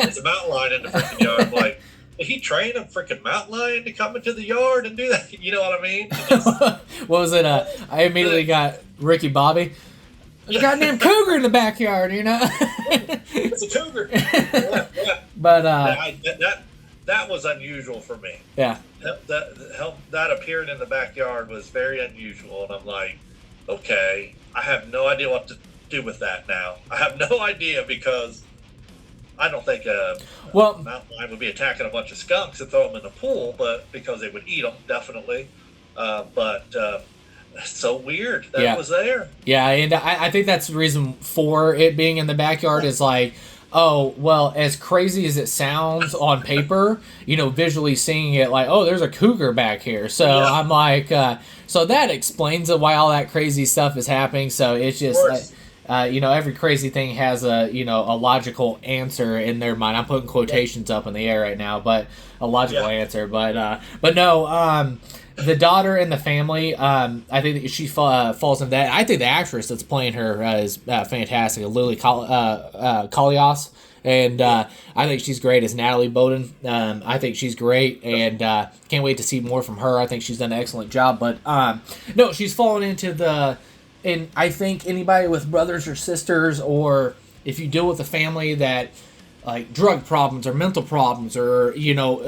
there's a mountain lion in the freaking yard. I'm like, did he train a freaking mountain lion to come into the yard and do that? You know what I mean? What was it? I immediately got Ricky Bobby. There's a goddamn cougar in the backyard, It's a cougar. Yeah. But that was unusual for me. Yeah. That appearing in the backyard was very unusual, and I'm like, okay, I have no idea what to do with that now. I have no idea, because I don't think a mountain lion would be attacking a bunch of skunks and throw them in the pool, but because they would eat them, definitely. But that's so weird that it was there. Yeah, and I think that's the reason for it being in the backyard is like, oh, well, as crazy as it sounds on paper, visually seeing it like, oh, there's a cougar back here. So I'm like, so that explains why all that crazy stuff is happening. So it's just, every crazy thing has a logical answer in their mind. I'm putting quotations up in the air right now, but a logical answer. But no, the daughter and the family, I think that she falls into that. I think the actress that's playing her is fantastic, Lily Collios. And I think she's great as Natalie Bowden. I think she's great, and can't wait to see more from her. I think she's done an excellent job. But no, she's fallen into and I think anybody with brothers or sisters, or if you deal with a family that like drug problems or mental problems or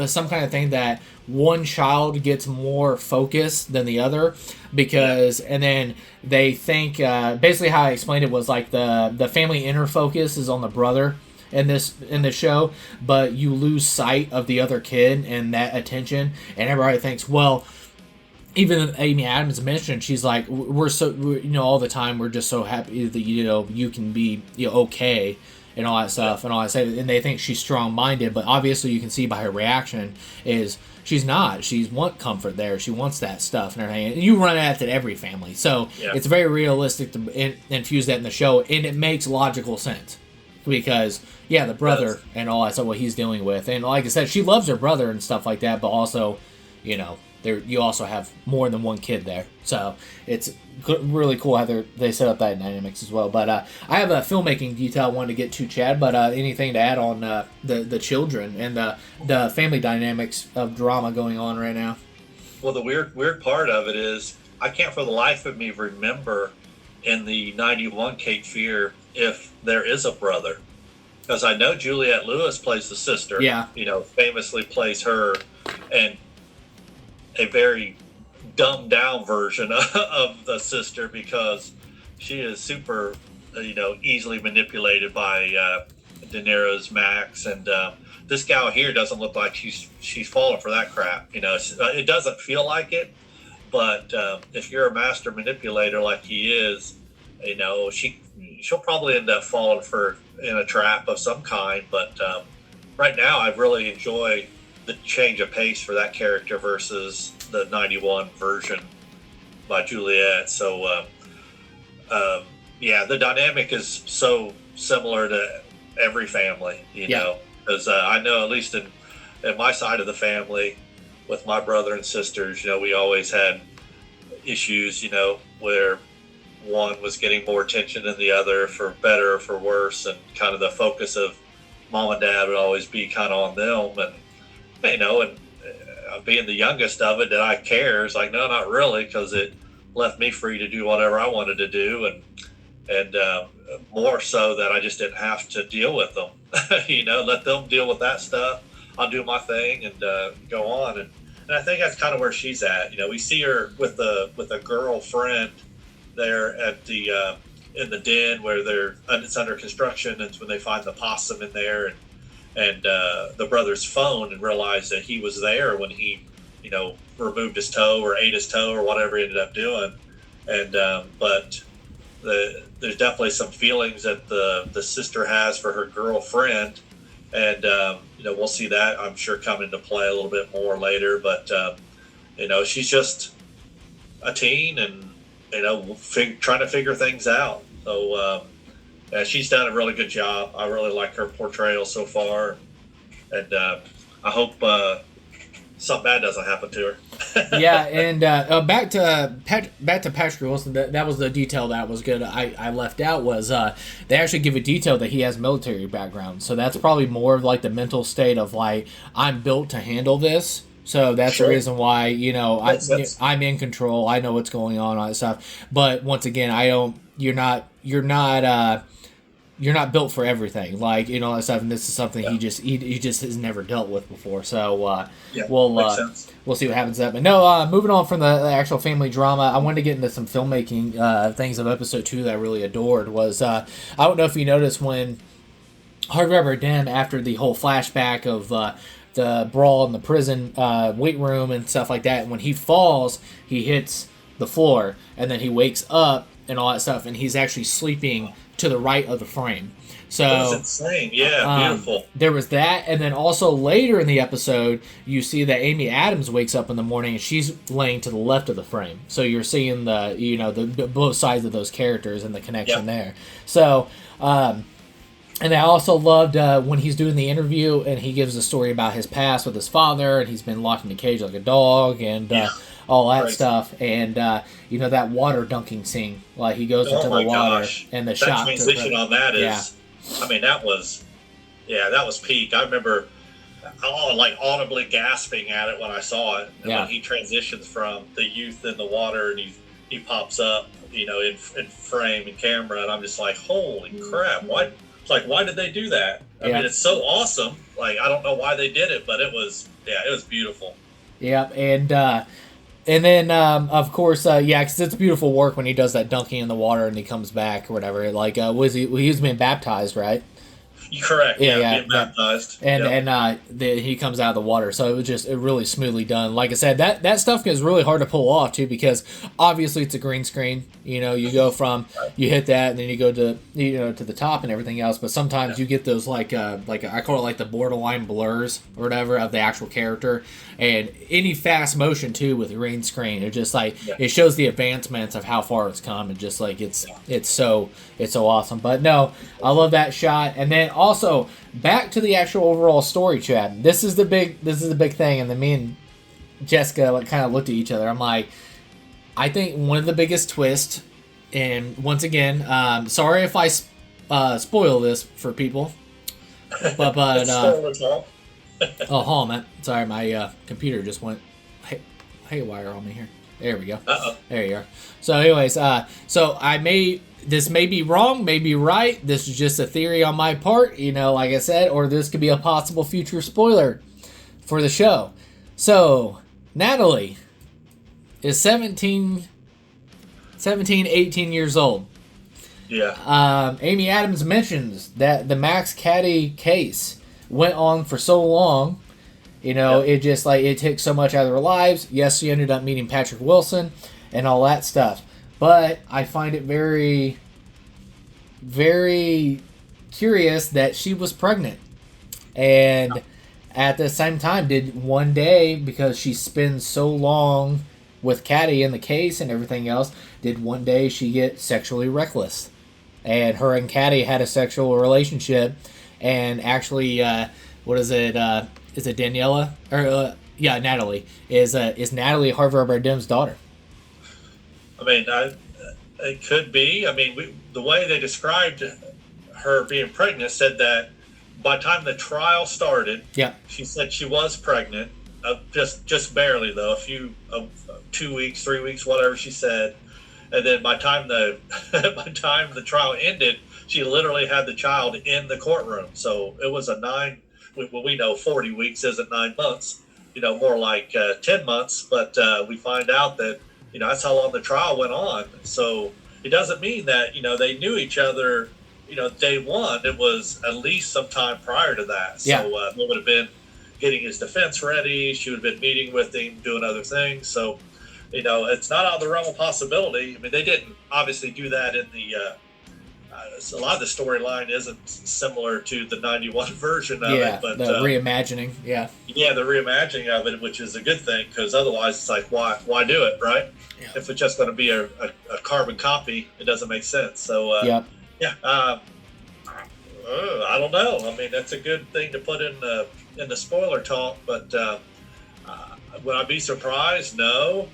some kind of thing, that one child gets more focus than the other, because and then they think basically how I explained it was like the family inner focus is on the brother in this show, but you lose sight of the other kid and that attention, and everybody thinks, well, even Amy Adams mentioned, she's like, we're all the time we're just so happy that you can be okay and all that stuff and all that stuff, and they think she's strong-minded, but obviously you can see by her reaction is she's not. She wants comfort there. She wants that stuff and everything. And you run at every family, so it's very realistic to infuse that in the show, and it makes logical sense because the brother and all that stuff, what he's dealing with, and like I said, she loves her brother and stuff like that, but also you also have more than one kid there. So it's really cool how they set up that dynamics as well. But I have a filmmaking detail I wanted to get to, Chad, but anything to add on the children and the family dynamics of drama going on right now? Well, the weird part of it is I can't for the life of me remember in the 91 Cape Fear if there is a brother. Because I know Juliette Lewis plays the sister. Yeah. Famously plays her, and a very dumbed down version of the sister because she is super, easily manipulated by De Niro's Max. And this gal here doesn't look like she's falling for that crap. It doesn't feel like it, but if you're a master manipulator like he is, she'll probably end up falling in a trap of some kind. But right now, I really enjoy the change of pace for that character versus the 91 version by Juliette. So, the dynamic is so similar to every family, know, because I know at least in my side of the family with my brother and sisters, we always had issues, where one was getting more attention than the other, for better or for worse, and kind of the focus of mom and dad would always be kind of on them. And being the youngest of it, did I care? It's like, no, not really, because it left me free to do whatever I wanted to do, and more so that I just didn't have to deal with them. Let them deal with that stuff. I'll do my thing and go on. And I think that's kind of where she's at. We see her with a girlfriend there at the in the den where it's under construction, and it's when they find the possum in there, and the brother's phone, and realize that he was there when he removed his toe or ate his toe or whatever he ended up doing. And but there's definitely some feelings that the sister has for her girlfriend, and we'll see that, I'm sure, come into play a little bit more later. But she's just a teen, and trying to figure things out. So she's done a really good job. I really like her portrayal so far, and I hope something bad doesn't happen to her. Yeah, and back to Patrick Wilson. That was the detail that was good. I left out was they actually give a detail that he has military background, so that's probably more of like the mental state of like, I'm built to handle this. So that's the reason why, I'm in control. I know what's going on, all that stuff. But once again, you're not built for everything. Like, all that stuff. And this is something he just has never dealt with before. So we'll see what happens to that. But no, moving on from the actual family drama, I wanted to get into some filmmaking things of episode 2 that I really adored. Was I don't know if you noticed when Hard Rubber Dan, after the whole flashback of the brawl in the prison weight room and stuff like that, and when he falls, he hits the floor, and then he wakes up and all that stuff, and he's actually sleeping to the right of the frame. So that's insane. Yeah, beautiful. There was that, and then also later in the episode, you see that Amy Adams wakes up in the morning and she's laying to the left of the frame. So you're seeing the both sides of those characters and the connection there. So. And I also loved when he's doing the interview and he gives a story about his past with his father, and he's been locked in a cage like a dog, and all that stuff. And that water dunking scene, like he goes into the water, and the shot transition on that is, I mean, that was peak. I remember audibly gasping at it when I saw it. And when he transitions from the youth in the water and he pops up, in frame and camera, and I'm just like, holy crap! Why did they do that? I mean, it's so awesome. Like, I don't know why they did it, but it was beautiful. Yeah, and then of course, because it's beautiful work when he does that dunking in the water and he comes back or whatever. Like, he was being baptized, right? Correct. Being baptized. And he comes out of the water, so it was just really smoothly done. Like I said, that stuff is really hard to pull off too, because obviously it's a green screen. You go from you hit that, and then you go to to the top and everything else. But sometimes you get those like I call it like the borderline blurs or whatever of the actual character, and any fast motion too with green screen. It just it shows the advancements of how far it's come, and just like it's so awesome. But no, I love that shot. And then also back to the actual overall story, Chad. This is the big thing, and Jessica kind of looked at each other. I'm like, I think one of the biggest twists, and once again, sorry if I spoil this for people, but oh, hold on, man. Sorry, my computer just went haywire on me here. There we go. There you are. So anyways, this may be wrong, may be right. This is just a theory on my part, like I said, or this could be a possible future spoiler for the show. So, Natalie is 18 years old. Yeah. Amy Adams mentions that the Max Caddy case went on for so long. It just it took so much out of their lives. Yes, she ended up meeting Patrick Wilson and all that stuff. But I find it very, very curious that she was pregnant. And at the same time, did one day, because she spends so long with Caddy in the case and everything else, did one day she get sexually reckless? And her and Caddy had a sexual relationship. And actually, is it Daniela? Or Natalie. Is Natalie Harvey Bardem's daughter? I mean, it could be. I mean, the way they described her being pregnant said that by the time the trial started, she said she was pregnant, just barely though, 2 weeks, 3 weeks, whatever she said. And then by the time the trial ended, she literally had the child in the courtroom. So it was we know 40 weeks isn't 9 months, more like 10 months. But we find out that, that's how long the trial went on. So it doesn't mean that, they knew each other, day one. It was at least some time prior to that. So it would have been getting his defense ready. She would have been meeting with him, doing other things. So, it's not out of the realm of possibility. I mean, they didn't obviously do that in the a lot of the storyline isn't similar to the 91 version of it. But the reimagining. Yeah, the reimagining of it, which is a good thing, because otherwise it's like, why do it, right? Yeah. If it's just going to be a carbon copy, it doesn't make sense. So, I don't know. I mean, that's a good thing to put in the spoiler talk, but would I be surprised? No.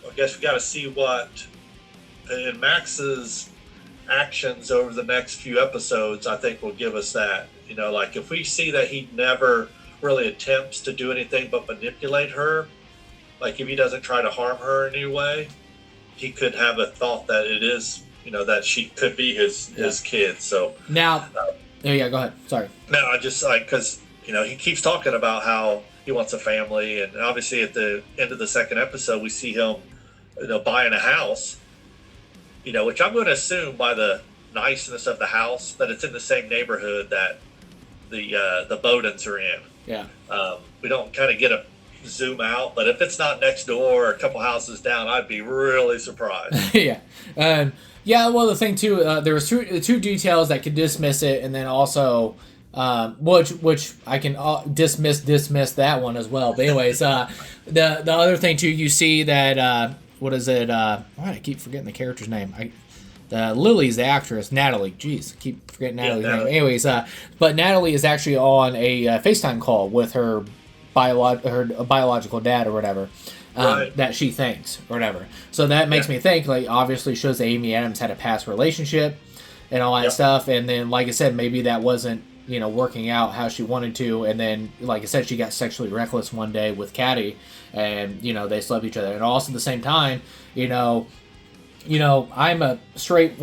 I guess we got to see what in Max's actions over the next few episodes, I think, will give us that. Like if we see that he never really attempts to do anything but manipulate her, like if he doesn't try to harm her in any way, he could have a thought that it is, that she could be his kid. So now, go ahead. Sorry. No, I just because he keeps talking about how he wants a family, and obviously at the end of the second episode, we see him, buying a house. Which I'm going to assume by the niceness of the house that it's in the same neighborhood that the Bowdens are in. Yeah. We don't kind of get a zoom out, but if it's not next door or a couple houses down, I'd be really surprised. Yeah. Well, the thing too, there was two details that could dismiss it, and then also, which I can dismiss that one as well. But anyways, the other thing too, you see that. What is it? I keep forgetting the character's name. Lily's the actress. Natalie. Jeez, keep forgetting Natalie's name. Anyways, but Natalie is actually on a FaceTime call with her biological dad or whatever. That she thinks or whatever. So that makes me think, obviously shows that Amy Adams had a past relationship and all that stuff. And then, like I said, maybe that wasn't, working out how she wanted to. And then, like I said, she got sexually reckless one day with Caddy, and, they slept each other. And also at the same time, I'm a straight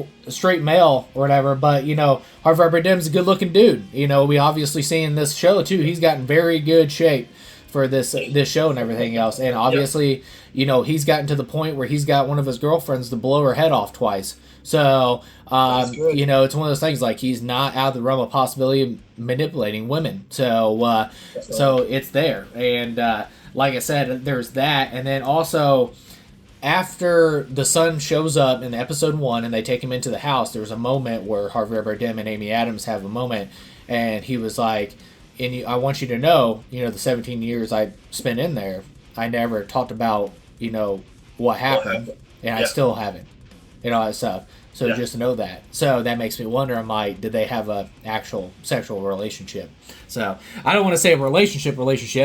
male or whatever, but, Harvey Bardem's a good looking dude. We obviously see in this show too, he's gotten very good shape for this show and everything else. And obviously, he's gotten to the point where he's got one of his girlfriends to blow her head off twice. So, it's one of those things, like, he's not out of the realm of possibility of manipulating women. So, so it's there. And, like I said, there's that. And then also, after the son shows up in episode 1 and they take him into the house, there's a moment where Harvey Bardem and Amy Adams have a moment, and he was like, I want you to know, the 17 years I spent in there, I never talked about, what happened, and I still haven't, all that stuff. So just to know that. So that makes me wonder, I'm like, did they have a actual sexual relationship? So I don't want to say a relationship,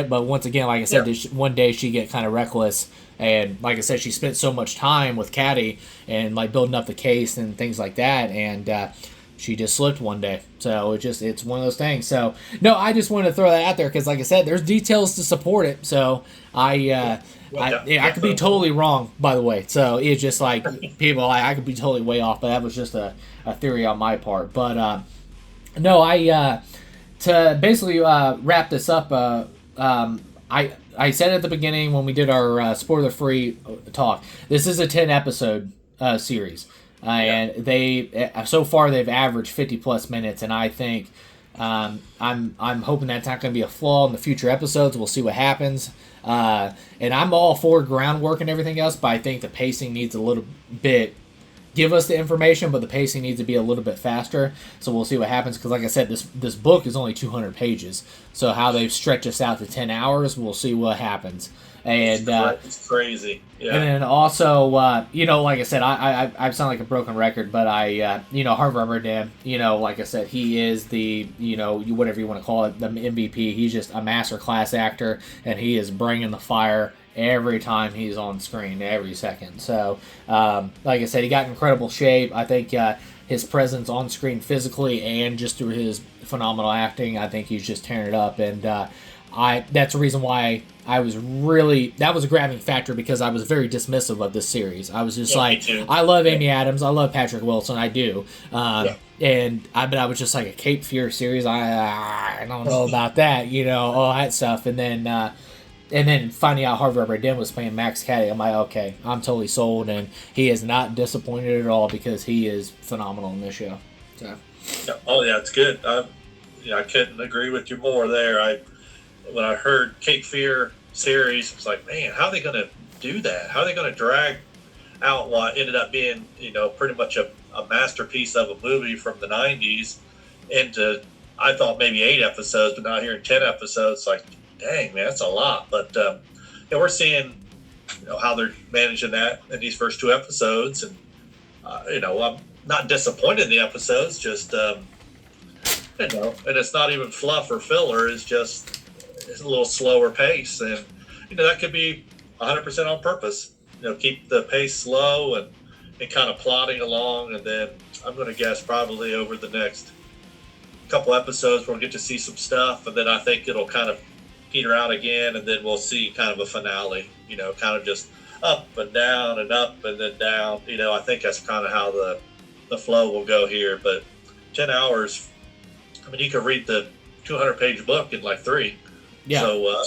but once again, like I said, one day she get kind of reckless. And like I said, she spent so much time with Caddy and like building up the case and things like that. And she just slipped one day. So it's one of those things. So no, I just wanted to throw that out there because like I said, there's details to support it. So I could be totally wrong, by the way. So it's just like people, I could be totally way off, but that was just a theory on my part. But no, to basically wrap this up, I said at the beginning when we did our spoiler-free talk, this is a 10-episode series. And they so far they've averaged 50+ minutes, and I think I'm hoping that's not going to be a flaw in the future episodes. We'll see what happens. And I'm all for groundwork and everything else, but I think the pacing needs a little bit. Give us the information, but the pacing needs to be a little bit faster. So we'll see what happens. Because like I said, this book is only 200 pages. So how they've stretched this out to 10 hours, we'll see what happens. And it's crazy. Yeah. And then also, like I said, I sound like a broken record, but Harvey Dent, like I said, he is the, whatever you want to call it, the MVP. He's just a master class actor, and he is bringing the fire every time he's on screen, every second. So, like I said, he got in incredible shape. I think his presence on screen physically and just through his phenomenal acting, I think he's just tearing it up. And that's the reason why that was a grabbing factor, because I was very dismissive of this series. I was just I love Amy Adams, I love Patrick Wilson, I do. And I was just like, a Cape Fear series, I don't know about that, all that stuff. And then finding out Harvey Dent was playing Max Caddy, I'm like, okay, I'm totally sold, and he is not disappointed at all because he is phenomenal in this show. So. Oh yeah, it's good. I couldn't agree with you more there. When I heard Cape Fear series, I was like, man, how are they going to do that? How are they going to drag out what ended up being, pretty much a masterpiece of a movie from the 90s into, I thought maybe 8 episodes, but now hearing 10 episodes, like, dang, man, that's a lot. But we're seeing, how they're managing that in these first 2 episodes. And, I'm not disappointed in the episodes, just, and it's not even fluff or filler. It's a little slower pace, and that could be 100% on purpose. Keep the pace slow and kind of plodding along, and then I'm going to guess probably over the next couple episodes we'll get to see some stuff, and then I think it'll kind of peter out again, and then we'll see kind of a finale. Kind of just up and down and up and then down. I think that's kind of how the flow will go here. But 10 hours, I mean, you could read the 200-page book in like 3. Yeah. So,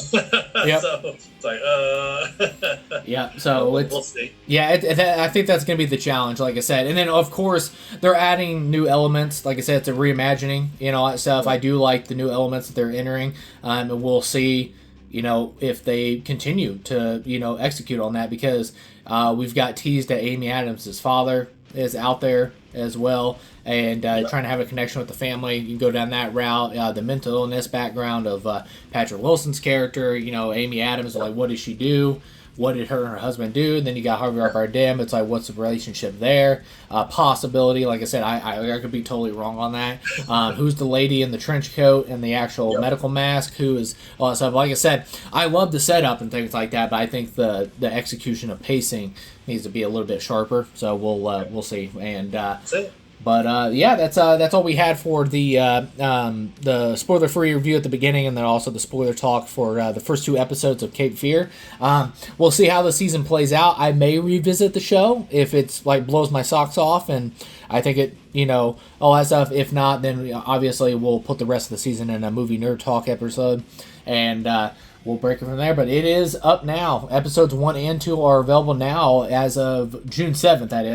yep. So it's like, yeah. So we'll see. Yeah, I think that's going to be the challenge, like I said. And then, of course, they're adding new elements. Like I said, it's a reimagining, all that stuff. I do like the new elements that they're entering. And we'll see, if they continue to, execute on that, because we've got teased that Amy Adams' father is out there as well, and trying to have a connection with the family. You can go down that route. The mental illness background of Patrick Wilson's character, Amy Adams, like, what did she do? What did her and her husband do? And then you got Harvey Dent. It's like, what's the relationship there? Possibility, like I said, I could be totally wrong on that. Who's the lady in the trench coat and the actual medical mask? Who is all that stuff? Like I said, I love the setup and things like that, but I think the execution of pacing needs to be a little bit sharper. So we'll see. And that's it. But that's all we had for the spoiler-free review at the beginning, and then also the spoiler talk for the first 2 episodes of Cape Fear. We'll see how the season plays out. I may revisit the show if it's like blows my socks off, and I think it, all that stuff. If not, then obviously we'll put the rest of the season in a movie nerd talk episode, and we'll break it from there. But it is up now. Episodes 1 and 2 are available now as of June 7th, that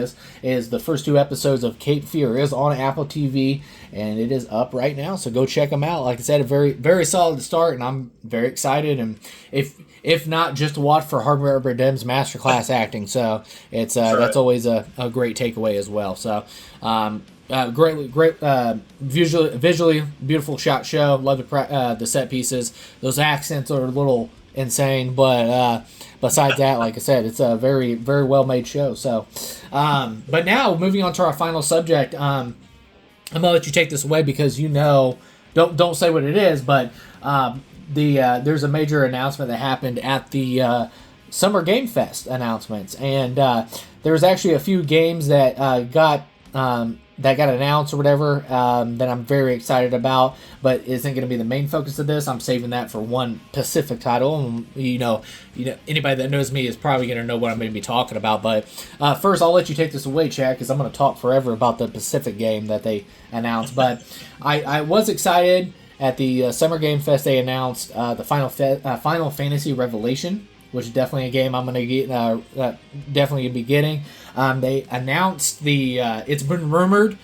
is the first 2 episodes of Cape Fear is on Apple TV, and it is up right now. So go check them out. Like I said, a very, very solid start, and I'm very excited. And if not, just to watch for Harvey Dent's masterclass acting. So it's that's always a great takeaway as well. So great, visually beautiful shot show. Love the set pieces. Those accents are a little insane, but besides that, like I said, it's a very, very well made show. So, but now moving on to our final subject, I'm gonna let you take this away because don't say what it is, but there's a major announcement that happened at the Summer Game Fest announcements, and there's actually a few games that got announced or whatever that I'm very excited about, but isn't going to be the main focus of this. I'm saving that for one Pacific title, and anybody that knows me is probably going to know what I'm going to be talking about. But first, I'll let you take this away, Chad, because I'm going to talk forever about the Pacific game that they announced. But I was excited at the Summer Game Fest. They announced the Final Fantasy Revelation, which is definitely a game I'm going to get, definitely be getting. They announced it's been rumored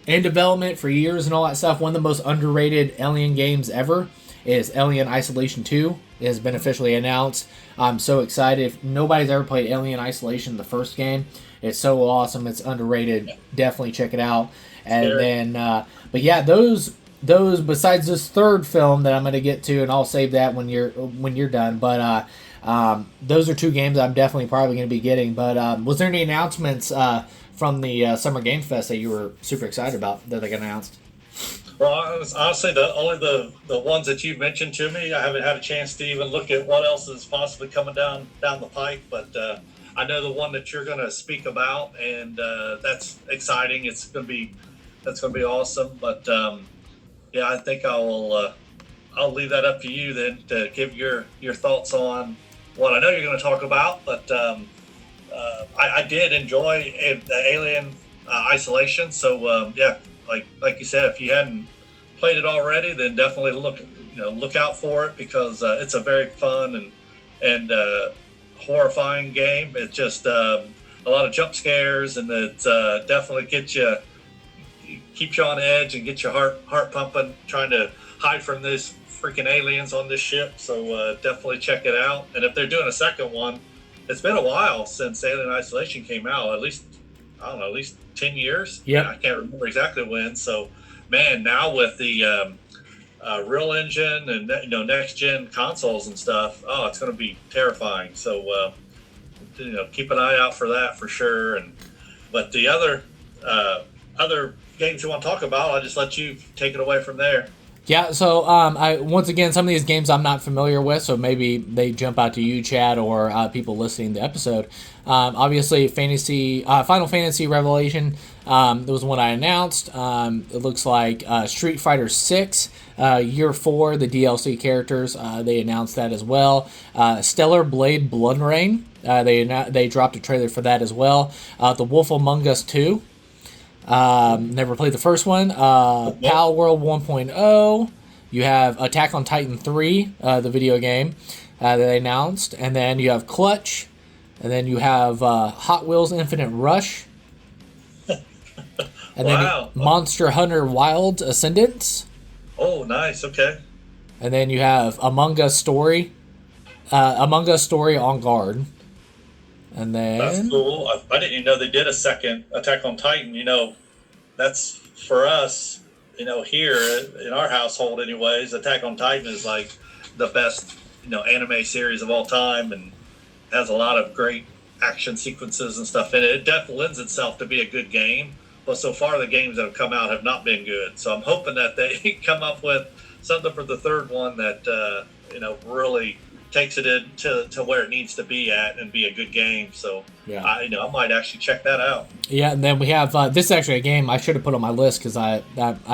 in development for years and all that stuff. One of the most underrated Alien games ever is Alien Isolation 2. It has been officially announced. I'm so excited. If nobody's ever played Alien Isolation, the first game, it's so awesome. It's underrated. Definitely check it out. And then, but yeah, those besides this third film that I'm going to get to, and I'll save that when you're done. But those are two games I'm definitely probably going to be getting. But was there any announcements from the Summer Game Fest that you were super excited about that they got announced? Well, honestly, only the ones that you've mentioned to me, I haven't had a chance to even look at what else is possibly coming down the pike. But I know the one that you're going to speak about, and that's exciting. That's going to be awesome. But yeah, I think I'll leave that up to you then to give your thoughts on what I know you're going to talk about. But I did enjoy the Alien Isolation. So yeah, like you said, if you hadn't played it already, then definitely look out for it, because it's a very fun and horrifying game. It's just a lot of jump scares, and it definitely keeps you on edge and get your heart pumping, trying to hide from these freaking aliens on this ship. So definitely check it out. And if they're doing a second one, it's been a while since Alien Isolation came out. At least 10 years. Yeah, I can't remember exactly when. So man, now with the Real Engine and next gen consoles and stuff, it's going to be terrifying. So keep an eye out for that for sure. But the other games you want to talk about, I'll just let you take it away from there. Yeah, so once again, some of these games I'm not familiar with, so maybe they jump out to you, Chad, or people listening to the episode. Obviously, Final Fantasy Revelation, was one I announced. It looks like Street Fighter 6, Year 4, the DLC characters, they announced that as well. Stellar Blade Blood Rain, they dropped a trailer for that as well. The Wolf Among Us 2. Never played the first one. Pal World 1.0. You have Attack on Titan 3, the video game that they announced. And then you have Clutch. And then you have Hot Wheels Infinite Rush. And then Monster Hunter Wilds Ascendance. Oh, nice. Okay. And then you have Among Us Story. Among Us Story On Guard. And then that's cool. I didn't even know they did a second Attack on Titan. That's for us. Here in our household, anyways. Attack on Titan is like the best anime series of all time, and has a lot of great action sequences and stuff in it. It definitely lends itself to be a good game, but so far the games that have come out have not been good. So I'm hoping that they come up with something for the third one that really takes it to where it needs to be at and be a good game. So yeah, I might actually check that out. Yeah, and then we have this is actually a game I should have put on my list because I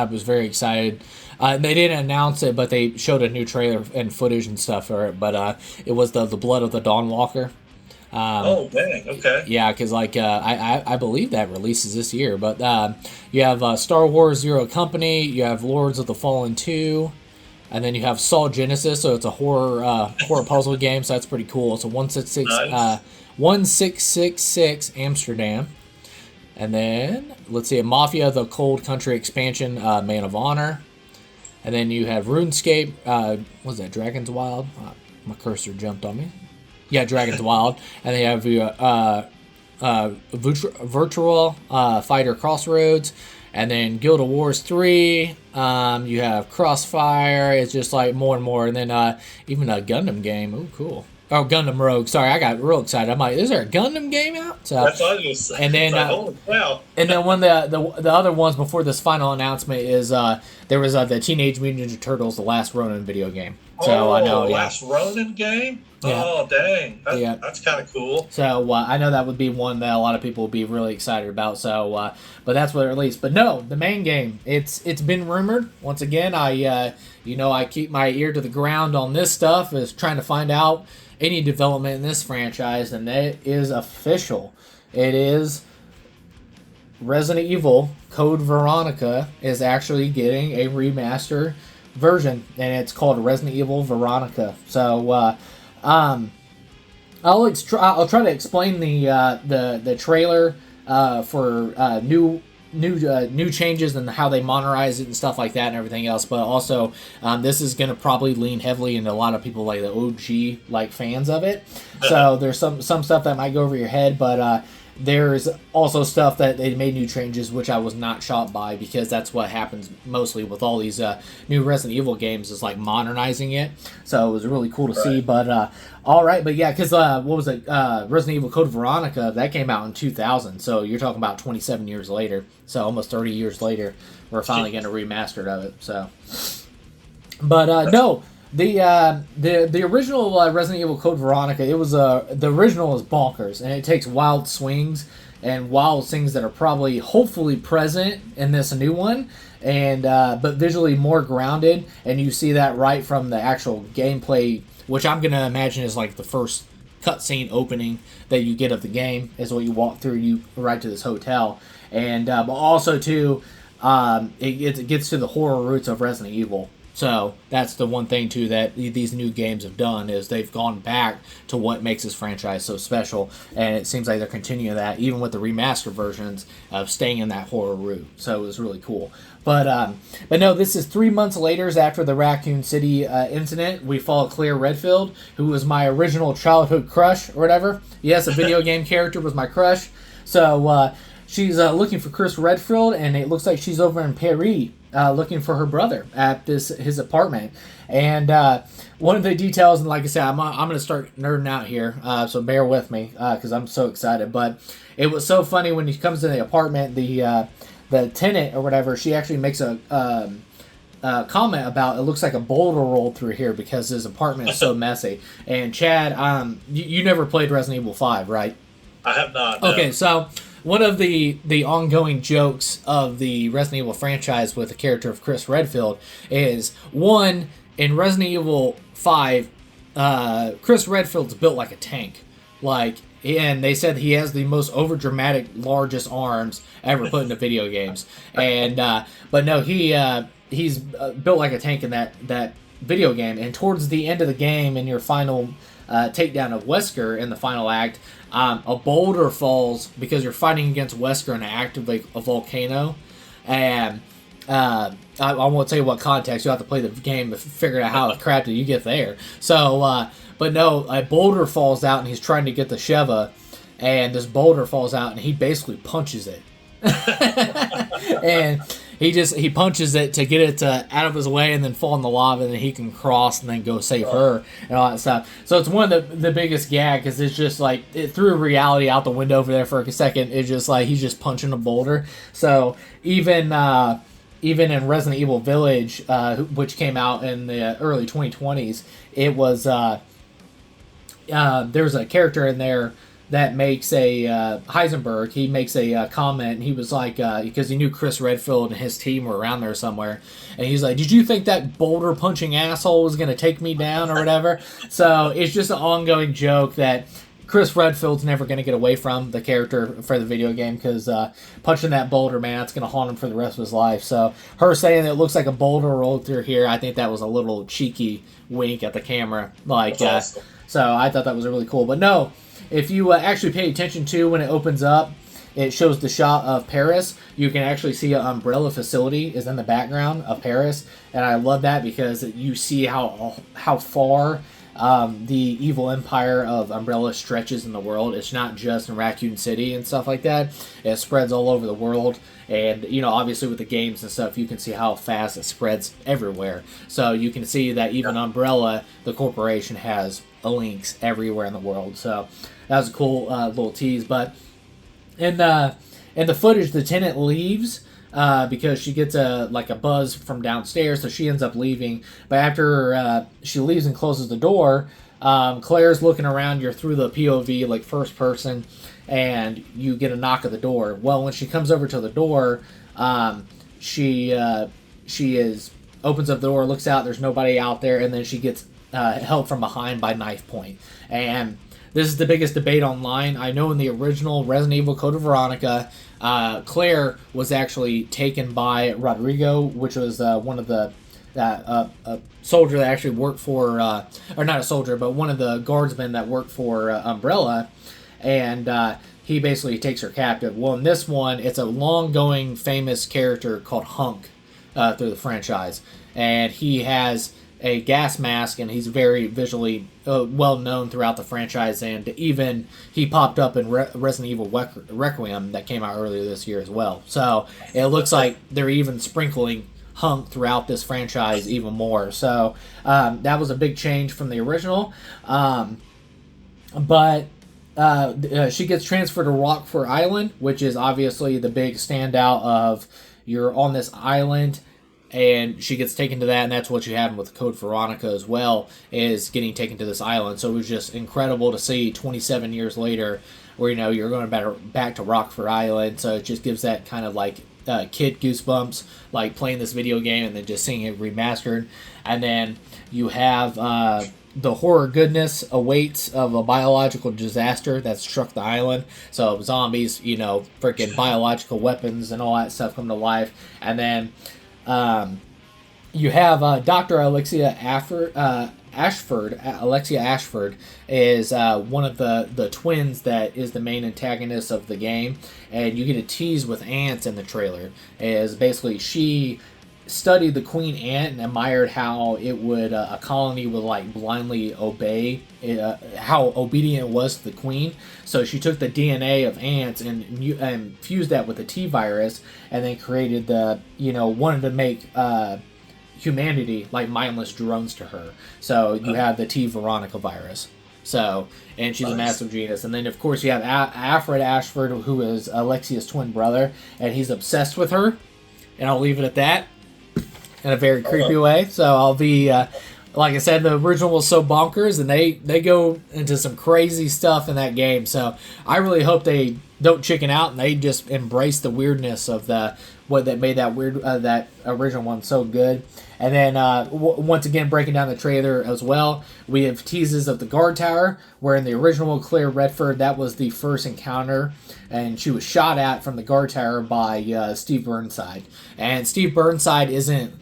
was very excited. They didn't announce it, but they showed a new trailer and footage and stuff for it. But it was the Blood of the Dawnwalker. Oh, dang. Okay. Yeah, because I believe that releases this year. But you have Star Wars Zero Company. You have Lords of the Fallen 2. And then you have Saw Genesis, so it's a horror puzzle game, so that's pretty cool. It's a 1666 Amsterdam. And then, let's see, Mafia, the Cold Country expansion, Man of Honor. And then you have RuneScape, what was that, Dragon's Wild? My cursor jumped on me. Yeah, Dragon's Wild. And they have Virtual Fighter Crossroads. And then Guild of Wars 3, you have Crossfire. It's just like more and more. And then even a Gundam game. Oh, cool. Oh, Gundam Rogue. Sorry, I got real excited. I'm like, is there a Gundam game out? So, that's what I was saying. And then, like, holy cow. And then one of the other ones before this final announcement is there was the Teenage Mutant Ninja Turtles: The Last Ronin video game. So I know, Last Ronin game. Yeah. Oh, dang. That's kind of cool. So I know that would be one that a lot of people would be really excited about. So, but that's what it released. But no, the main game. It's been rumored. Once again, I keep my ear to the ground on this stuff, is trying to find out any development in this franchise, and it is official. It is Resident Evil Code Veronica is actually getting a remaster version, and it's called Resident Evil Veronica. So, I'll try to explain the trailer for new changes and how they monetize it and stuff like that and everything else. But also, this is going to probably lean heavily into a lot of people like the OG fans of it. So there's some stuff that might go over your head, but there's also stuff that they made new changes, which I was not shocked by, because that's what happens mostly with all these new Resident Evil games, is like modernizing it. So it was really cool to see. But all right, but yeah, because what was it? Resident Evil Code Veronica, that came out in 2000. So you're talking about 27 years later. So almost 30 years later, we're finally getting a remastered of it. So, but no. The original Resident Evil Code Veronica, it was the original is bonkers, and it takes wild swings and wild things that are probably hopefully present in this new one, and but visually more grounded, and you see that right from the actual gameplay, which I'm gonna imagine is like the first cutscene opening that you get of the game, is what you walk through, you right to this hotel, and but also too, it gets to the horror roots of Resident Evil. So that's the one thing too that these new games have done, is they've gone back to what makes this franchise so special, and it seems like they're continuing that even with the remaster versions of staying in that horror route. So it was really cool. But no, this is 3 months later after the Raccoon City incident. We follow Claire Redfield, who was my original childhood crush or whatever. Yes, a video game character was my crush. So she's looking for Chris Redfield, and it looks like she's over in Paris. Looking for her brother at his apartment, and one of the details, and like I said, I'm going to start nerding out here, so bear with me because I'm so excited. But it was so funny when he comes to the apartment, the tenant or whatever, she actually makes a comment about, it looks like a boulder rolled through here because his apartment is so messy. And Chad, you never played Resident Evil 5, right? I have not. No. Okay, so one of the ongoing jokes of the Resident Evil franchise with the character of Chris Redfield is, one, in Resident Evil 5, Chris Redfield's built like a tank. And they said he has the most overdramatic, largest arms ever put into video games. And but no, he's built like a tank in that video game. And towards the end of the game, in your final takedown of Wesker in the final act, a boulder falls because you're fighting against Wesker and activate a volcano. And I won't tell you what context. You have to play the game to figure out how crap did you get there. So, but no, a boulder falls out and he's trying to get the Sheva, and this boulder falls out and he basically punches it. And he punches it to get it out of his way and then fall in the lava, and then he can cross and then go save her and all that stuff. So it's one of the biggest gag, because it's just like it threw reality out the window over there for a second. It's just like he's just punching a boulder. So even in Resident Evil Village, which came out in the early 2020s, it was there's a character in there that makes a Heisenberg. He makes a comment, and he was like, because he knew Chris Redfield and his team were around there somewhere, and he's like, "Did you think that boulder punching asshole was gonna take me down or whatever?" So it's just an ongoing joke that Chris Redfield's never gonna get away from, the character for the video game, because punching that boulder, man, that's gonna haunt him for the rest of his life. So her saying that it looks like a boulder rolled through here, I think that was a little cheeky wink at the camera, awesome. So I thought that was really cool. But no. If you actually pay attention to when it opens up, it shows the shot of Paris. You can actually see an umbrella facility is in the background of Paris, and I love that because you see how far the evil empire of Umbrella stretches in the world. It's not just in Raccoon City and stuff like that. It spreads all over the world, and obviously with the games and stuff, you can see how fast it spreads everywhere. So you can see that even Umbrella, the corporation, has links everywhere in the world. So that was a cool little tease. But in the footage, the tenant leaves because she gets a buzz from downstairs, so she ends up leaving. But after she leaves and closes the door, Claire's looking around. You're through the POV, like first person, and you get a knock at the door. Well, when she comes over to the door, she opens up the door, looks out. There's nobody out there, and then she gets held from behind by knife point. And this is the biggest debate online. I know in the original Resident Evil Code of Veronica, Claire was actually taken by Rodrigo, which was one of the a soldier that actually worked for, or not a soldier, but one of the guardsmen that worked for Umbrella, and he basically takes her captive. Well, in this one, it's a long-going famous character called Hunk through the franchise, and he has a gas mask, and he's very visually well known throughout the franchise, and even he popped up in Resident Evil Requiem that came out earlier this year as well. So it looks like they're even sprinkling Hunk throughout this franchise even more. So that was a big change from the original. But she gets transferred to Rockford Island, which is obviously the big standout of you're on this island, and she gets taken to that, and that's what you have with Code Veronica as well, is getting taken to this island. So it was just incredible to see 27 years later where, you're going back to Rockford Island. So it just gives that kind of like kid goosebumps, like playing this video game and then just seeing it remastered. And then you have the horror goodness awaits of a biological disaster that struck the island. So zombies, freaking biological weapons and all that stuff come to life. And then you have Dr. Alexia Ashford. Alexia Ashford is one of the twins that is the main antagonist of the game, and you get a tease with ants in the trailer. Is basically she studied the queen ant and admired how it would a colony would like blindly obey how obedient it was to the queen. So she took the DNA of ants and fused that with the T virus, and then created wanted to make humanity like mindless drones to her. So you have the T Veronica virus. So, and she's a massive genius. And then of course you have Alfred Ashford, who is Alexia's twin brother, and he's obsessed with her. And I'll leave it at that. In a very creepy way. So I'll be, like I said, the original was so bonkers, and they go into some crazy stuff in that game. So I really hope they don't chicken out and they just embrace the weirdness of what that made that weird that original one so good. And then once again, breaking down the trailer as well, we have teases of the guard tower, where in the original Claire Redford, that was the first encounter, and she was shot at from the guard tower by Steve Burnside. And Steve Burnside isn't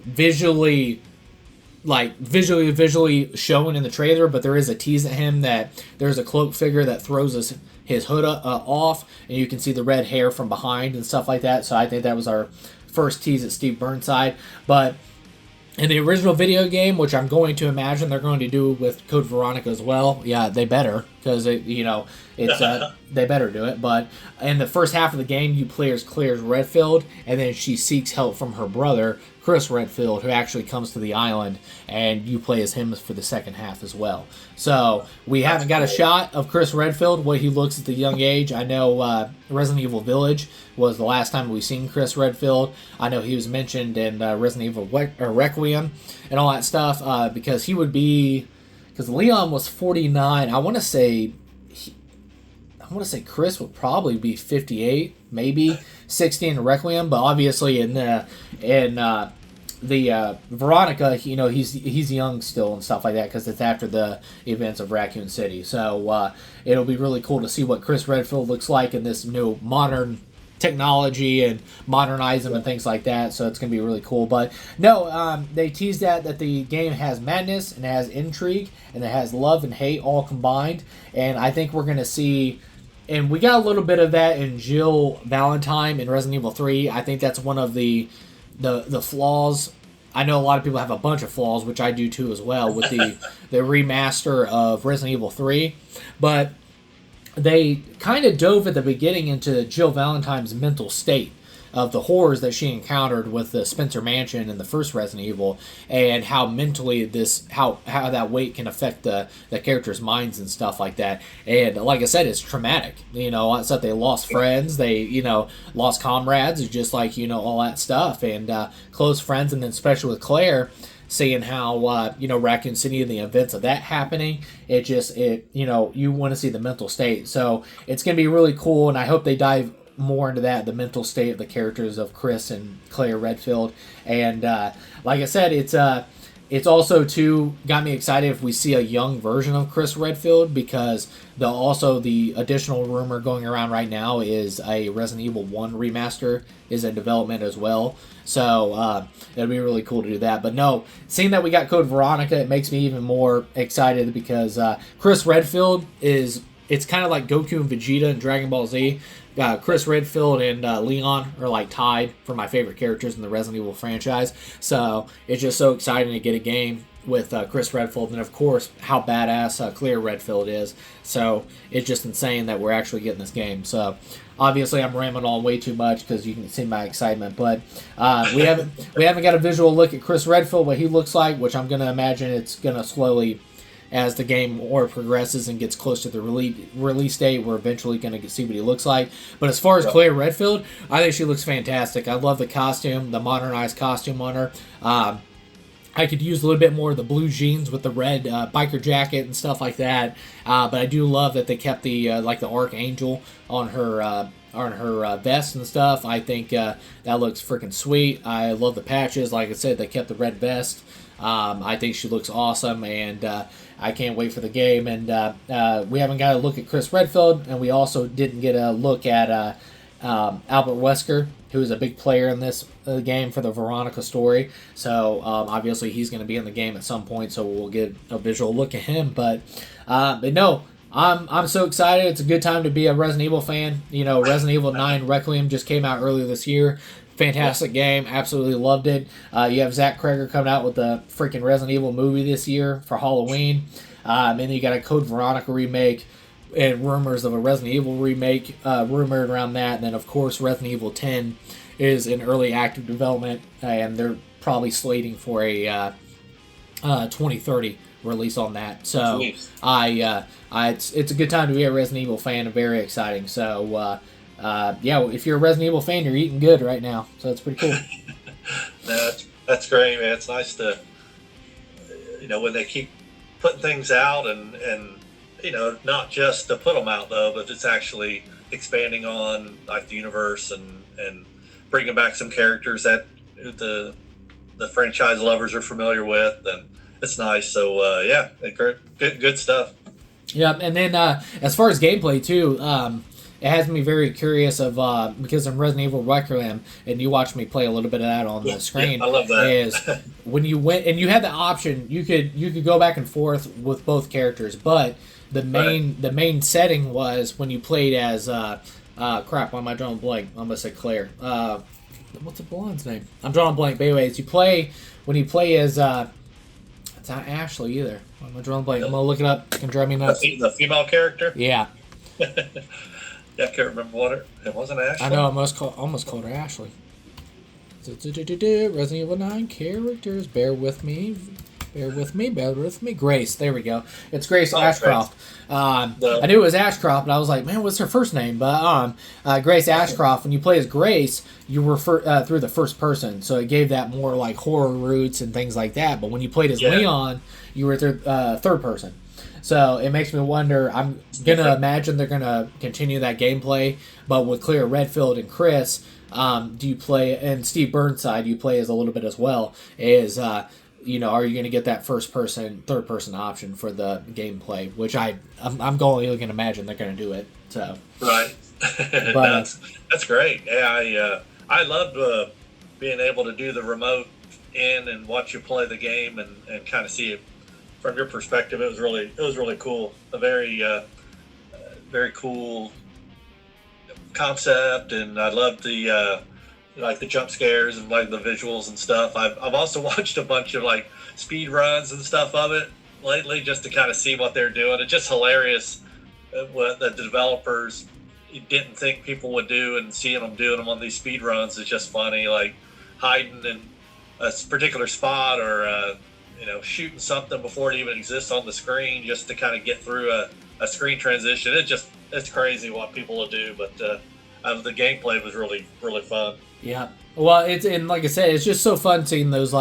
visually shown in the trailer, but there is a tease at him that there's a cloak figure that throws his hood off, and you can see the red hair from behind and stuff like that. So I think that was our first tease at Steve Burnside. But in the original video game, which I'm going to imagine they're going to do with Code Veronica as well, yeah, they better, because it's they better do it. But in the first half of the game, you play as Claire Redfield, and then she seeks help from her brother, Chris Redfield, who actually comes to the island, and you play as him for the second half as well. So we haven't got a shot of Chris Redfield, what he looks at the young age. I know Resident Evil Village was the last time we've seen Chris Redfield. I know he was mentioned in Resident Evil Requiem and all that stuff, because he would be, because Leon was 49. I want to say Chris would probably be 58, maybe 60 in Requiem, but obviously in the Veronica, he's young still and stuff like that, because it's after the events of Raccoon City. So it'll be really cool to see what Chris Redfield looks like in this new modern technology and modernize them and things like that. So it's going to be really cool. But no, they teased that the game has madness and it has intrigue and it has love and hate all combined. And I think we're going to see, and we got a little bit of that in Jill Valentine in Resident Evil 3. I think that's one of the flaws. I know a lot of people have a bunch of flaws, which I do too as well, with the remaster of Resident Evil 3. But they kind of dove at the beginning into Jill Valentine's mental state. of the horrors that she encountered with the Spencer Mansion in the first Resident Evil, and how mentally how that weight can affect the characters' minds and stuff like that. And like I said, it's traumatic. It's that they lost friends, they lost comrades, just like all that stuff, and close friends, and then especially with Claire, seeing how Raccoon City and the events of that happening, you want to see the mental state. So it's gonna be really cool, and I hope they dive more into that, the mental state of the characters of Chris and Claire Redfield. And like I said, it's also too got me excited if we see a young version of Chris Redfield, because the additional rumor going around right now is a Resident Evil 1 remaster is in development as well. So it'd be really cool to do that. But no, seeing that we got Code Veronica, it makes me even more excited, because Chris Redfield it's kind of like Goku and Vegeta in Dragon Ball Z. Chris Redfield and Leon are like tied for my favorite characters in the Resident Evil franchise. So it's just so exciting to get a game with Chris Redfield, and of course how badass Claire Redfield is. So it's just insane that we're actually getting this game. So obviously I'm rambling on way too much because you can see my excitement, but we haven't got a visual look at Chris Redfield, what he looks like, which I'm gonna imagine it's gonna slowly, as the game more progresses and gets close to the release date, we're eventually going to see what he looks like. But as far as Claire Redfield, I think she looks fantastic. I love the costume, the modernized costume on her. I could use a little bit more of the blue jeans with the red biker jacket and stuff like that. But I do love that they kept the the Archangel on her vest and stuff. I think that looks freaking sweet. I love the patches. Like I said, they kept the red vest. I think she looks awesome, and I can't wait for the game. And we haven't got a look at Chris Redfield, and we also didn't get a look at Albert Wesker, who is a big player in this game for the Veronica story. So obviously he's going to be in the game at some point, so we'll get a visual look at him. But no, I'm so excited. It's a good time to be a Resident Evil fan. Resident Evil 9 Requiem just came out earlier this year. Fantastic game. Absolutely loved it. You have Zach Kreger coming out with the freaking Resident Evil movie this year for Halloween. And then you got a Code Veronica remake and rumors of a Resident Evil remake rumored around that. And then, of course, Resident Evil 10 is in early active development, and they're probably slating for a 2030 release on that. So it's a good time to be a Resident Evil fan and very exciting. So if you're a Resident Evil fan, you're eating good right now. So it's pretty cool. No, that's great, man. It's nice to, when they keep putting things out and not just to put them out though, but it's actually expanding on like the universe and bringing back some characters that the franchise lovers are familiar with, and it's nice. So good stuff. Yeah, and then as far as gameplay too, it has me very curious of because in Resident Evil Requiem, and you watched me play a little bit of that on the screen. I love that. Is when you went and you had the option, you could go back and forth with both characters, but the main setting was when you played as crap. Why am I drawing a blank? I'm gonna say Claire. What's the blonde's name? I'm drawing a blank. But anyways, when you play as it's not Ashley either. Why am I drawing a blank? I'm gonna look it up. It can drive me nuts. The female character. Yeah. Yeah, I can't remember it wasn't Ashley. I know, I almost called her Ashley. Resident Evil 9 characters. Bear with me. Grace. There we go. It's Grace Ashcroft. I knew it was Ashcroft, but I was like, man, what's her first name? But Grace Ashcroft, when you play as Grace, you refer through the first person. So it gave that more like horror roots and things like that. But when you played as Leon, you were third person. So it makes me wonder, I'm going to imagine they're going to continue that gameplay, but with Claire Redfield and Chris, do you play, and Steve Burnside, you play as a little bit as well, is, are you going to get that first person, third person option for the gameplay, which I'm going to imagine they're going to do it. So right. But, that's great. Yeah, I loved being able to do the remote in and watch you play the game and kind of see it from your perspective. It was really cool. A very cool concept, and I loved the the jump scares and like the visuals and stuff. I've also watched a bunch of like speed runs and stuff of it lately just to kind of see what they're doing. It's just hilarious what the developers you didn't think people would do, and seeing them doing them on these speed runs is just funny. Like hiding in a particular spot, or shooting something before it even exists on the screen, just to kind of get through a screen transition. It's crazy what people will do, but the gameplay was really, really fun. Yeah. Well, and like I said, it's just so fun seeing those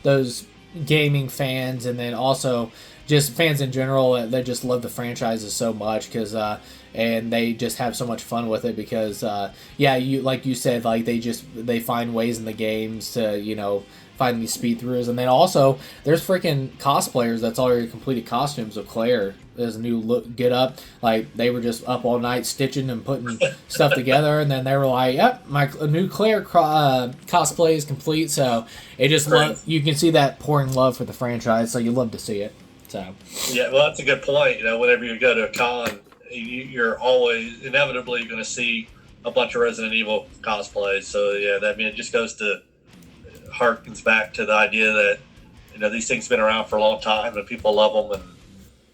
those gaming fans, and then also just fans in general that just love the franchises so much, because and they just have so much fun with it, because you like you said, like they find ways in the games to find these speed throughs, and then also there's freaking cosplayers that's already completed costumes of Claire. There's a new look, get up, like they were just up all night stitching and putting stuff together, and then they were like, "Yep, my new Claire cosplay is complete." So it just you can see that pouring love for the franchise, so you love to see it. So yeah, well, that's a good point. Whenever you go to a con, you're always inevitably going to see a bunch of Resident Evil cosplays. So yeah, it just goes to harkens back to the idea that these things have been around for a long time and people love them,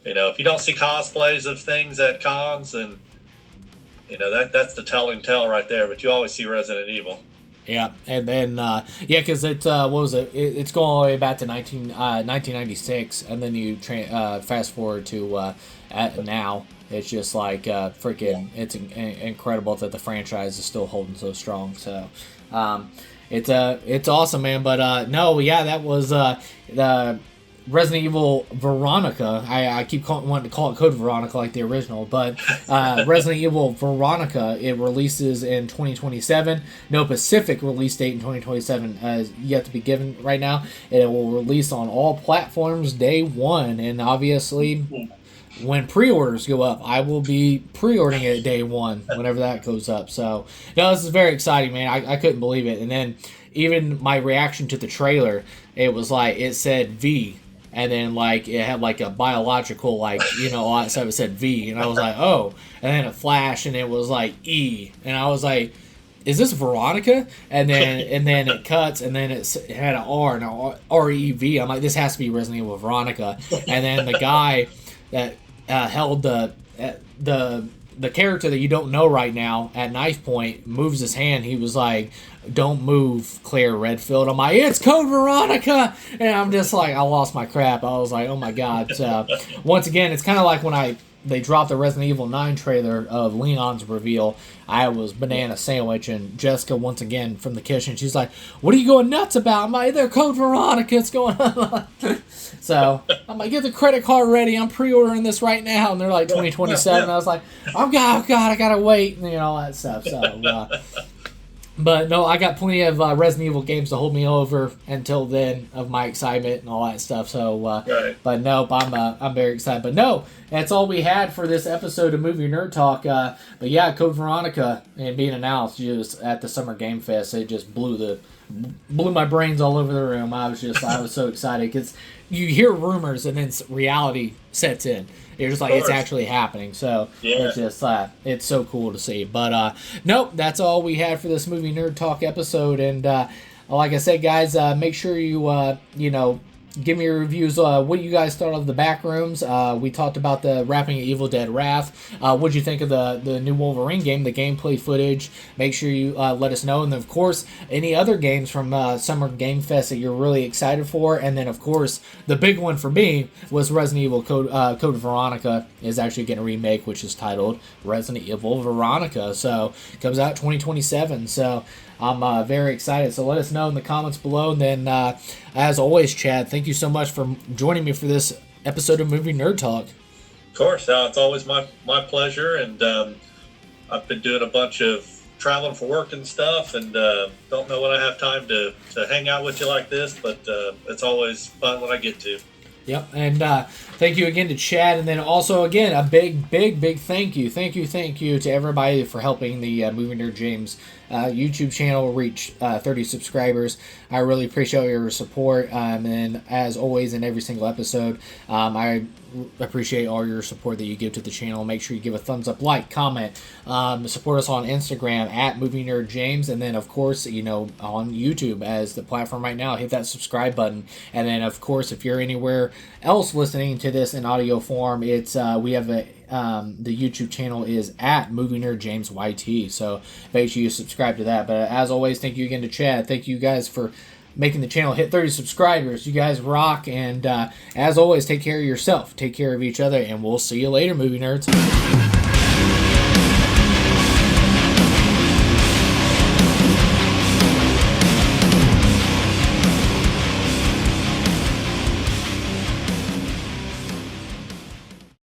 and if you don't see cosplays of things at cons, then that's the telling tale right there. But you always see Resident Evil. Yeah, and then because it's what was it? It's going all the way back to 1996, and then you fast forward to now. It's just like freaking. It's incredible that the franchise is still holding so strong. So. It's awesome, man. But that was the Resident Evil Veronica. I keep wanting to call it Code Veronica like the original, but Resident Evil Veronica, it releases in 2027. No specific release date in 2027 is yet to be given right now. It will release on all platforms day one, and obviously when pre-orders go up, I will be pre-ordering it day one whenever that goes up. So, this is very exciting, man. I couldn't believe it. And then even my reaction to the trailer, it was like, it said V, and then like it had like a biological, all that stuff. It said V, and I was like, oh. And then it flashed, and it was like E, and I was like, is this Veronica? And then it cuts, and then it had an R, and R-E-V. I'm like, this has to be Resident Evil Veronica. And then the guy that held the character that you don't know right now at knife point moves his hand. He was like, "Don't move, Claire Redfield." I'm like, "It's Code Veronica," and I'm just like, I lost my crap. I was like, "Oh my god!" Once again, it's kind of like when they dropped the Resident Evil 9 trailer of Leon's reveal. I was banana sandwich, and Jessica, once again, from the kitchen, she's like, "What are you going nuts about?" I'm like, "They're Code Veronica, it's going on." So, I'm like, "Get the credit card ready, I'm pre-ordering this right now," and they're like 2027, I was like, oh god, I gotta wait, and all that stuff, so, but no, I got plenty of Resident Evil games to hold me over until then of my excitement and all that stuff. So, right. But nope, I'm very excited. But no, that's all we had for this episode of Movie Nerd Talk. But yeah, Code Veronica and being announced just at the Summer Game Fest, it just blew my brains all over the room. I was so excited because you hear rumors and then reality sets in. You're just like, it's actually happening. So It's just it's so cool to see. But nope, that's all we had for this Movie Nerd Talk episode. And like I said, guys, make sure you give me your reviews. What you guys thought of the Backrooms. We talked about the wrapping of Evil Dead Wrath. What'd you think of the new Wolverine game, the gameplay footage? Make sure you let us know. And then, of course, any other games from Summer Game Fest that you're really excited for. And then, of course, the big one for me was Resident Evil Code Veronica is actually getting a remake, which is titled Resident Evil Veronica. So it comes out 2027. So I'm very excited. So let us know in the comments below. And then, as always, Chad, thank you so much for joining me for this episode of Movie Nerd Talk. Of course. It's always my pleasure. And I've been doing a bunch of traveling for work and stuff, and don't know when I have time to hang out with you like this, but it's always fun when I get to. Yep, and thank you again to Chad, and then also, again, a big thank you to everybody for helping the Movie Nerd James YouTube channel reach 30 subscribers. I really appreciate your support, and as always in every single episode, I appreciate all your support that you give to the channel. Make sure you give a thumbs up, like, comment, support us on Instagram at Movie Nerd James, and then of course on YouTube as the platform right now. Hit that subscribe button, and then of course if you're anywhere else listening to this in audio form, it's we have the YouTube channel is at Movie Nerd James YT. So make sure you subscribe to that. But as always, thank you again to Chad. Thank you guys for making the channel hit 30 subscribers. You guys rock. And as always, take care of yourself. Take care of each other. And we'll see you later, movie nerds.